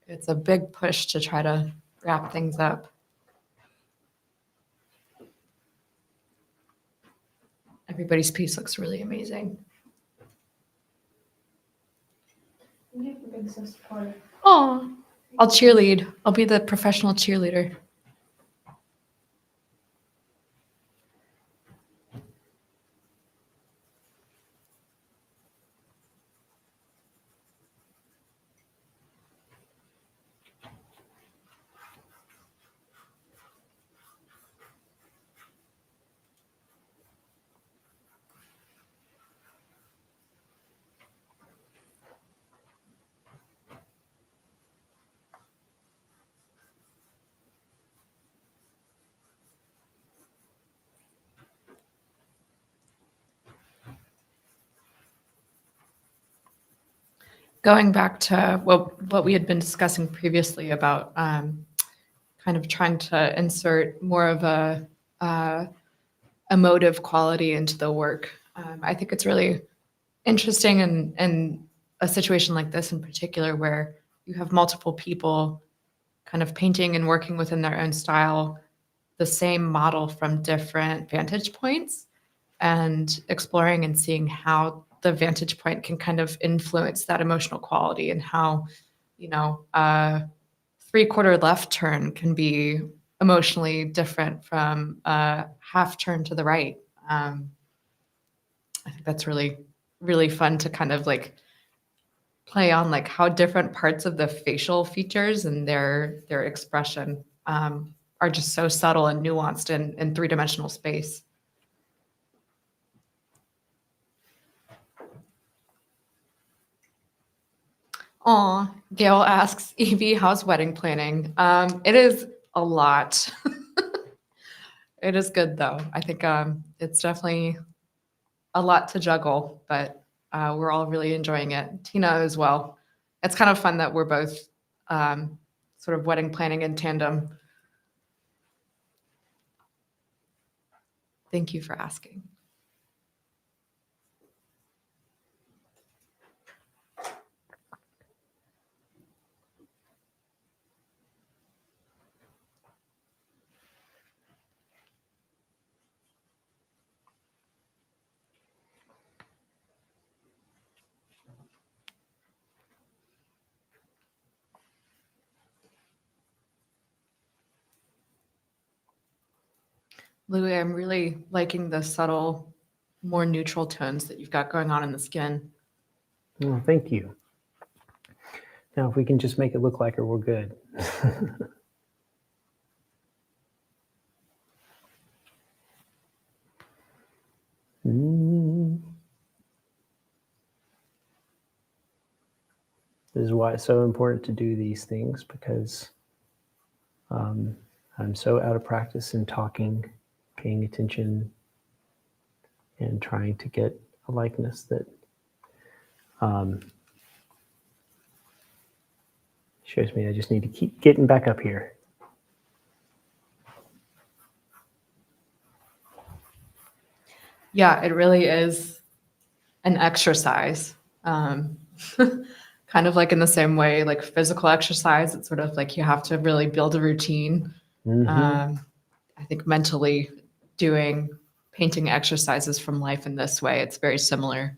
Speaker 2: it's a big push to try to wrap things up. Everybody's piece looks really amazing. Oh, I'll cheerlead. I'll be the professional cheerleader. Going back to what we had been discussing previously about kind of trying to insert more of a emotive quality into the work. I think it's really interesting in a situation like this in particular where you have multiple people kind of painting and working within their own style, the same model from different vantage points, and exploring and seeing how the vantage point can kind of influence that emotional quality and how, a three-quarter left turn can be emotionally different from a half turn to the right. I think that's really, really fun to kind of like play on like how different parts of the facial features and their expression are just so subtle and nuanced in three-dimensional space. Aw, Gail asks, Evie, how's wedding planning? It is a lot. It is good though. I think it's definitely a lot to juggle, but we're all really enjoying it. Tina as well. It's kind of fun that we're both sort of wedding planning in tandem. Thank you for asking. Louis, I'm really liking the subtle, more neutral tones that you've got going on in the skin.
Speaker 1: Oh, thank you. Now, if we can just make it look like her, we're good. This is why it's so important to do these things, because I'm so out of practice in talking, paying attention, and trying to get a likeness that shows me I just need to keep getting back up here.
Speaker 2: Yeah, it really is an exercise. Kind of like in the same way, like physical exercise, it's sort of like you have to really build a routine. I think mentally doing painting exercises from life in this way, it's very similar.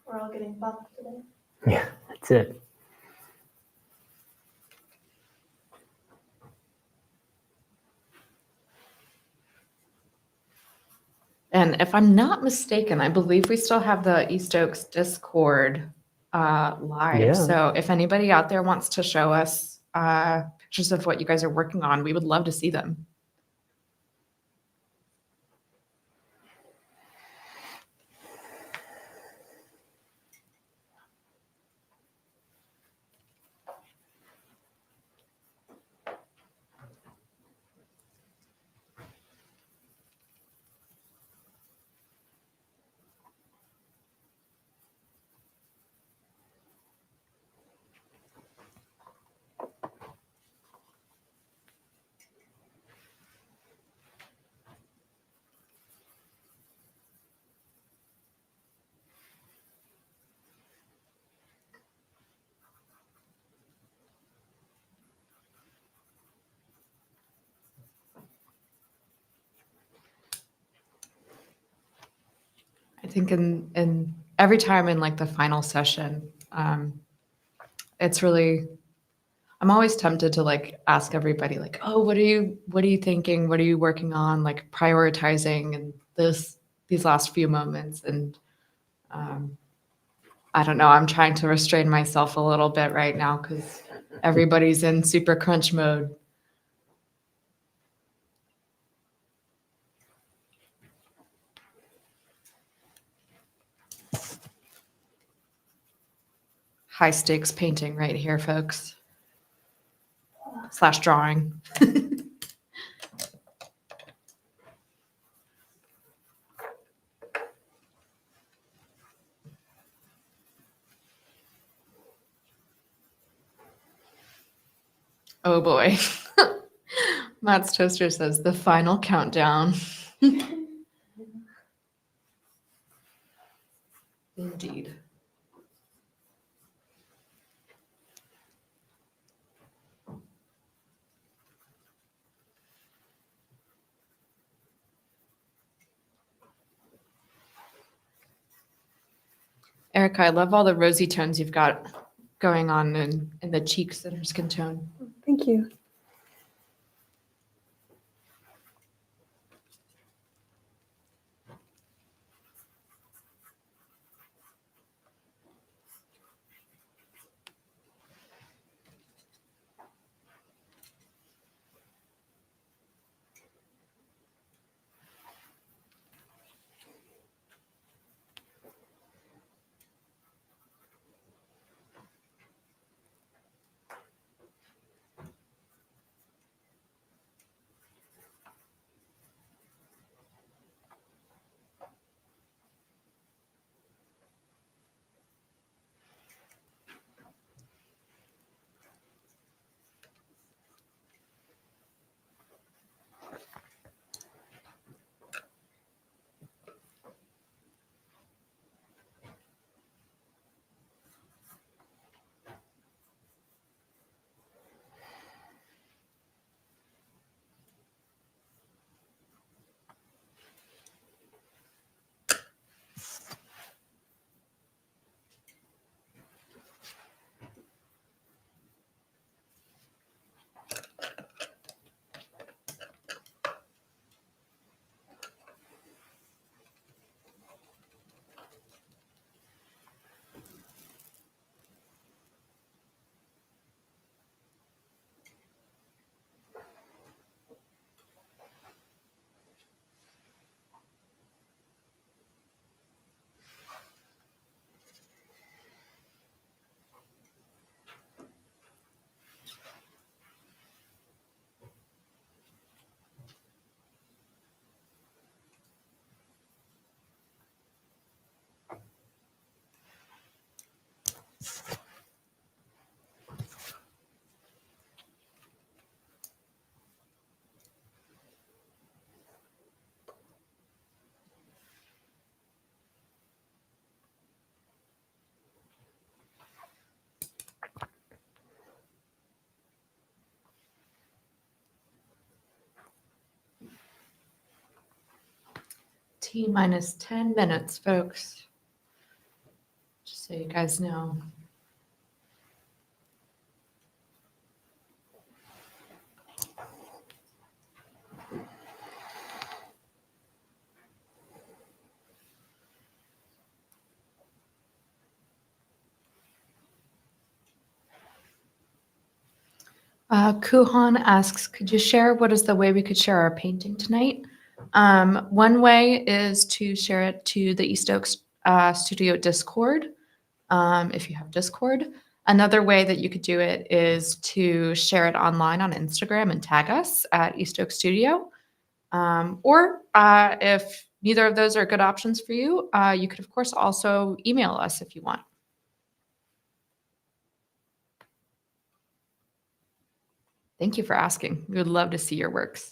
Speaker 5: We're all getting buffed today.
Speaker 1: Yeah, that's it.
Speaker 2: And if I'm not mistaken, I believe we still have the East Oaks Discord live.
Speaker 1: Yeah.
Speaker 2: So if anybody out there wants to show us pictures of what you guys are working on, we would love to see them. I think in every time in like the final session, it's really, I'm always tempted to like ask everybody like, oh, what are you thinking? What are you working on? Like prioritizing and these last few moments. And I don't know, I'm trying to restrain myself a little bit right now because everybody's in super crunch mode. High stakes painting right here, folks. / drawing. Oh boy. Matt's Toaster says the final countdown. Indeed. Erica, I love all the rosy tones you've got going on in the cheeks and her skin tone.
Speaker 4: Thank you.
Speaker 2: T minus 10 minutes, folks. Just so you guys know. Kuhan asks, could you share what is the way we could share our painting tonight? One way is to share it to the East Oaks Studio Discord, if you have Discord. Another way that you could do it is to share it online on Instagram and tag us at East Oaks Studio. Or if neither of those are good options for you, you could, of course, also email us if you want. Thank you for asking. We would love to see your works.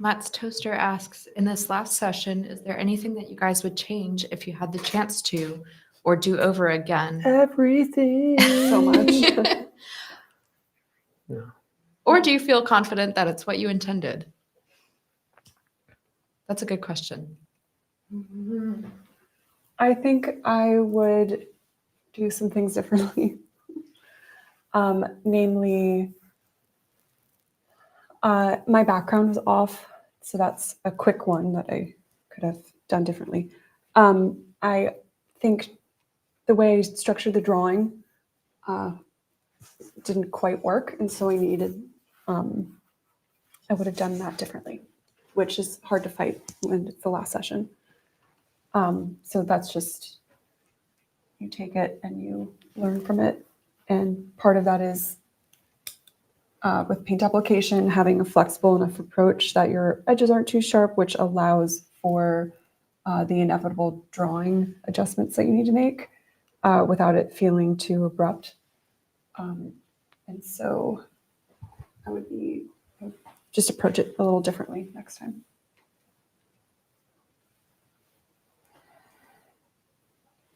Speaker 2: Matt's Toaster asks, in this last session, is there anything that you guys would change if you had the chance to or do over again?
Speaker 4: Everything. So much.
Speaker 1: Yeah.
Speaker 2: Or do you feel confident that it's what you intended? That's a good question.
Speaker 4: I think I would do some things differently. Namely, my background was off, so that's a quick one that I could have done differently. I think the way I structured the drawing didn't quite work, and so I needed, I would have done that differently, which is hard to fight when it's the last session. So that's just, you take it and you learn from it. And part of that is with paint application, having a flexible enough approach that your edges aren't too sharp, which allows for the inevitable drawing adjustments that you need to make without it feeling too abrupt. And so I would just approach it a little differently next time.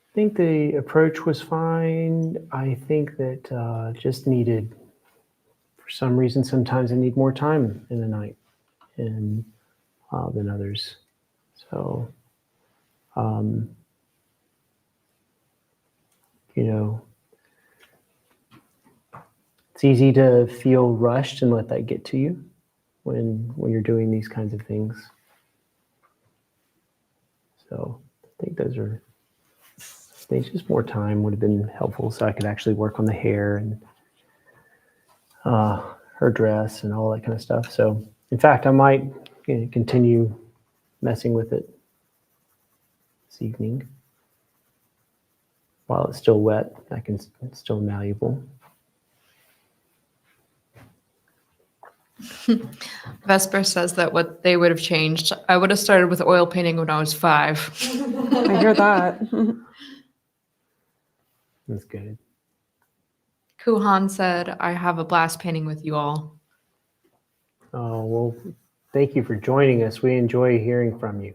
Speaker 1: I think the approach was fine. I think that just needed, for some reason, sometimes I need more time in the night and than others. So, you know, it's easy to feel rushed and let that get to you when you're doing these kinds of things. So I think those are things. Just more time would have been helpful, so I could actually work on the hair and her dress and all that kind of stuff. So, in fact, I might continue messing with it this evening while it's still wet. It's still malleable.
Speaker 2: Vesper says that what they would have changed, I would have started with oil painting when I was 5.
Speaker 4: I hear that.
Speaker 1: That's good.
Speaker 2: Kuhan said, I have a blast painting with you all.
Speaker 1: Oh, well, thank you for joining us. We enjoy hearing from you.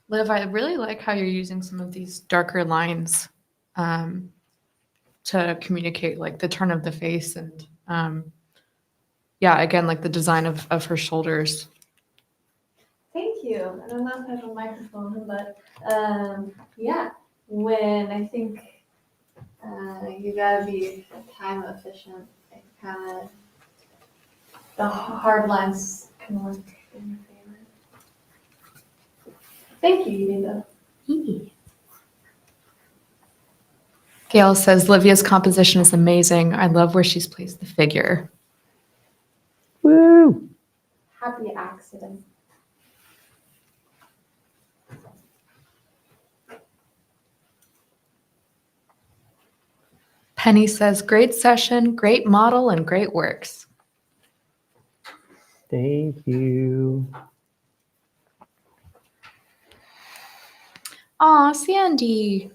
Speaker 2: Liv, I really like how you're using some of these darker lines to communicate like the turn of the face and yeah, again, like the design of her shoulders.
Speaker 5: Thank you. I don't know if I have a microphone, but yeah, when I think you gotta be time efficient. It kind of the hard lines can work in your favor. Thank you, Unita.
Speaker 2: Gail says Livia's composition is amazing. I love where she's placed the figure.
Speaker 1: Woo!
Speaker 5: Happy accident.
Speaker 2: Penny says great session, great model, and great works.
Speaker 1: Thank you.
Speaker 2: Aw, Sandy.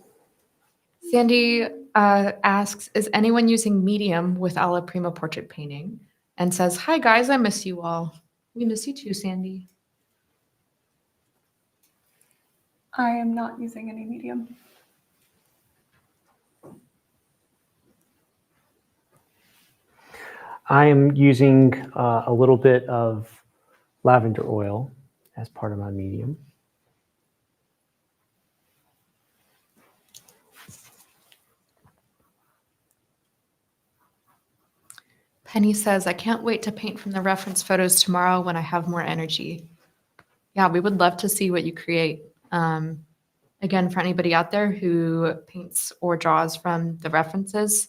Speaker 2: Sandy asks, is anyone using Medium with Alla Prima portrait painting? And says, hi guys, I miss you all. We miss you too, Sandy.
Speaker 4: I am not using any medium.
Speaker 1: I am using a little bit of lavender oil as part of my medium.
Speaker 2: Penny says, I can't wait to paint from the reference photos tomorrow when I have more energy. Yeah, we would love to see what you create. Again, for anybody out there who paints or draws from the references,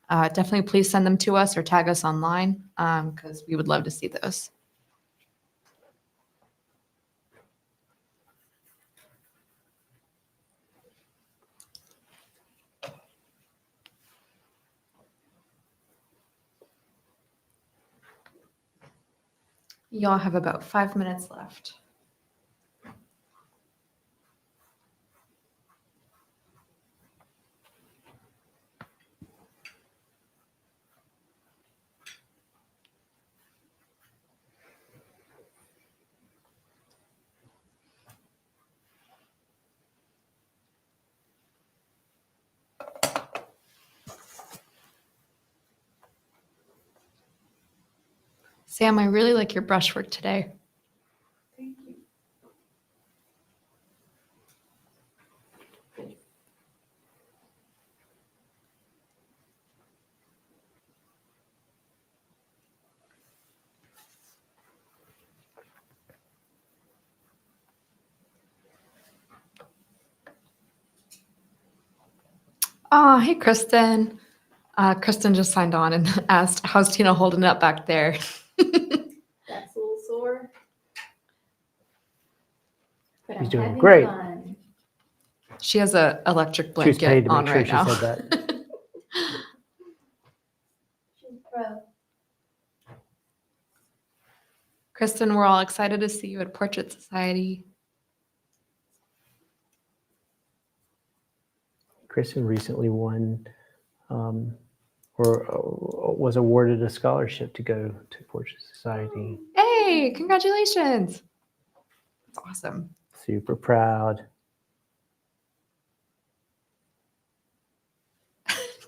Speaker 2: definitely please send them to us or tag us online because we would love to see those. Y'all have about 5 minutes left. Sam, I really like your brushwork today.
Speaker 4: Thank you.
Speaker 2: Oh, hey, Kristen. Kristen just signed on and asked, how's Tina holding up back there?
Speaker 5: That's a little sore. But
Speaker 1: She's
Speaker 5: I'm
Speaker 1: doing
Speaker 5: having
Speaker 1: great.
Speaker 5: fun.
Speaker 2: She has a electric
Speaker 1: She was paid
Speaker 2: blanket
Speaker 1: to
Speaker 2: on
Speaker 1: make sure
Speaker 2: right
Speaker 1: she
Speaker 2: now.
Speaker 1: said that.
Speaker 5: She's pro.
Speaker 2: Kristen, we're all excited to see you at Portrait Society.
Speaker 1: Kristen recently won or was awarded a scholarship to go to Portrait Society.
Speaker 2: Hey, congratulations. That's awesome.
Speaker 1: Super proud.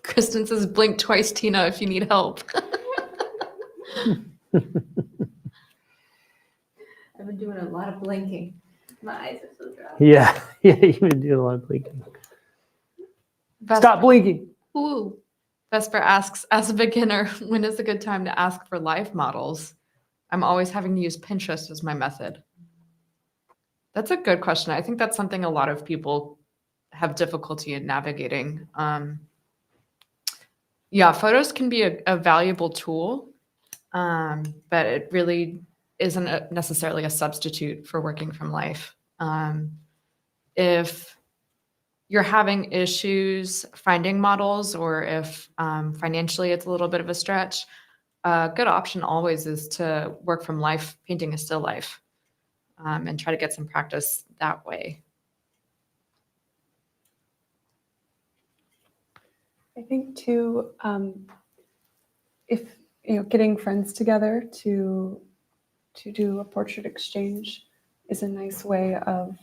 Speaker 2: Kristen says, blink twice, Tina, if you need help.
Speaker 5: I've been doing a lot of blinking. My eyes are so dry.
Speaker 1: Yeah, you've been doing a lot of blinking. Stop blinking.
Speaker 2: Ooh. Vesper asks, as a beginner, when is a good time to ask for life models? I'm always having to use Pinterest as my method. That's a good question. I think that's something a lot of people have difficulty in navigating. Yeah, photos can be a valuable tool, but it really isn't necessarily a substitute for working from life. If you're having issues finding models, or if financially it's a little bit of a stretch, a good option always is to work from life, painting a still life, and try to get some practice that way.
Speaker 4: I think too, if getting friends together to do a portrait exchange is a nice way of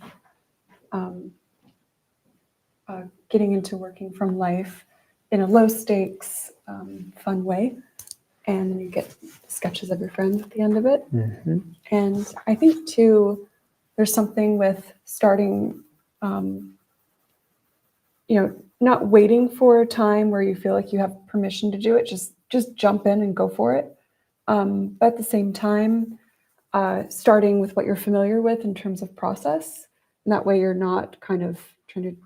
Speaker 4: getting into working from life in a low stakes, fun way. And then you get sketches of your friends at the end of it.
Speaker 1: Mm-hmm.
Speaker 4: And I think too, there's something with starting not waiting for a time where you feel like you have permission to do it. Just jump in and go for it. But at the same time, starting with what you're familiar with in terms of process. And that way you're not kind of trying to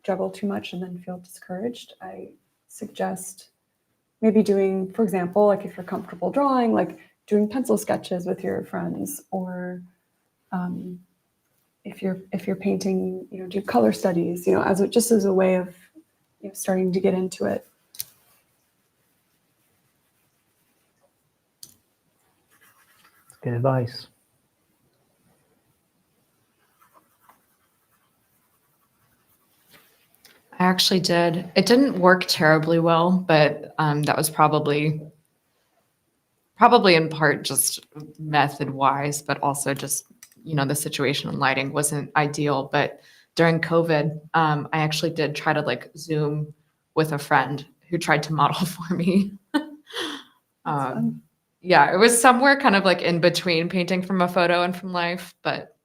Speaker 4: juggle too much and then feel discouraged. I suggest maybe doing, for example, like if you're comfortable drawing, like doing pencil sketches with your friends, or if you're painting, do color studies, as a way of starting to get into it.
Speaker 1: Good advice.
Speaker 2: I actually did. It didn't work terribly well, but that was probably in part just method wise, but also just, the situation and lighting wasn't ideal. But during COVID, I actually did try to like Zoom with a friend who tried to model for me. Yeah, it was somewhere kind of like in between painting from a photo and from life, but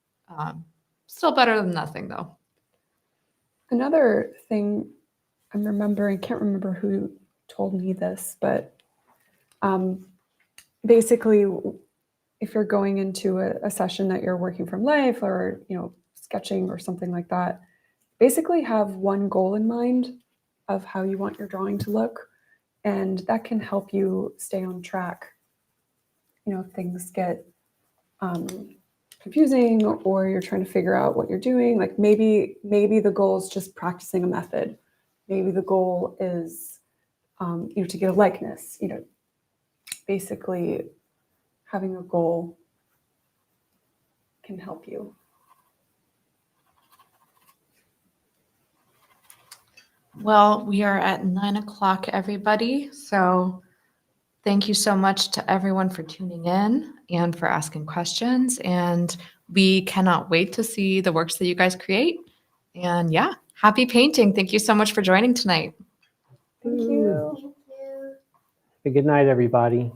Speaker 2: still better than nothing though.
Speaker 4: Another thing I'm remembering, can't remember who told me this, but basically, if you're going into a session that you're working from life or sketching or something like that, basically have one goal in mind of how you want your drawing to look, and that can help you stay on track. Things get confusing, or you're trying to figure out what you're doing. Like maybe the goal is just practicing a method. Maybe the goal is to get a likeness. Basically having a goal can help you.
Speaker 2: Well, we are at 9:00, everybody. So thank you so much to everyone for tuning in and for asking questions. And we cannot wait to see the works that you guys create. And yeah, happy painting. Thank you so much for joining tonight.
Speaker 4: Thank you.
Speaker 5: Thank you.
Speaker 1: Good night, everybody.